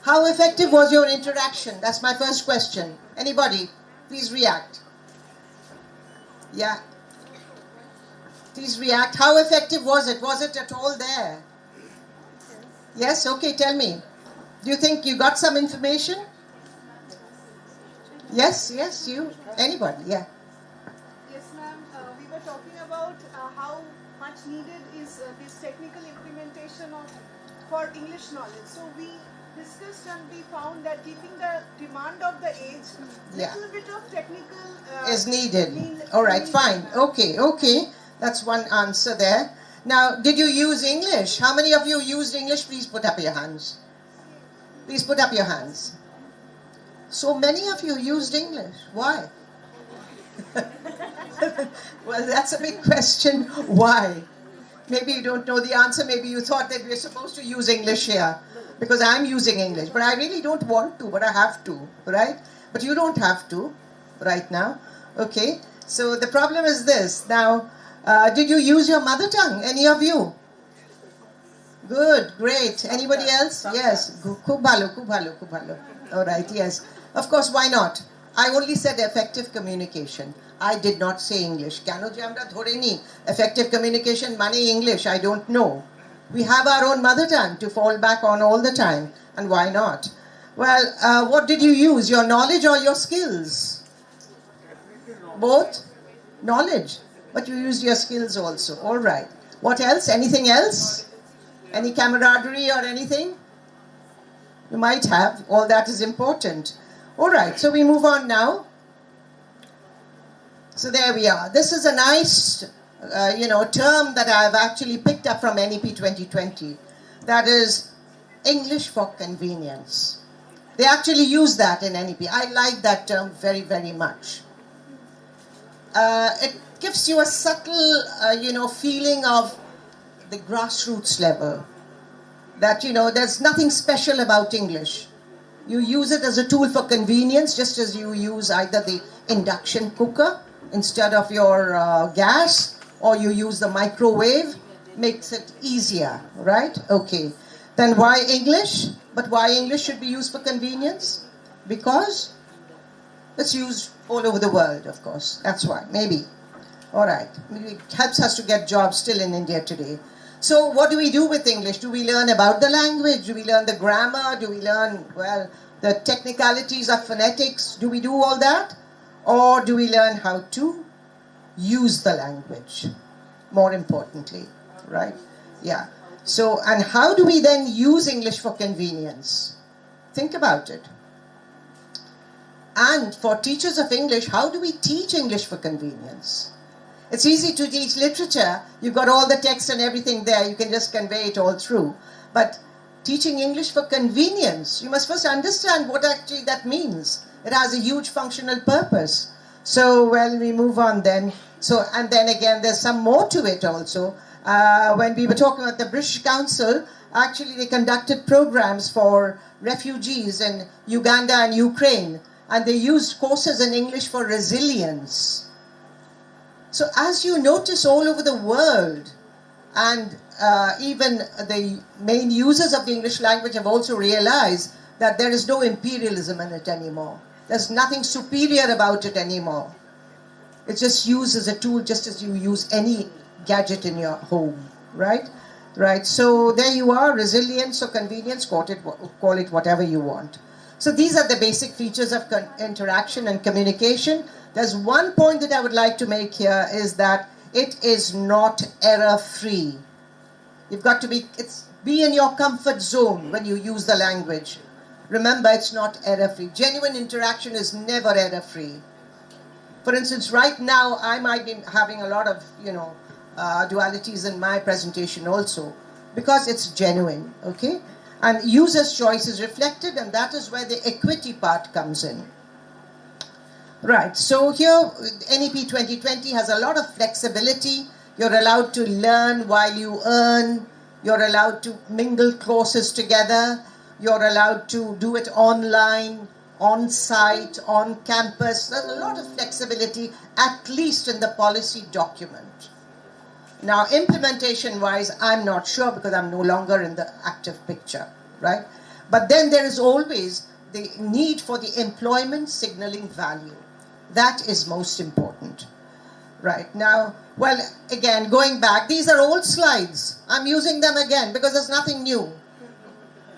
Speaker 10: How effective was your interaction? That's my first question. Anybody? Please react. Yeah. Please react. How effective was it? Was it at all there? Yes? Okay, tell me. Do you think you got some information? Yes, yes, you. Anybody, yeah.
Speaker 12: Yes, ma'am. We were talking about how much needed is this technical implementation for English knowledge. So we discussed and we found that keeping the demand of the age, little bit of technical
Speaker 10: is needed. All right, fine. Okay, okay. That's one answer there. Now, did you use English? How many of you used English? Please put up your hands. Please put up your hands. So many of you used English. Why? Well, that's a big question. Why? Maybe you don't know the answer. Maybe you thought that we're supposed to use English here because I'm using English. But I really don't want to, but I have to, right? But you don't have to right now. Okay? So the problem is this. Now, did you use your mother tongue? Any of you? Good, great. Anybody else? Yes. Kubhalo, kubhalo, kubhalo. All right, yes. Of course, why not? I only said effective communication. I did not say English. Kano je amra dhore ni? Effective communication, money English, I don't know. We have our own mother tongue to fall back on all the time. And why not? Well, what did you use? Your knowledge or your skills? Both? Knowledge. But you used your skills also. All right. What else? Anything else? Any camaraderie or anything? You might have. All that is important. All right. So we move on now. So there we are. This is a nice, term that I've actually picked up from NEP 2020. That is English for convenience. They actually use that in NEP. I like that term very, very much. It gives you a subtle, feeling of the grassroots level. That, there's nothing special about English. You use it as a tool for convenience, just as you use either the induction cooker instead of your gas, or you use the microwave. Makes it easier, right? Okay. Then why English? But why English should be used for convenience? Because it's used all over the world, of course. That's why, maybe. All right. It helps us to get jobs still in India today. So what do we do with English? Do we learn about the language? Do we learn the grammar? Do we learn, the technicalities of phonetics? Do we do all that? Or do we learn how to use the language? More importantly, right? Yeah. So, and how do we then use English for convenience? Think about it. And for teachers of English, how do we teach English for convenience? It's easy to teach literature. You've got all the text and everything there. You can just convey it all through. But teaching English for convenience, you must first understand what actually that means. It has a huge functional purpose. So, we move on then. So, and then again, there's some more to it also. When we were talking about the British Council, actually they conducted programs for refugees in Uganda and Ukraine. And they used courses in English for resilience. So as you notice all over the world, and even the main users of the English language have also realized that there is no imperialism in it anymore. There's nothing superior about it anymore. It's just used as a tool, just as you use any gadget in your home, right? Right. So there you are, resilience or convenience, call it whatever you want. So these are the basic features of interaction and communication. There's one point that I would like to make here is that it is not error-free. You've got to be in your comfort zone when you use the language. Remember, it's not error-free. Genuine interaction is never error-free. For instance, right now, I might be having a lot of, dualities in my presentation also, because it's genuine, okay? And user's choice is reflected, and that is where the equity part comes in. Right, so here, NEP 2020 has a lot of flexibility. You're allowed to learn while you earn. You're allowed to mingle courses together. You're allowed to do it online, on-site, on campus. There's a lot of flexibility, at least in the policy document. Now, implementation-wise, I'm not sure because I'm no longer in the active picture, right? But then there is always the need for the employment signaling value. That is most important. Right, now, well, again, going back, these are old slides. I'm using them again because there's nothing new.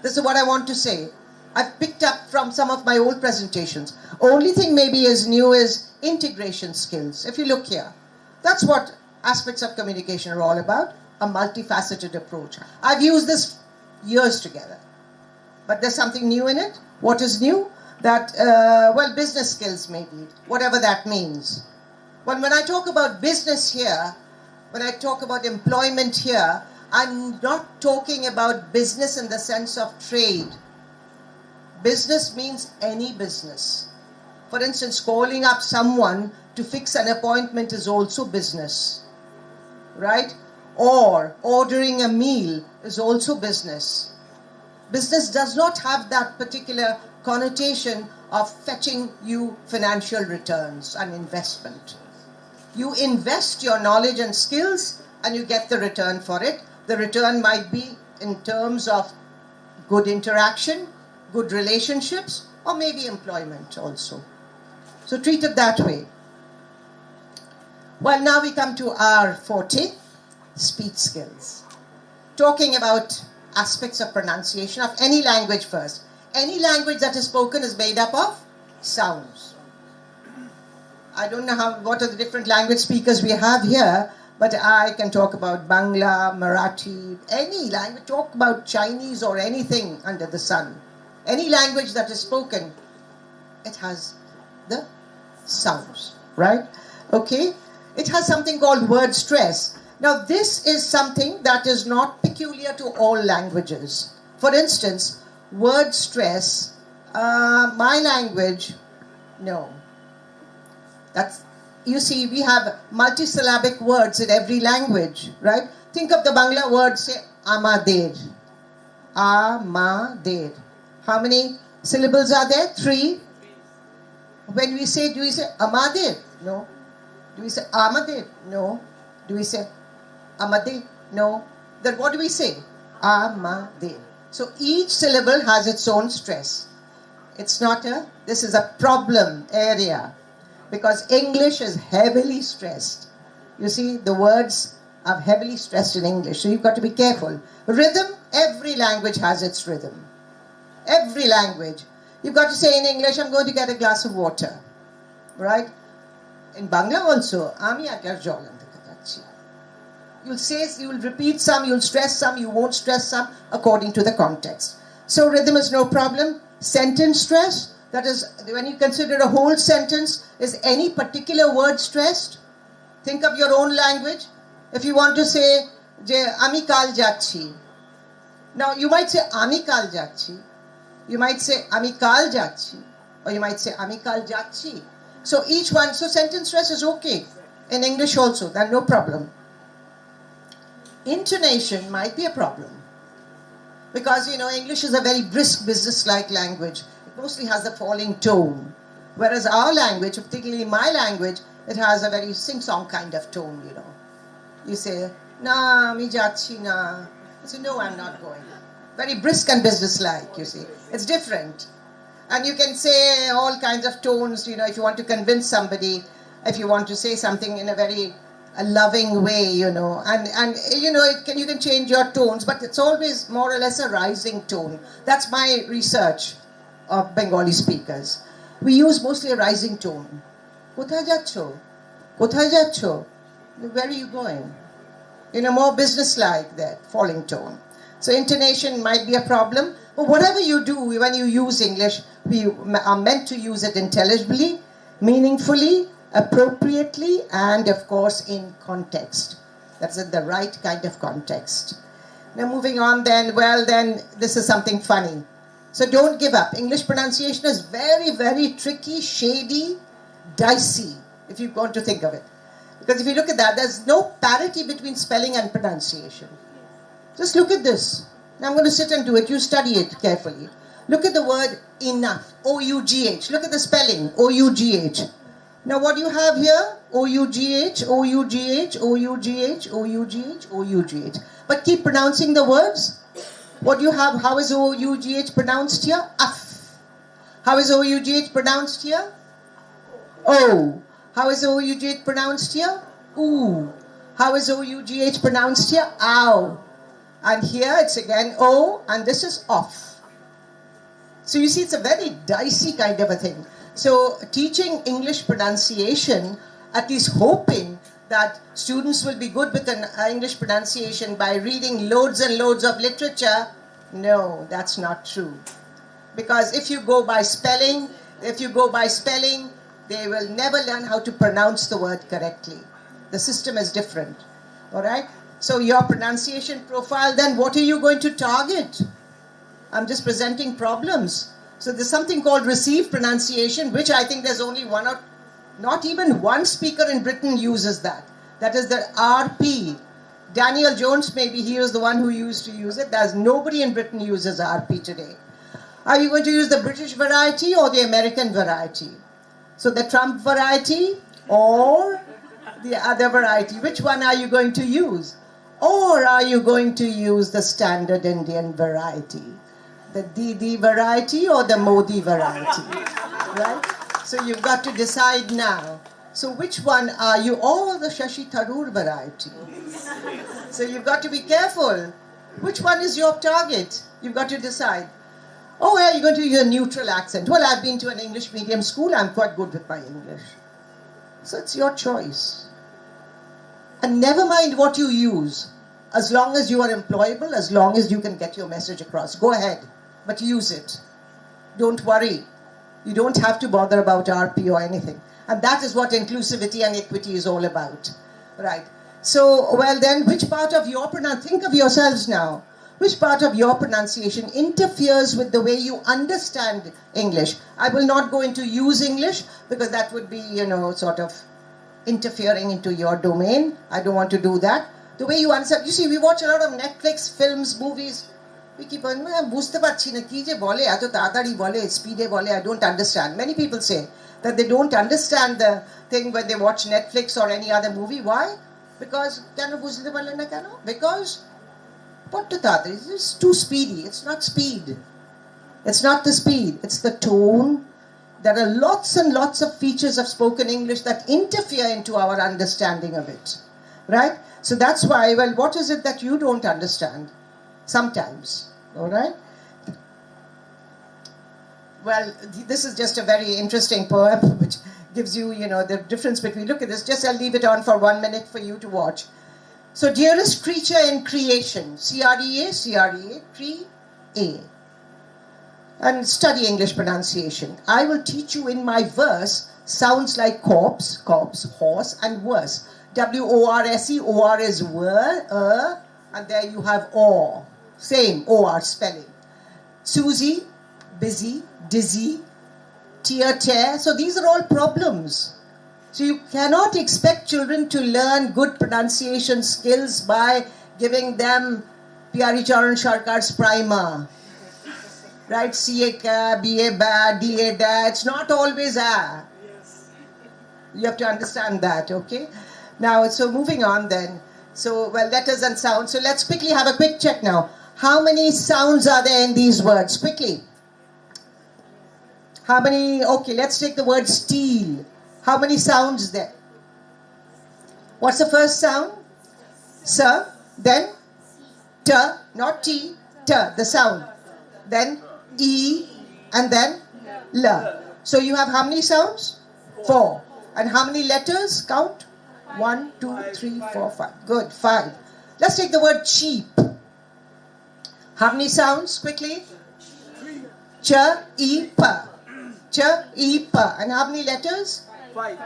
Speaker 10: This is what I want to say. I've picked up from some of my old presentations. Only thing maybe is new is integration skills. If you look here, that's what aspects of communication are all about, a multifaceted approach. I've used this years together. But there's something new in it. What is new? That, business skills maybe, whatever that means. But when I talk about business here, when I talk about employment here, I'm not talking about business in the sense of trade. Business means any business. For instance, calling up someone to fix an appointment is also business, right? Or ordering a meal is also business. Business does not have that particular connotation of fetching you financial returns and investment. You invest your knowledge and skills and you get the return for it. The return might be in terms of good interaction, good relationships, or maybe employment also. So treat it that way. Well, now we come to our forte, speech skills. Talking about aspects of pronunciation of any language first. Any language that is spoken is made up of sounds. I don't know what are the different language speakers we have here, but I can talk about Bangla, Marathi, any language, talk about Chinese or anything under the sun. Any language that is spoken, it has the sounds, right? Okay? It has something called word stress. Now, this is something that is not peculiar to all languages. For instance, word stress, my language, no. You see, we have multisyllabic words in every language, right? Think of the Bangla word, say, amader. Amader. How many syllables are there? 3. When we say, do we say amader? No. Do we say amader? No. Do we say amade? No. Then what do we say? Amade. So each syllable has its own stress. This is a problem area because English is heavily stressed. You see, the words are heavily stressed in English, so you've got to be careful. Rhythm, every language has its rhythm. Every language. You've got to say in English, I'm going to get a glass of water. Right? In Bangla also, Ami akar jol ante katachi. You'll repeat some, you'll stress some, you won't stress some, according to the context. So rhythm is no problem. Sentence stress, that is, when you consider a whole sentence, is any particular word stressed? Think of your own language. If you want to say, Ami kal jachi. Now, you might say, Ami kal jachi. You might say, Ami kal jachi. Or you might say, Ami kal jachi. So each one, so sentence stress is okay. In English also, that's no problem. Intonation might be a problem. Because, English is a very brisk, business-like language. It mostly has a falling tone. Whereas our language, particularly my language, it has a very sing-song kind of tone, You say, na, mi jachi na. You say, no, I'm not going. Very brisk and business-like, you see. It's different. And you can say all kinds of tones, if you want to convince somebody, if you want to say something in a very loving way, and you can change your tones, but it's always more or less a rising tone. That's my research of Bengali speakers. We use mostly a rising tone. Kothay jaccho? Kothay jaccho? Where are you going? In a more business-like, that falling tone. So intonation might be a problem, but whatever you do, when you use English, we are meant to use it intelligibly, meaningfully, appropriately, and of course in context. That's in the right kind of context. Now moving on then, well then, this is something funny. So don't give up. English pronunciation is very, very tricky, shady, dicey, if you want to think of it. Because if you look at that, there's no parity between spelling and pronunciation. Just look at this. Now I'm going to sit and do it. You study it carefully. Look at the word enough. O-U-G-H. Look at the spelling. O-U-G-H. Now what do you have here? O-U-G-H, O-U-G-H, O-U-G-H, O-U-G-H, O-U-G-H. But keep pronouncing the words. What do you have? How is O-U-G-H pronounced here? Af. How is O-U-G-H pronounced here? O. How is O-U-G-H pronounced here? Oo. How is O-U-G-H pronounced here? Ow. And here it's again O, and this is off. So you see, it's a very dicey kind of a thing. So teaching English pronunciation, at least hoping that students will be good with an English pronunciation by reading loads and loads of literature, no, that's not true. Because if you go by spelling, they will never learn how to pronounce the word correctly. The system is different. All right? So your pronunciation profile, then what are you going to target? I'm just presenting problems. So there's something called received pronunciation, which I think there's only one or not even one speaker in Britain uses that. That is the RP. Daniel Jones, maybe he was the one who used to use it. There's nobody in Britain uses RP today. Are you going to use the British variety or the American variety? So the Trump variety or the other variety? Which one are you going to use? Or are you going to use the standard Indian variety? The Didi variety or the Modi variety? Right? So you've got to decide now. So which one are you? Or the Shashi Tharoor variety? So you've got to be careful. Which one is your target? You've got to decide. Oh, yeah, you're going to use a neutral accent. Well, I've been to an English medium school. I'm quite good with my English. So it's your choice. And never mind what you use. As long as you are employable, as long as you can get your message across. Go ahead, but use it. Don't worry. You don't have to bother about RP or anything. And that is what inclusivity and equity is all about. Right. So, well then, which part of your pronunciation, think of yourselves now, which part of your pronunciation interferes with the way you understand English? I will not go into use English because that would be, sort of interfering into your domain. I don't want to do that. The way you understand, you see, we watch a lot of Netflix films, movies. We keep on, বুঝতে পারছি না কি যে বলে এত তাড়াতাড়ি বলে স্পিডে বলে I don't understand. Many people say that they don't understand the thing when they watch Netflix or any other movie. Why? Because কেন বুঝতে পারলেন না কেন? Because বড্ড তাড়াতাড়ি, it's too speedy. It's not speed. It's not the speed. It's the tone. There are lots and lots of features of spoken English that interfere into our understanding of it. Right? So that's why, well, what is it that you don't understand? Sometimes. All right? Well, this is just a very interesting poem which gives you, the difference between, look at this, just I'll leave it on for 1 minute for you to watch. So, dearest creature in creation, C-R-E-A, C-R-E-A, Cree-A. And study English pronunciation. I will teach you in my verse sounds like corpse, horse, and worse. W-O-R-S-E, O-R is were, and there you have or. Same, O-R spelling. Susie, busy, dizzy, tear. So these are all problems. So you cannot expect children to learn good pronunciation skills by giving them Pyari Charan Sharkar's primer. Right? C-A ka, B-A ba, D-A da. It's not always a. You have to understand that, okay? Now, so moving on then. So, well, letters and sounds. So let's quickly have a quick check now. How many sounds are there in these words? Quickly. How many? Okay, let's take the word steel. How many sounds there? What's the first sound? Sir. Then T, not T, T, the sound. Then E, and then la. So you have how many sounds? 4. And how many letters? Count. 1, 2, 3, 4, 5. Good, 5. Let's take the word cheap. How many sounds quickly? Ch, e, pa. Ch, e, pa. And how many letters? 5.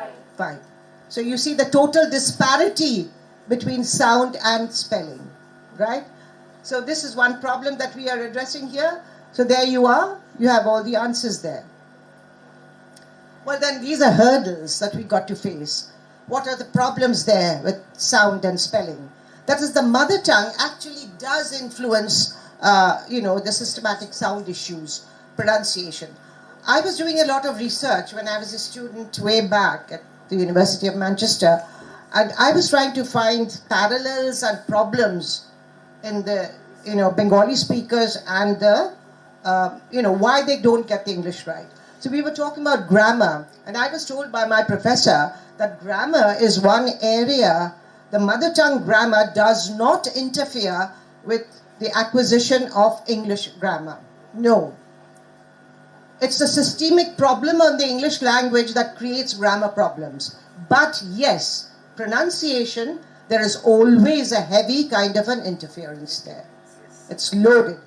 Speaker 10: So you see the total disparity between sound and spelling, right? So this is one problem that we are addressing here. So there you are. You have all the answers there. Well, then these are hurdles that we got to face. What are the problems there with sound and spelling? That is, the mother tongue actually does influence, the systematic sound issues, pronunciation. I was doing a lot of research when I was a student way back at the University of Manchester, and I was trying to find parallels and problems in the, Bengali speakers and the, why they don't get the English right. So we were talking about grammar, and I was told by my professor that grammar is one area, the mother tongue grammar does not interfere with the acquisition of English grammar. No. It's a systemic problem on the English language that creates grammar problems. But yes, pronunciation, there is always a heavy kind of an interference there. It's loaded.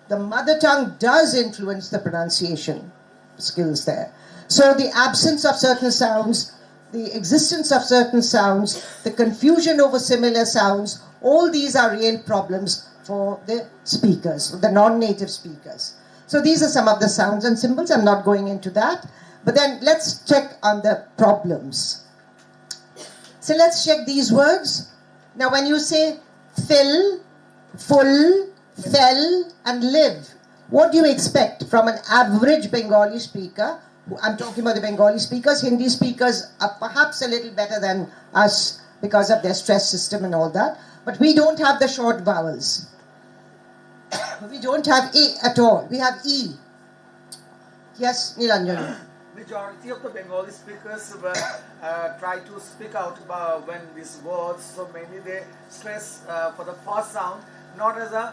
Speaker 10: The mother tongue does influence the pronunciation skills there. So the absence of certain sounds, the existence of certain sounds, the confusion over similar sounds, all these are real problems for the speakers, the non-native speakers. So these are some of the sounds and symbols. I'm not going into that. But then let's check on the problems. So let's check these words. Now when you say fill, full, fell, and live, what do you expect from an average Bengali speaker? I'm talking about the Bengali speakers. Hindi speakers are perhaps a little better than us because of their stress system and all that. But we don't have the short vowels. We don't have A at all. We have E. Yes, Nilanjan.
Speaker 11: Majority of the Bengali speakers try to speak out when these words, so mainly they stress for the first sound, not as a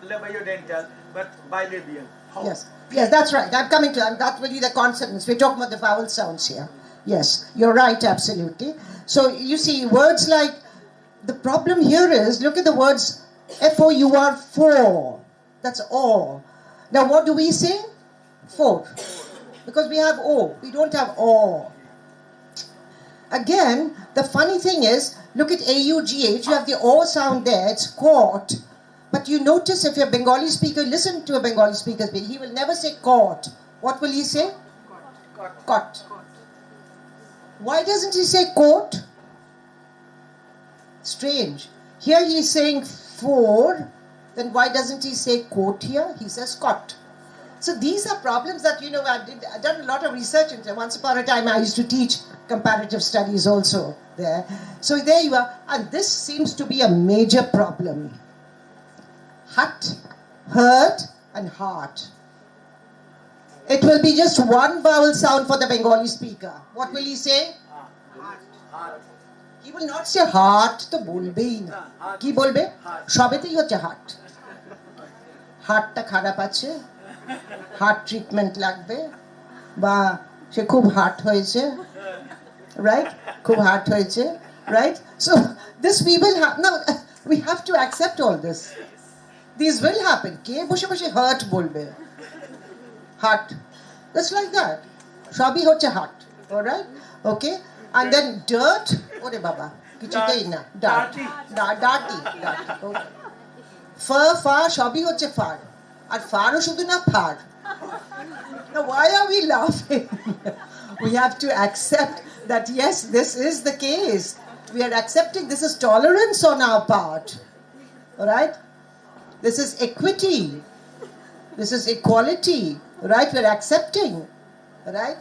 Speaker 11: labiodental, but bilabial.
Speaker 10: Yes, that's right. I'm coming to that. Will be the consonants. We're talking about the vowel sounds here. Yes, you're right, absolutely. So you see, words like, the problem here is, look at the words F-O-U-R, for. That's all. Now what do we say? For. Because we have O. We don't have O. Again, the funny thing is, look at A-U-G-H. You have the O sound there. It's caught. But you notice if you're a Bengali speaker, listen to a Bengali speaker speak. He will never say caught. What will he say? Caught. Why doesn't he say caught? Strange. Here he is saying for. Then why doesn't he say coat here? He says caught. So these are problems that, I've done a lot of research into. Once upon a time I used to teach comparative studies also there. So there you are. And this seems to be a major problem. Hut, hurt, and heart. It will be just one vowel sound for the Bengali speaker. What will he say? Heart. He will not say heart, to bolbei na. Ki bolbe? Shobetei hocche heart. Heart ta kharap ache. Heart treatment lagbe. Ba she khub heart hoyeche. Right? Khub heart hoyeche. Right? So this we will have. Now we have to accept all this. These will happen. Ke boshe boshe heart bolbe. Heart. That's like that. Shobi hocche heart. Alright? Okay? And then dirt. Ore baba. Kichutei na. Dirty. Dirty. Okay. Far, shobi hocche far. And far shudhu na far. Now why are we laughing? We have to accept that yes, this is the case. We are accepting this is tolerance on our part. Alright? This is equity. This is equality. Right? We're accepting. Right?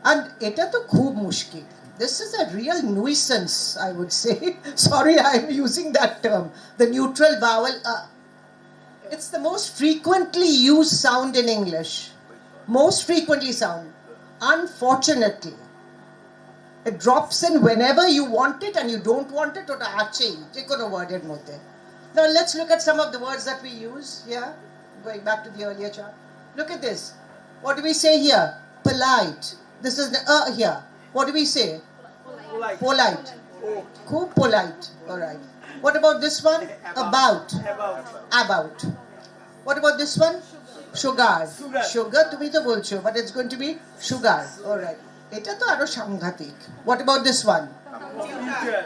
Speaker 10: And eta to khub mushkil. This is a real nuisance, I would say. Sorry, I'm using that term. The neutral vowel. It's the most frequently used sound in English. Most frequently sound. Unfortunately. It drops in whenever you want it and you don't want it. Now let's look at some of the words that we use here. Going back to the earlier chart. Look at this. What do we say here? Polite. This is the here. What do we say?
Speaker 11: Polite.
Speaker 10: Polite. Who polite? All right. What about this one? About. About. What about this one? Sugar. Sugar তুমি তো বলছো, but it's going to be sugar. All right. এটা তো আরো সাংঘাতিক. What about this one?
Speaker 11: Computer.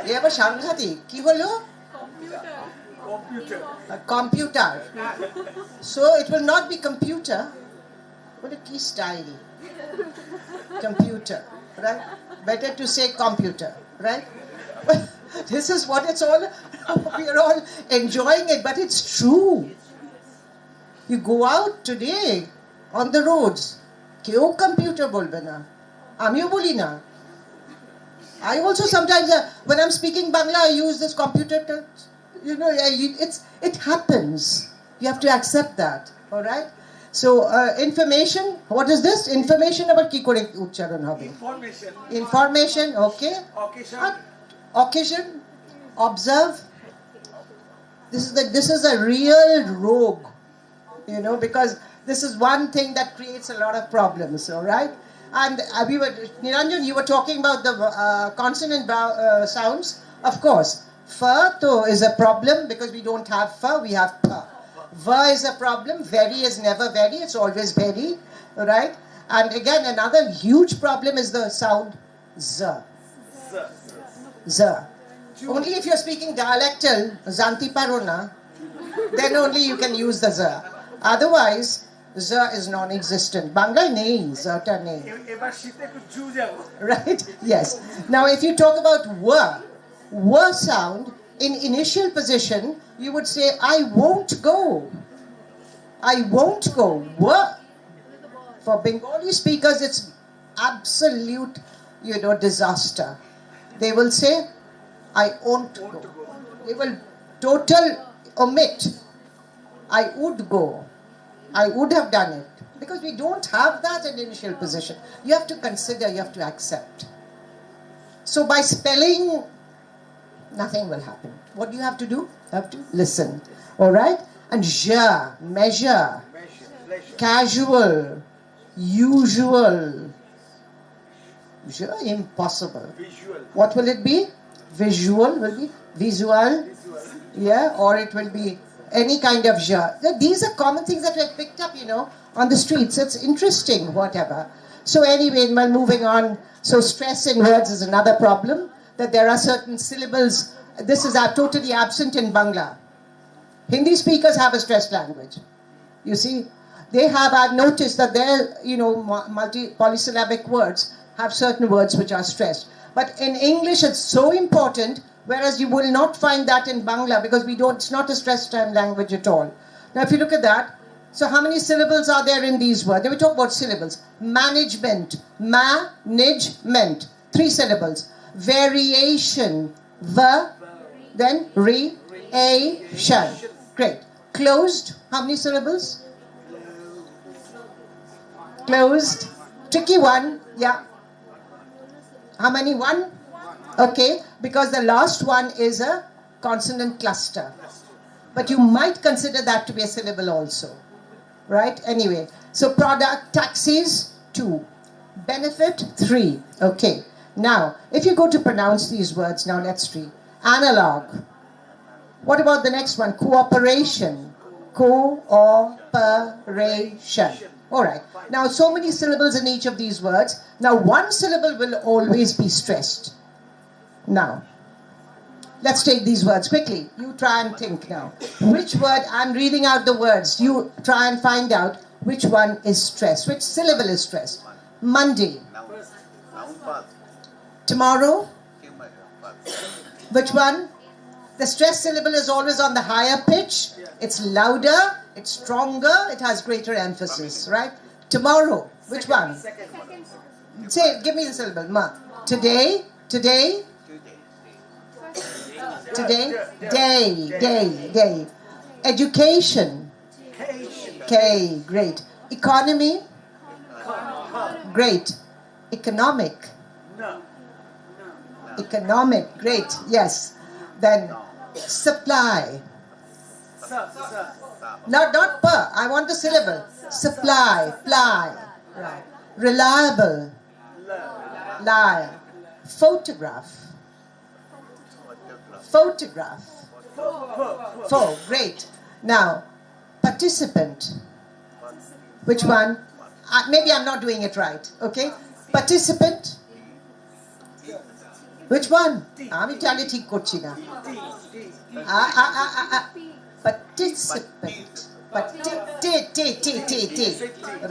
Speaker 10: এ আবার সাংঘাতিক. কি হলো?
Speaker 11: Computer.
Speaker 10: Computer. So it will not be computer. What a key style. Computer. Right? Better to say computer. Right? This is what it's all. We are all enjoying it, but it's true. You go out today on the roads. কেউ computer বলবে না, আমিও বলি না. I also sometimes when I'm speaking Bangla I use this computer terms. You know, it happens. You have to accept that. All right. So information. What is this? Information about কি করে উচ্চারণ হবে?
Speaker 11: Information.
Speaker 10: Information. Okay.
Speaker 11: Occasion.
Speaker 10: Occasion. Observe. This is a real rogue. You know, because this is one thing that creates a lot of problems. All right. And Niranjan, you were talking about the consonant sounds. Of course, fa to is a problem because we don't have fa, we have pa. Va is a problem. Very is never very. It's always very. Right. And again, another huge problem is the sound z. Z. Only if you're speaking dialectal, Zanti Parona, then only you can use the z. Otherwise, z is non-existent. Bangla nei, zata nei. Right? Yes. Now, if you talk about wa sound, in initial position, you would say, I won't go. I won't go. Wa. For Bengali speakers, it's absolute, disaster. They will say, I won't go. They will total omit. I would go. I would have done it. Because we don't have that in initial position. You have to consider, you have to accept. So by spelling, nothing will happen. What do you have to do? You have to listen. All right? And measure, casual, usual. Impossible.
Speaker 11: Visual.
Speaker 10: What will it be? Visual will be visual. Yeah, or it will be any kind of ja. These are common things that we have picked up, on the streets. It's interesting, whatever. So anyway, while moving on, so stress in words is another problem, that there are certain syllables. This is totally absent in Bangla. Hindi speakers have a stressed language. You see, I've noticed that their, polysyllabic words have certain words which are stressed. But in English, it's so important, whereas you will not find that in Bangla because it's not a stressed language at all. Now, if you look at that, so how many syllables are there in these words? Then we talk about syllables. Management, management, 3 syllables. Variation, then re-a-tion. Great. Closed, how many syllables? Closed. Tricky one, yeah. How many? 1? Okay, because the last one is a consonant cluster. But you might consider that to be a syllable also. Right? Anyway, so product, taxis, 2. Benefit, 3. Okay. Now, if you go to pronounce these words, now let's see. Analog. What about the next one? Cooperation. Cooperation. All right. Now, so many syllables in each of these words. Now, one syllable will always be stressed. Now, let's take these words quickly. You try and think now. Which word, I'm reading out the words. You try and find out which one is stressed. Which syllable is stressed? Monday. Tomorrow. Which one? The stress syllable is always on the higher pitch. It's louder, it's stronger, it has greater emphasis, right? Tomorrow. Which one? Say, give me the syllable. Ma. Today. Today. Day. Education. K. Great. Economy. Great. Economic. Economic. Great. Yes. Then supply. Not per. I want the syllable. Supply, fly. Right. Reliable. Lie. Photograph. Photograph. Great. Now, participant. Which one? Maybe I'm not doing it right. Okay. Participant. Which one? I'm Italian ঠিক করছি না. Participant.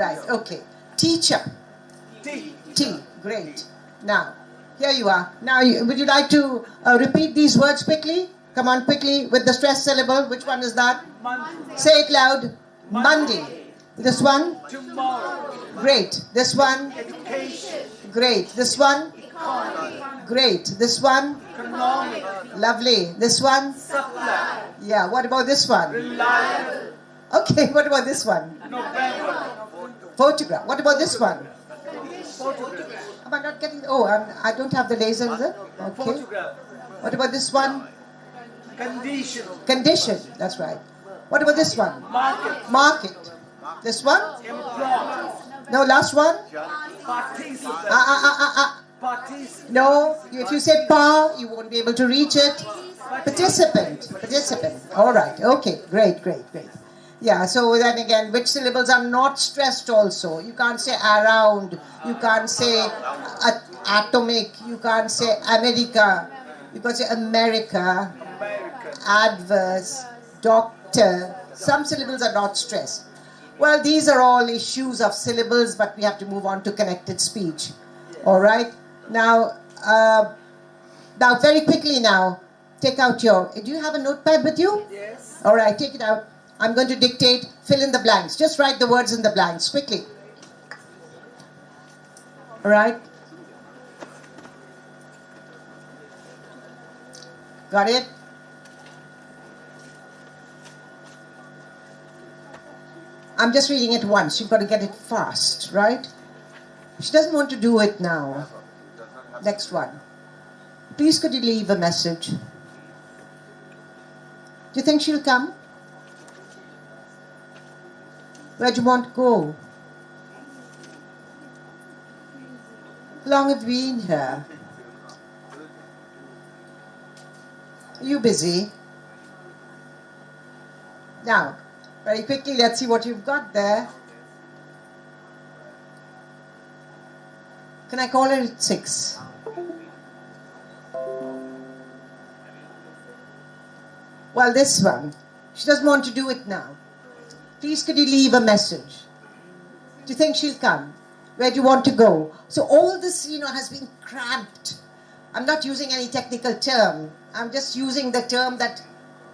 Speaker 10: Right, okay. Teacher. T. Great. Now, here you are. Now, would you like to repeat these words quickly? Come on, quickly, with the stress syllable. Which one is that? Monday. Say it loud. Monday. This one? Tomorrow. Great. This one? Education. Great. This one? Economy. Great. This one? Economic. Lovely. This one? Supply. Yeah. What about this one? Reliable. Okay. What about this one? November. Photograph. What about this one? Photograph. Am I not getting? Oh, I don't have the laser. Is it? Okay. Photograph. What about this one? Condition. Condition. That's right. What about this one? Market. Market. This one? Employment. No, last one? Participant. No, if you say pa, you won't be able to reach it. Participant. Participant. All right. Okay. Great. Yeah, so then again, which syllables are not stressed also? You can't say around. You can't say atomic. You can't say America. You can't say America. Adverse. Doctor. Some syllables are not stressed. Well, these are all issues of syllables, but we have to move on to connected speech. All right? Now very quickly now, take out your... Do you have a notepad with you? Yes. All right, take it out. I'm going to dictate, fill in the blanks. Just write the words in the blanks, quickly. All right? Got it? I'm just reading it once. You've got to get it fast, right? She doesn't want to do it now. Next one. Please could you leave a message? Do you think she'll come? Where do you want to go? How long have you been here? Are you busy? Now, very quickly, let's see what you've got there. Can I call her at 6? Well, this one. She doesn't want to do it now. Please, could you leave a message? Do you think she'll come? Where do you want to go? So all this, has been cramped. I'm not using any technical term. I'm just using the term that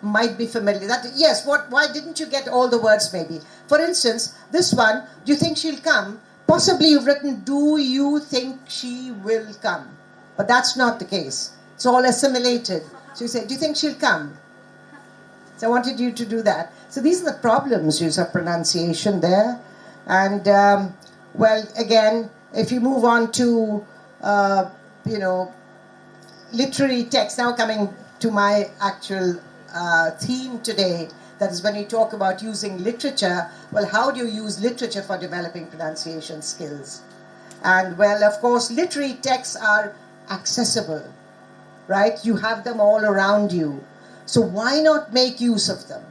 Speaker 10: might be familiar. Yes, why didn't you get all the words maybe? For instance, this one, do you think she'll come? Possibly you've written, do you think she will come? But that's not the case. It's all assimilated. So you say, do you think she'll come? So I wanted you to do that. So these are the problems, use of pronunciation there. And, well, again, if you move on to, literary text, now coming to my actual theme today, that is when you talk about using literature, well, how do you use literature for developing pronunciation skills? And, well, of course, literary texts are accessible, right? You have them all around you. So why not make use of them?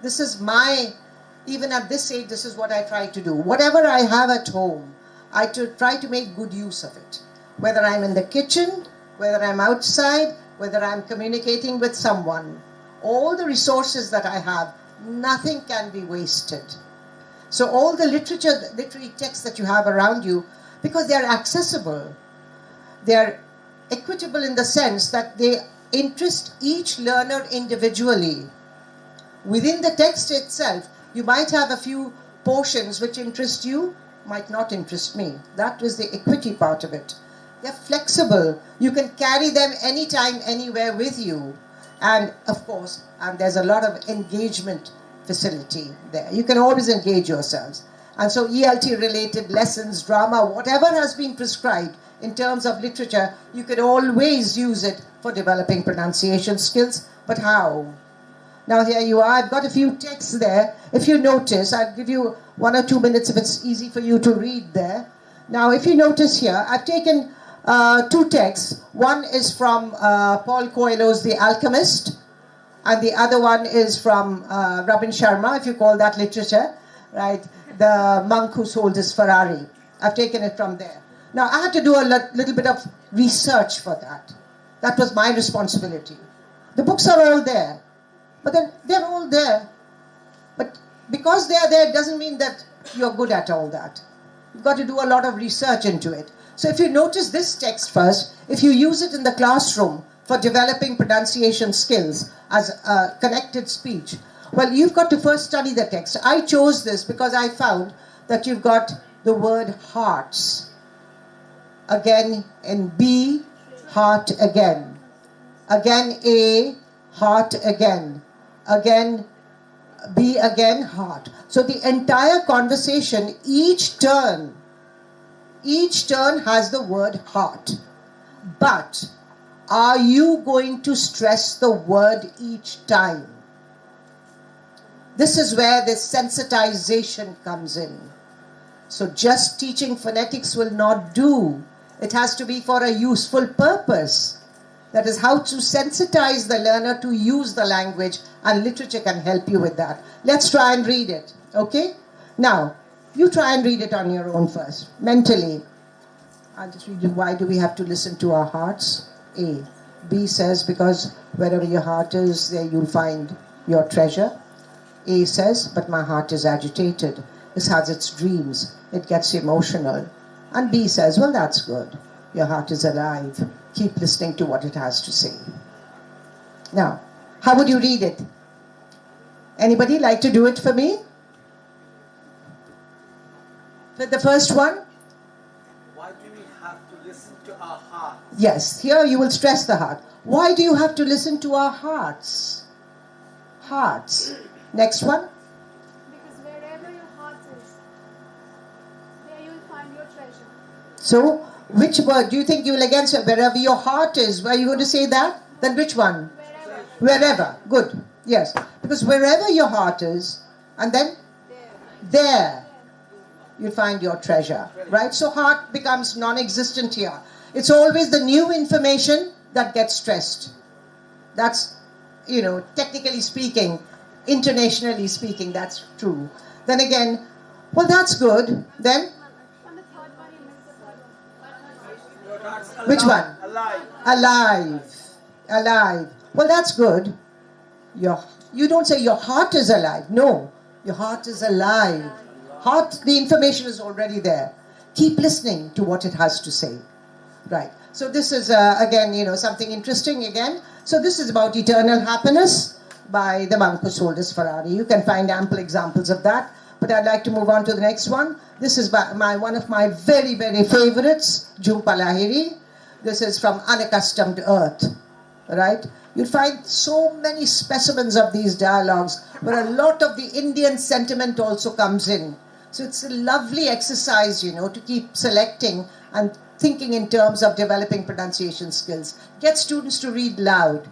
Speaker 10: This is even at this age, this is what I try to do. Whatever I have at home, I try to make good use of it. Whether I'm in the kitchen, whether I'm outside, whether I'm communicating with someone. All the resources that I have, nothing can be wasted. So all the literary texts that you have around you, because they're accessible, they're equitable in the sense that they interest each learner individually. Within the text itself, you might have a few portions which interest you, might not interest me. That was the equity part of it. They're flexible. You can carry them anytime, anywhere with you. And of course, there's a lot of engagement facility there. You can always engage yourselves. And so ELT-related lessons, drama, whatever has been prescribed in terms of literature, you can always use it for developing pronunciation skills. But how? Now here you are. I've got a few texts there. If you notice, I'll give you 1 or 2 minutes if it's easy for you to read there. Now, if you notice here, I've taken 2 texts. One is from Paul Coelho's The Alchemist, and the other one is from Robin Sharma, if you call that literature, right? The monk who sold his Ferrari. I've taken it from there. Now, I had to do a little bit of research for that. That was my responsibility. The books are all there, but then they're all there. But because they're there, it doesn't mean that you're good at all that. You've got to do a lot of research into it. So if you notice this text first, if you use it in the classroom for developing pronunciation skills as a connected speech, well, you've got to first study the text. I chose this because I found that you've got the word hearts. Again in B, heart again. Again A, heart again. Again B again, heart. So the entire conversation, each turn has the word heart. But are you going to stress the word each time? This is where the sensitization comes in. So just teaching phonetics will not do. It has to be for a useful purpose. That is how to sensitize the learner to use the language, and literature can help you with that. Let's try and read it, okay? Now, you try and read it on your own first, mentally. I'll just read you. Why do we have to listen to our hearts? A. B says, because wherever your heart is, there you'll find your treasure. A says, but my heart is agitated. It has its dreams. It gets emotional. And B says, well, that's good. Your heart is alive. Keep listening to what it has to say. Now, how would you read it? Anybody like to do it for me? For the first one?
Speaker 11: Why do we have to listen to our heart?
Speaker 10: Yes, here you will stress the heart. Why do you have to listen to our hearts? Hearts. Next one?
Speaker 13: Because wherever your heart is, there you will find your treasure.
Speaker 10: So, which word do you think you will again say? Wherever your heart is. Were you going to say that? Then which one? Wherever. Good. Yes. Because wherever your heart is, and then there you find your treasure. Right? So heart becomes non-existent here. It's always the new information that gets stressed. That's, technically speaking, internationally speaking, that's true. Then again, well, that's good. Then? Which one?
Speaker 11: Alive.
Speaker 10: Alive. Well, that's good. You don't say your heart is alive. No, your heart is alive. Heart, the information is already there. Keep listening to what it has to say. Right. So this is, again, something interesting again. So this is about eternal happiness by the monk who sold his Ferrari. You can find ample examples of that. But I'd like to move on to the next one. This is one of my very, very favorites, Jhumpa Lahiri. This is from Unaccustomed Earth, right? You'll find so many specimens of these dialogues, where a lot of the Indian sentiment also comes in. So it's a lovely exercise, to keep selecting and thinking in terms of developing pronunciation skills. Get students to read loud.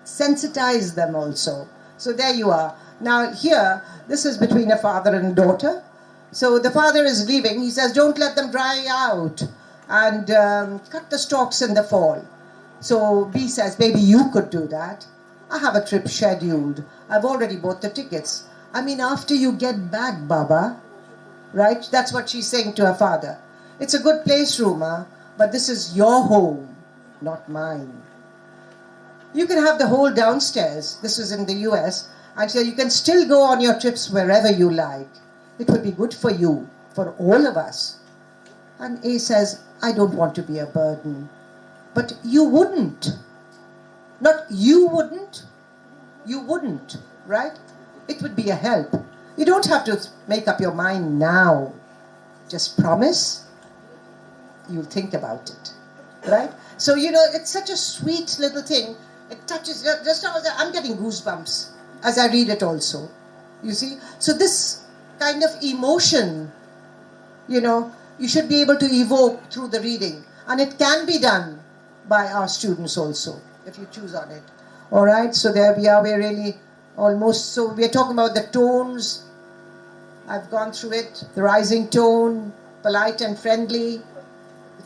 Speaker 10: Sensitize them also. So there you are. Now here, this is between a father and a daughter. So the father is leaving. He says, don't let them dry out, and cut the stalks in the fall. So B says, maybe you could do that. I have a trip scheduled. I've already bought the tickets. I mean, after you get back, Baba. Right? That's what she's saying to her father. It's a good place, Ruma, but this is your home, not mine. You can have the whole downstairs. This is in the US. And so you can still go on your trips wherever you like. It would be good for you, for all of us. And A says, I don't want to be a burden. But you wouldn't. Not you wouldn't. You wouldn't, right? It would be a help. You don't have to make up your mind now. Just promise you'll think about it, right? So, it's such a sweet little thing. It touches, just now I'm getting goosebumps as I read it also, you see. So this kind of emotion, you should be able to evoke through the reading. And it can be done by our students also, if you choose on it. All right, so there we are. We're really almost. So we're talking about the tones. I've gone through it. The rising tone, polite and friendly,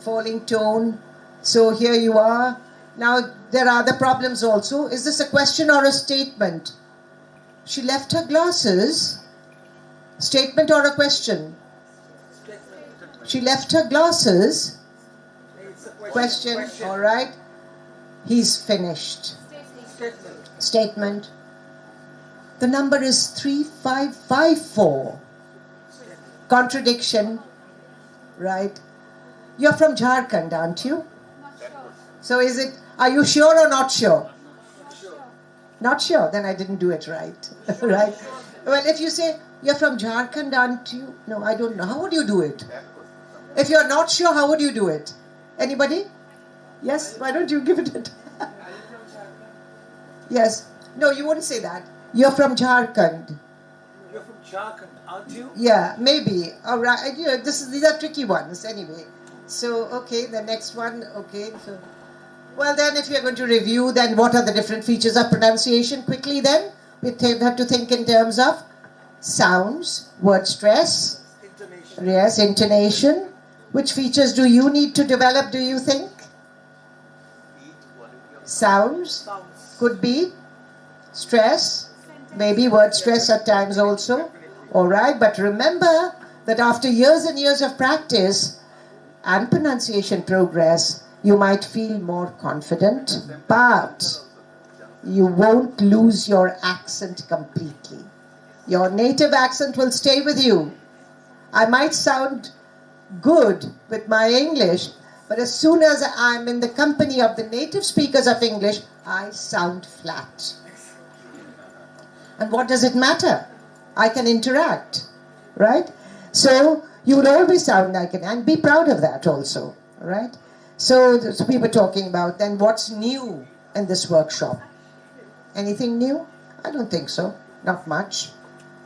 Speaker 10: falling tone. So here you are. Now there are other problems also. Is this a question or a statement? She left her glasses. Statement or a question? She left her glasses. Question. All right. He's finished. Statement. The number is 3554. Contradiction. Right. You're from Jharkhand, aren't you? So is it, are you sure or not sure? Not sure. Then I didn't do it right. Right. Well, if you say, you're from Jharkhand, aren't you? No, I don't know. How would you do it? If you're not sure, how would you do it? Anybody? Yes? Why don't you give it a Yes. No, you wouldn't say that. You're from Jharkhand.
Speaker 11: You're from Jharkhand, aren't you?
Speaker 10: Yeah, maybe. All right. You know, these are tricky ones anyway. So, okay, the next one. Okay. So, well, then if you're going to review, then what are the different features of pronunciation? Quickly then, we have to think in terms of sounds, word stress, intonation. Yes, intonation. Which features do you need to develop, do you think? Sounds. Could be. Stress. Maybe word stress at times also. Alright, but remember that after years and years of practice and pronunciation progress, you might feel more confident, but you won't lose your accent completely. Your native accent will stay with you. I might sound good with my English, but as soon as I'm in the company of the native speakers of English, I sound flat. And what does it matter? I can interact, right? So you will always sound like it, and be proud of that also, right? So we were talking about then what's new in this workshop. Anything new? I don't think so. Not much,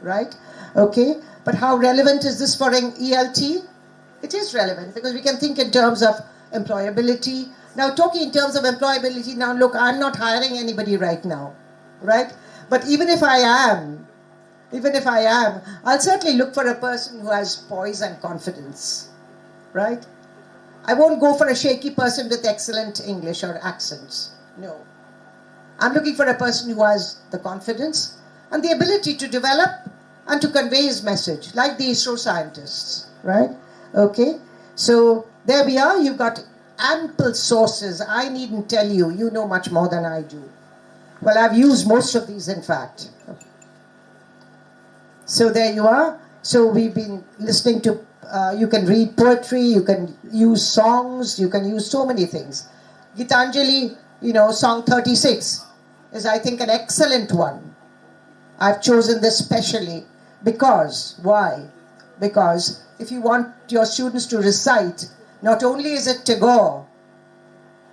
Speaker 10: right? Okay, but how relevant is this for an ELT? It is relevant because we can think in terms of employability. Now talking in terms of employability, now look, I'm not hiring anybody right now, right? But even if I am, I'll certainly look for a person who has poise and confidence, right? I won't go for a shaky person with excellent English or accents, no. I'm looking for a person who has the confidence and the ability to develop and to convey his message, like the ISRO scientists, right? Okay, so there we are. You've got ample sources. I needn't tell you. You know much more than I do. Well, I've used most of these, in fact. So there you are. So we've been listening to, you can read poetry, you can use songs, you can use so many things. Gitanjali, you know, song 36 is, I think, an excellent one. I've chosen this specially because, why? Because if you want your students to recite, not only is it Tagore,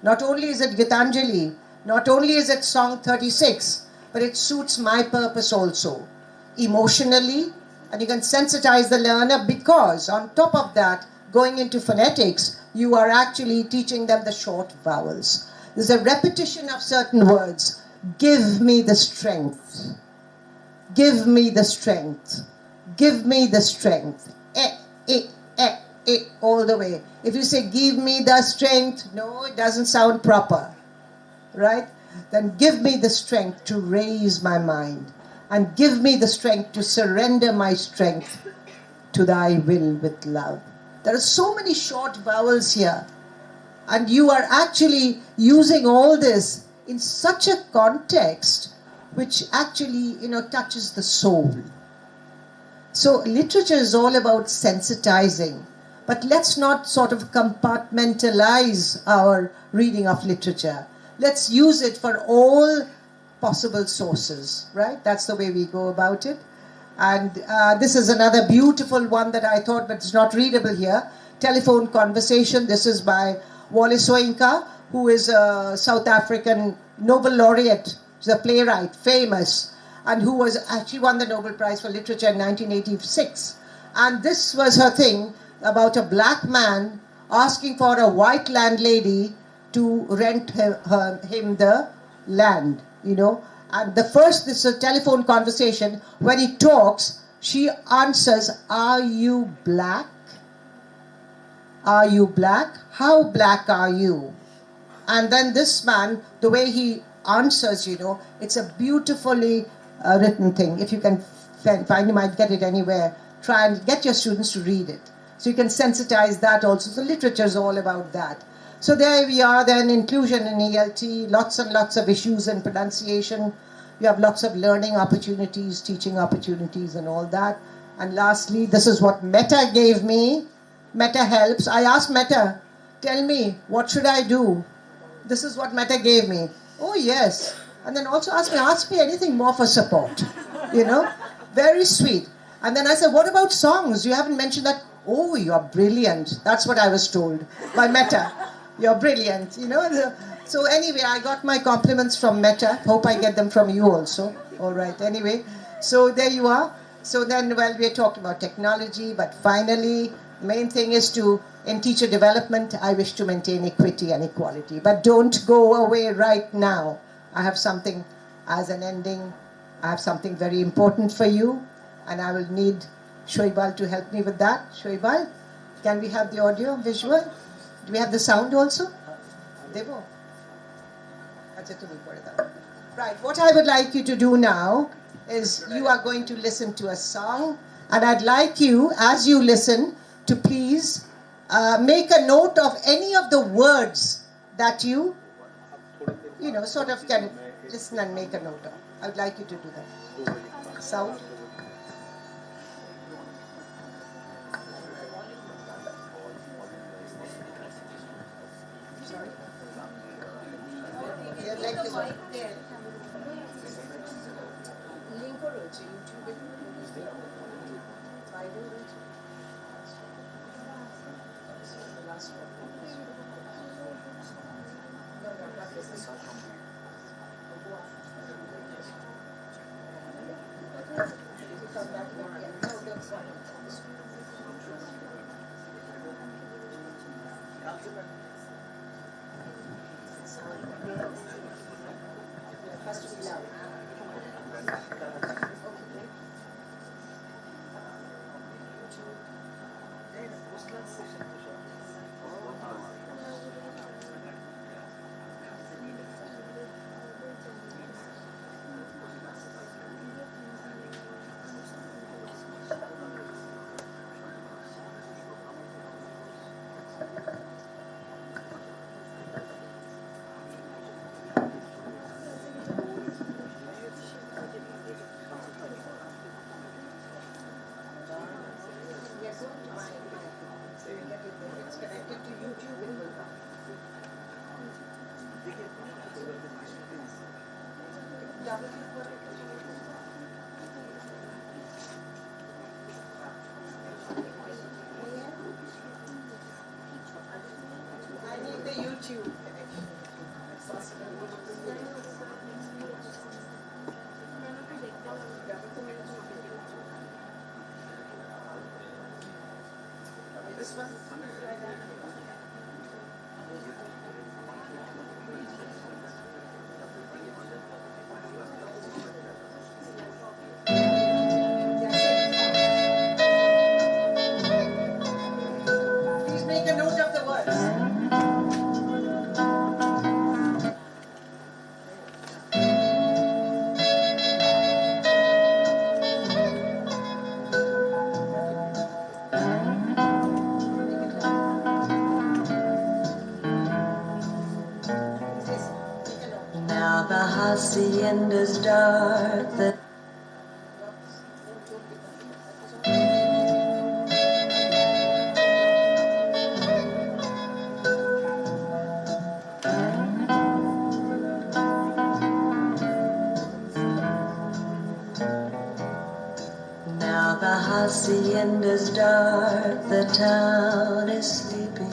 Speaker 10: not only is it Gitanjali, not only is it song 36, but it suits my purpose also, emotionally, and you can sensitize the learner because on top of that, going into phonetics, you are actually teaching them the short vowels. There's a repetition of certain words. Give me the strength. Give me the strength. Give me the strength. All the way. If you say, give me the strength, no, it doesn't sound proper. Right? Then give me the strength to raise my mind. And give me the strength to surrender my strength to thy will with love. There are so many short vowels here. And you are actually using all this in such a context which actually, you know, touches the soul. So literature is all about sensitizing. But let's not sort of compartmentalize our reading of literature. Let's use it for all possible sources, right? That's the way we go about it. And this is another beautiful one that I thought, but it's not readable here. Telephone Conversation. This is by Wole Soyinka, who is a South African Nobel laureate. She's a playwright, famous, and who was actually won the Nobel Prize for Literature in 1986. And this was her thing about a black man asking for a white landlady to rent him the land, you know. And this is a telephone conversation. When he talks, she answers, "Are you black? Are you black? How black are you?" And then this man, the way he answers, it's a beautifully written thing. If you can find, you might get it anywhere. Try and get your students to read it. So you can sensitize that also. So literature is all about that. So there we are then, inclusion in ELT, lots and lots of issues in pronunciation. You have lots of learning opportunities, teaching opportunities and all that. And lastly, this is what Meta gave me. Meta helps. I asked Meta, tell me, what should I do? This is what Meta gave me. Oh yes. And then also ask me anything more for support. Very sweet. And then I said, what about songs? You haven't mentioned that. Oh, you're brilliant. That's what I was told by Meta. You're brilliant. So anyway, I got my compliments from Meta. Hope I get them from you also. All right. Anyway, so there you are. So then, we're talking about technology, but finally, the main thing is in teacher development, I wish to maintain equity and equality. But don't go away right now. I have something as an ending. I have something very important for you, and I will need Shoibal to help me with that. Shoibal, can we have the audio, visual? Do we have the sound also? Devo? Right, what I would like you to do now is you are going to listen to a song, and I'd like you, as you listen, to please make a note of any of the words that you sort of can listen and make a note of. I would like you to do that. Sound? Sorry? Yeah, like this one. It's connected to YouTube. It will come. I need the YouTube connection. This one? Please make a note of the words.
Speaker 14: Now the hacienda's dark. Now the hacienda's dark, the town is sleeping.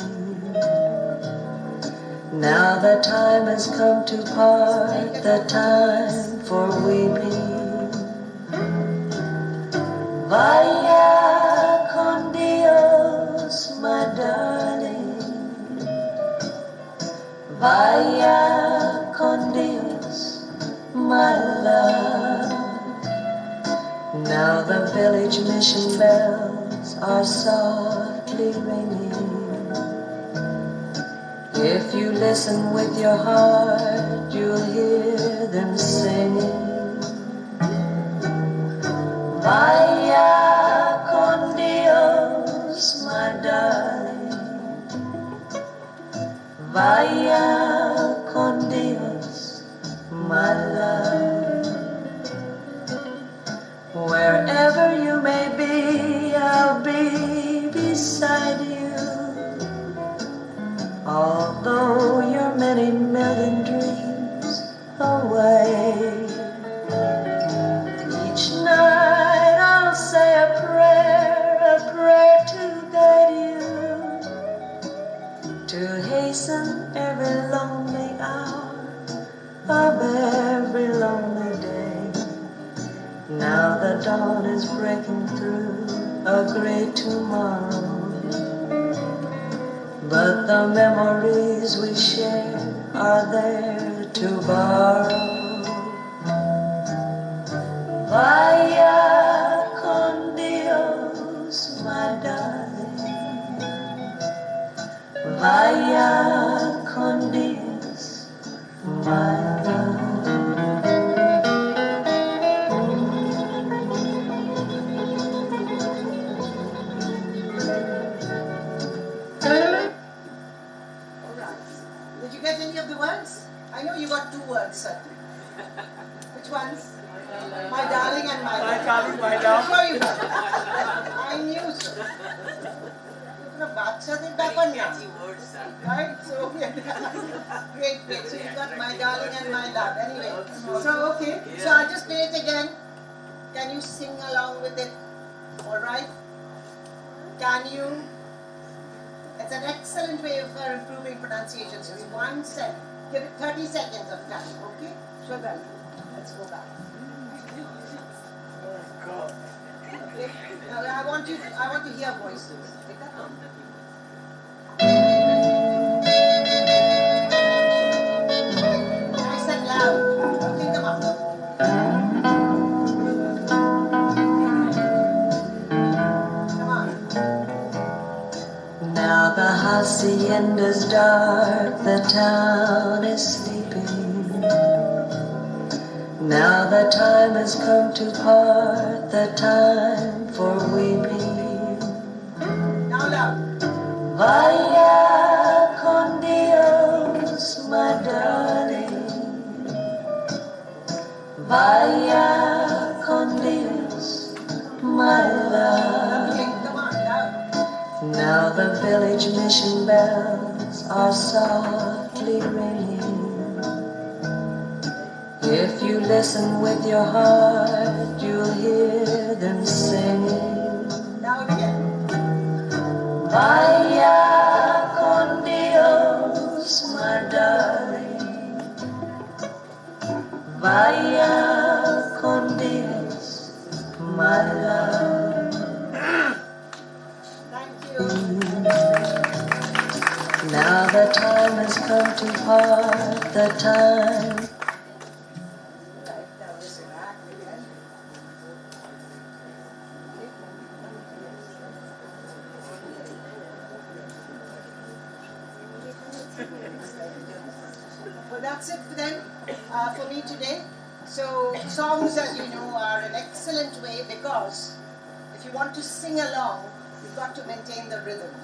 Speaker 14: Now the time has come to part, the time for weeping. Vaya con Dios, my darling. Vaya con Dios, my love. Now the village mission bells are softly ringing. If you listen with your heart, you'll hear them singing. Vaya con Dios, my darling. Vaya con Dios, my love. Wherever you may be, I'll be beside you. Although you're many million dreams away. Each night I'll say a prayer to guide you, to hasten every lonely hour of every lonely day. Now the dawn is breaking through a great tomorrow, but the memories we share are there to borrow. Vaya con Dios, my darling. Vaya con Dios, my love.
Speaker 10: Did you get any of the words? I know you got 2 words, sir. Which ones? My darling and my love.
Speaker 11: My darling, my love.
Speaker 10: Sure you got it. I knew so. Right? So, great. So you got my darling and my love. Anyway, so okay. So I'll just play it again. Can you sing along with it? All right? Can you? It's an excellent way for improving pronunciation. So 1 second. Give it 30 seconds of time. Okay? Sure then. Let's go back. Okay. Now I want to hear voices. Take that on. Nice and loud. Okay, come on. Come on.
Speaker 14: Now the hacienda's dark, the town is sleeping. Now the time has come to part, the time for weeping.
Speaker 10: Now loud.
Speaker 14: Vaya con Dios, my darling. Vaya con Dios, my love.
Speaker 10: Okay, come on, loud.
Speaker 14: Now the village mission bells are softly ringing. If you listen with your heart, you'll hear them singing.
Speaker 10: Loud again.
Speaker 14: Vaya con Dios, my darling. Vaya con Dios, my love.
Speaker 10: Thank you.
Speaker 14: Now the time has come to part, the time.
Speaker 10: Well, that's it then for me today. So songs, as you know, are an excellent way because if you want to sing along, you've got to maintain the rhythm.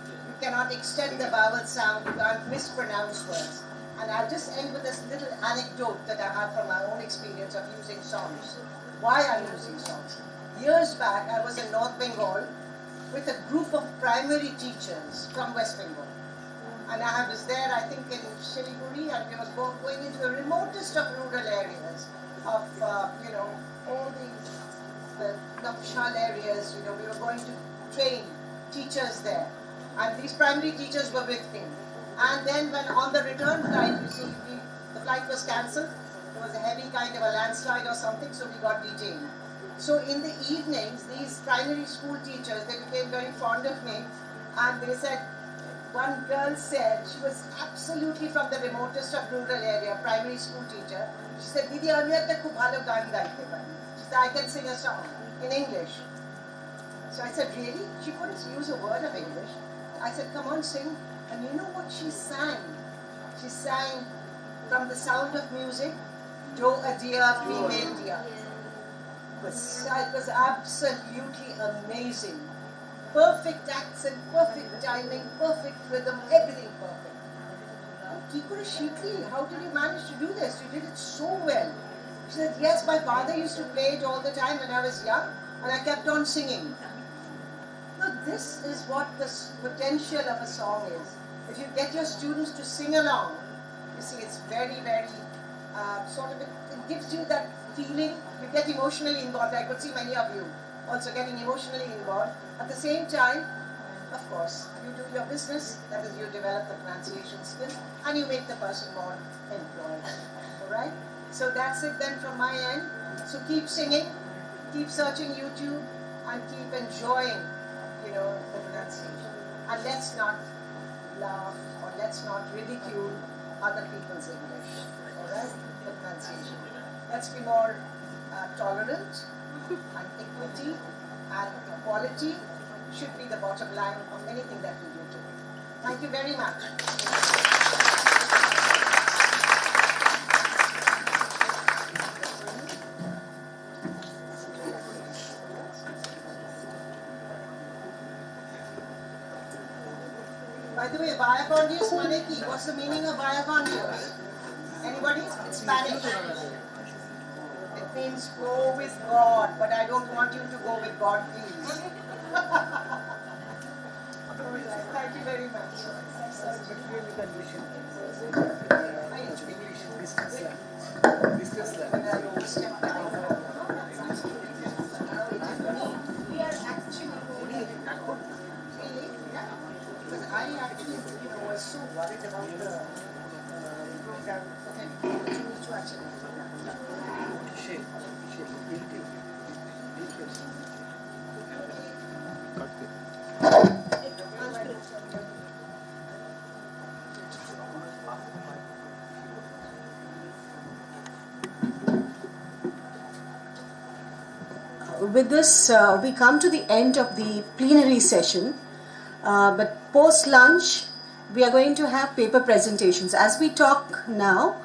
Speaker 10: You cannot extend the vowel sound, you can't mispronounce words. And I'll just end with this little anecdote that I have from my own experience of using songs. Why I'm using songs. Years back, I was in North Bengal with a group of primary teachers from West Bengal. And I was there, I think, in Shiliguri, and we were going into the remotest of rural areas of, all the Napshal areas, we were going to train teachers there. And these primary teachers were with me. And then when on the return flight, you see, the flight was cancelled. There was a heavy kind of a landslide or something, so we got detained. So in the evenings, these primary school teachers, they became very fond of me. And they said, one girl said, she was absolutely from the remotest of rural area, primary school teacher. She said, Didi, ami ekta khub bhalo gaan gaite pari. She I can sing a song in English. So I said, really? She couldn't use a word of English. I said, come on, sing. And you know what she sang? She sang From the Sound of Music, Do a Dear Female Dear. It was absolutely amazing. Perfect accent, perfect timing, perfect rhythm, everything perfect. Kikura Shikli, how did you manage to do this? You did it so well. She said, yes, my father used to play it all the time when I was young, and I kept on singing. Now, this is what the potential of a song is. If you get your students to sing along, you see, it's very, very it gives you that feeling. You get emotionally involved. I could see many of you also getting emotionally involved. At the same time, of course, you do your business, that is, you develop the pronunciation skills, and you make the person more employed. Alright? So that's it then from my end. So keep singing, keep searching YouTube, and keep enjoying, the pronunciation. And let's not laugh or let's not ridicule other people's English. Alright? The pronunciation. Let's be more tolerant, and equity and equality should be the bottom line of anything that we do today. Thank you very much. By the way, vaya con Dios mane ki? What's the meaning of vaya con Dios? Anybody? It's Spanish. It means go with God, but I don't want you to go with God, please. Thank you very much. We are actually because I actually was so worried about the program to actually with this, we come to the end of the plenary session, but post-lunch, we are going to have paper presentations. As we talk now,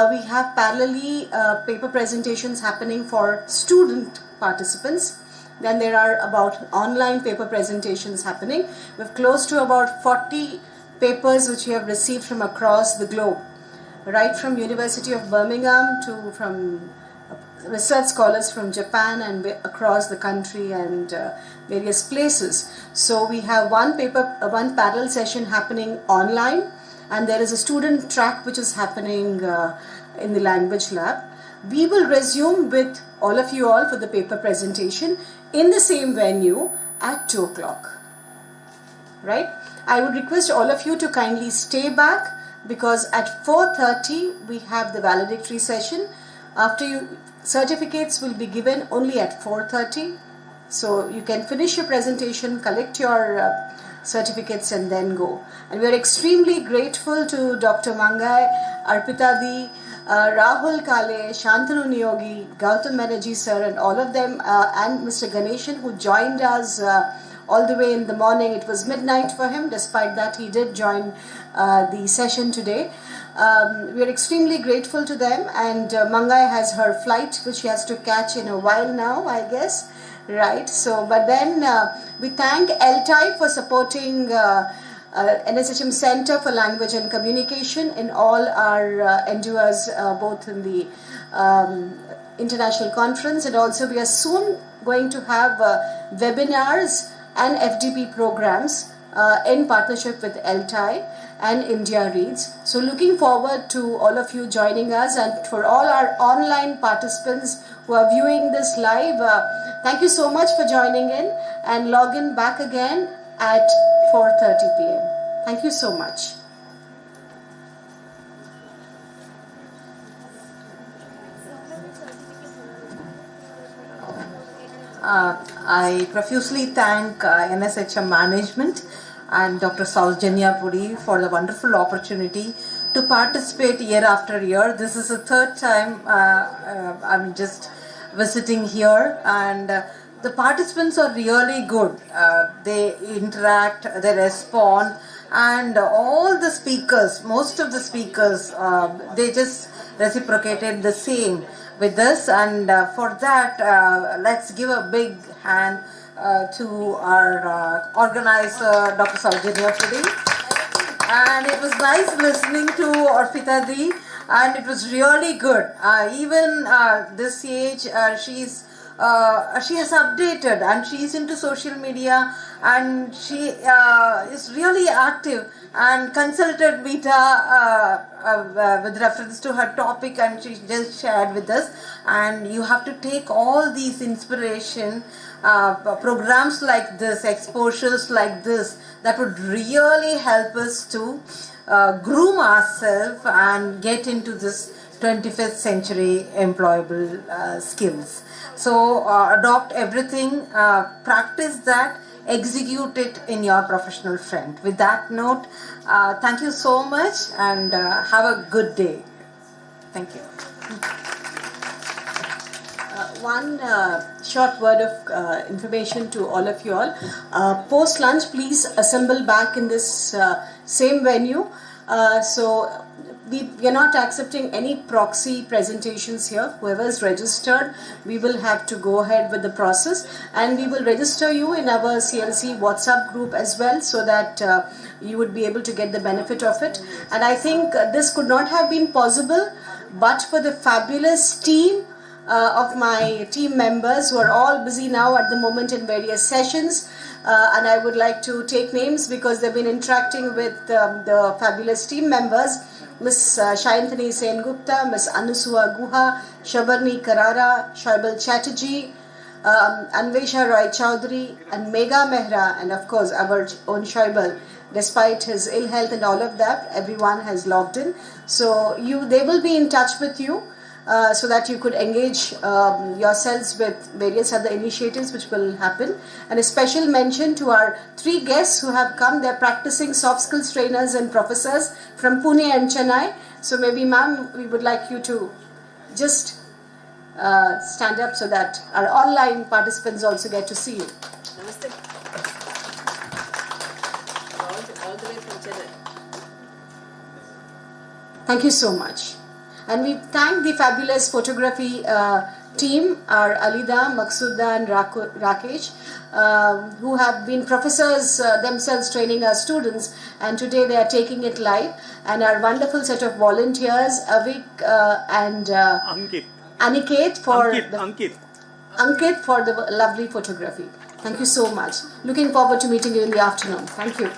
Speaker 10: we have parallelly paper presentations happening for student participants. Then there are about online paper presentations happening. We've close to about 40 papers which we have received from across the globe, right from University of Birmingham to from research scholars from Japan and across the country and various places. So we have one parallel session happening online, and there is a student track which is happening in the language lab. We will resume with all of you all for the paper presentation in the same venue at 2 o'clock. Right? I would request all of you to kindly stay back, because at 4:30 we have the valedictory session. Certificates will be given only at 4:30. So you can finish your presentation, collect your certificates and then go. And we are extremely grateful to Dr. Mangai, Arpita Di, Rahul Kale, Shantanu Niyogi, Gautam Banerjee sir, and all of them, and Mr. Ganeshan, who joined us all the way in the morning. It was midnight for him. Despite that, he did join the session today. We are extremely grateful to them, and Mangai has her flight which she has to catch in a while now, I guess, right? So, but then we thank LTI for supporting NSHM Center for Language and Communication in all our endeavors, both in the international conference, and also we are soon going to have webinars and FDP programs in partnership with LTI and India Reads. So looking forward to all of you joining us, and for all our online participants who are viewing this live, thank you so much for joining in, and log in back again at 4:30 p.m. Thank you so much.
Speaker 15: I profusely thank NSHM management and Dr. Saujanya Puri for the wonderful opportunity to participate year after year. This is the third time I'm just visiting here, and the participants are really good. They interact, they respond, and all the speakers, most of the speakers, they just reciprocated the same with us, and for that, let's give a big hand to our organizer, Dr. Saujanya Pudi. And it was nice listening to Arpita Di, and it was really good. Even this age, she has updated, and she is into social media, and she is really active and consulted Vita with reference to her topic, and she just shared with us. And you have to take all these inspiration programs like this, exposures like this, that would really help us to groom ourselves and get into this 25th century employable skills. So adopt everything, practice that, execute it in your professional front. With that note, thank you so much, and have a good day. Thank you.
Speaker 2: One short word of information to all of you all. Post lunch, please assemble back in this same venue. So we are not accepting any proxy presentations here. Whoever is registered, we will have to go ahead with the process, and we will register you in our CLC WhatsApp group as well, so that you would be able to get the benefit of it. And I think this could not have been possible but for the fabulous team of my team members, who are all busy now at the moment in various sessions, and I would like to take names because they've been interacting with the fabulous team members: Miss Shayantini Sen Gupta, Miss Anusua Guha, Shabarni Karara, Shoibal Chatterjee, Anvesha Roy Chowdhury, and Megha Mehra, and of course our own Shoibal. Despite his ill health and all of that, everyone has logged in. So they will be in touch with you, so that you could engage yourselves with various other initiatives which will happen. And a special mention to our 3 guests who have come. They're practicing soft skills trainers and professors from Pune and Chennai. So maybe ma'am, we would like you to just stand up so that our online participants also get to see you.
Speaker 16: Namaste. All the way from Chennai.
Speaker 2: Thank you so much. And we thank the fabulous photography team, our Alida, Maksuda and Rakesh, who have been professors themselves training our students, and today they are taking it live. And our wonderful set of volunteers, Avik and Aniket for Ankit for the lovely photography. Thank you so much. Looking forward to meeting you in the afternoon. Thank you.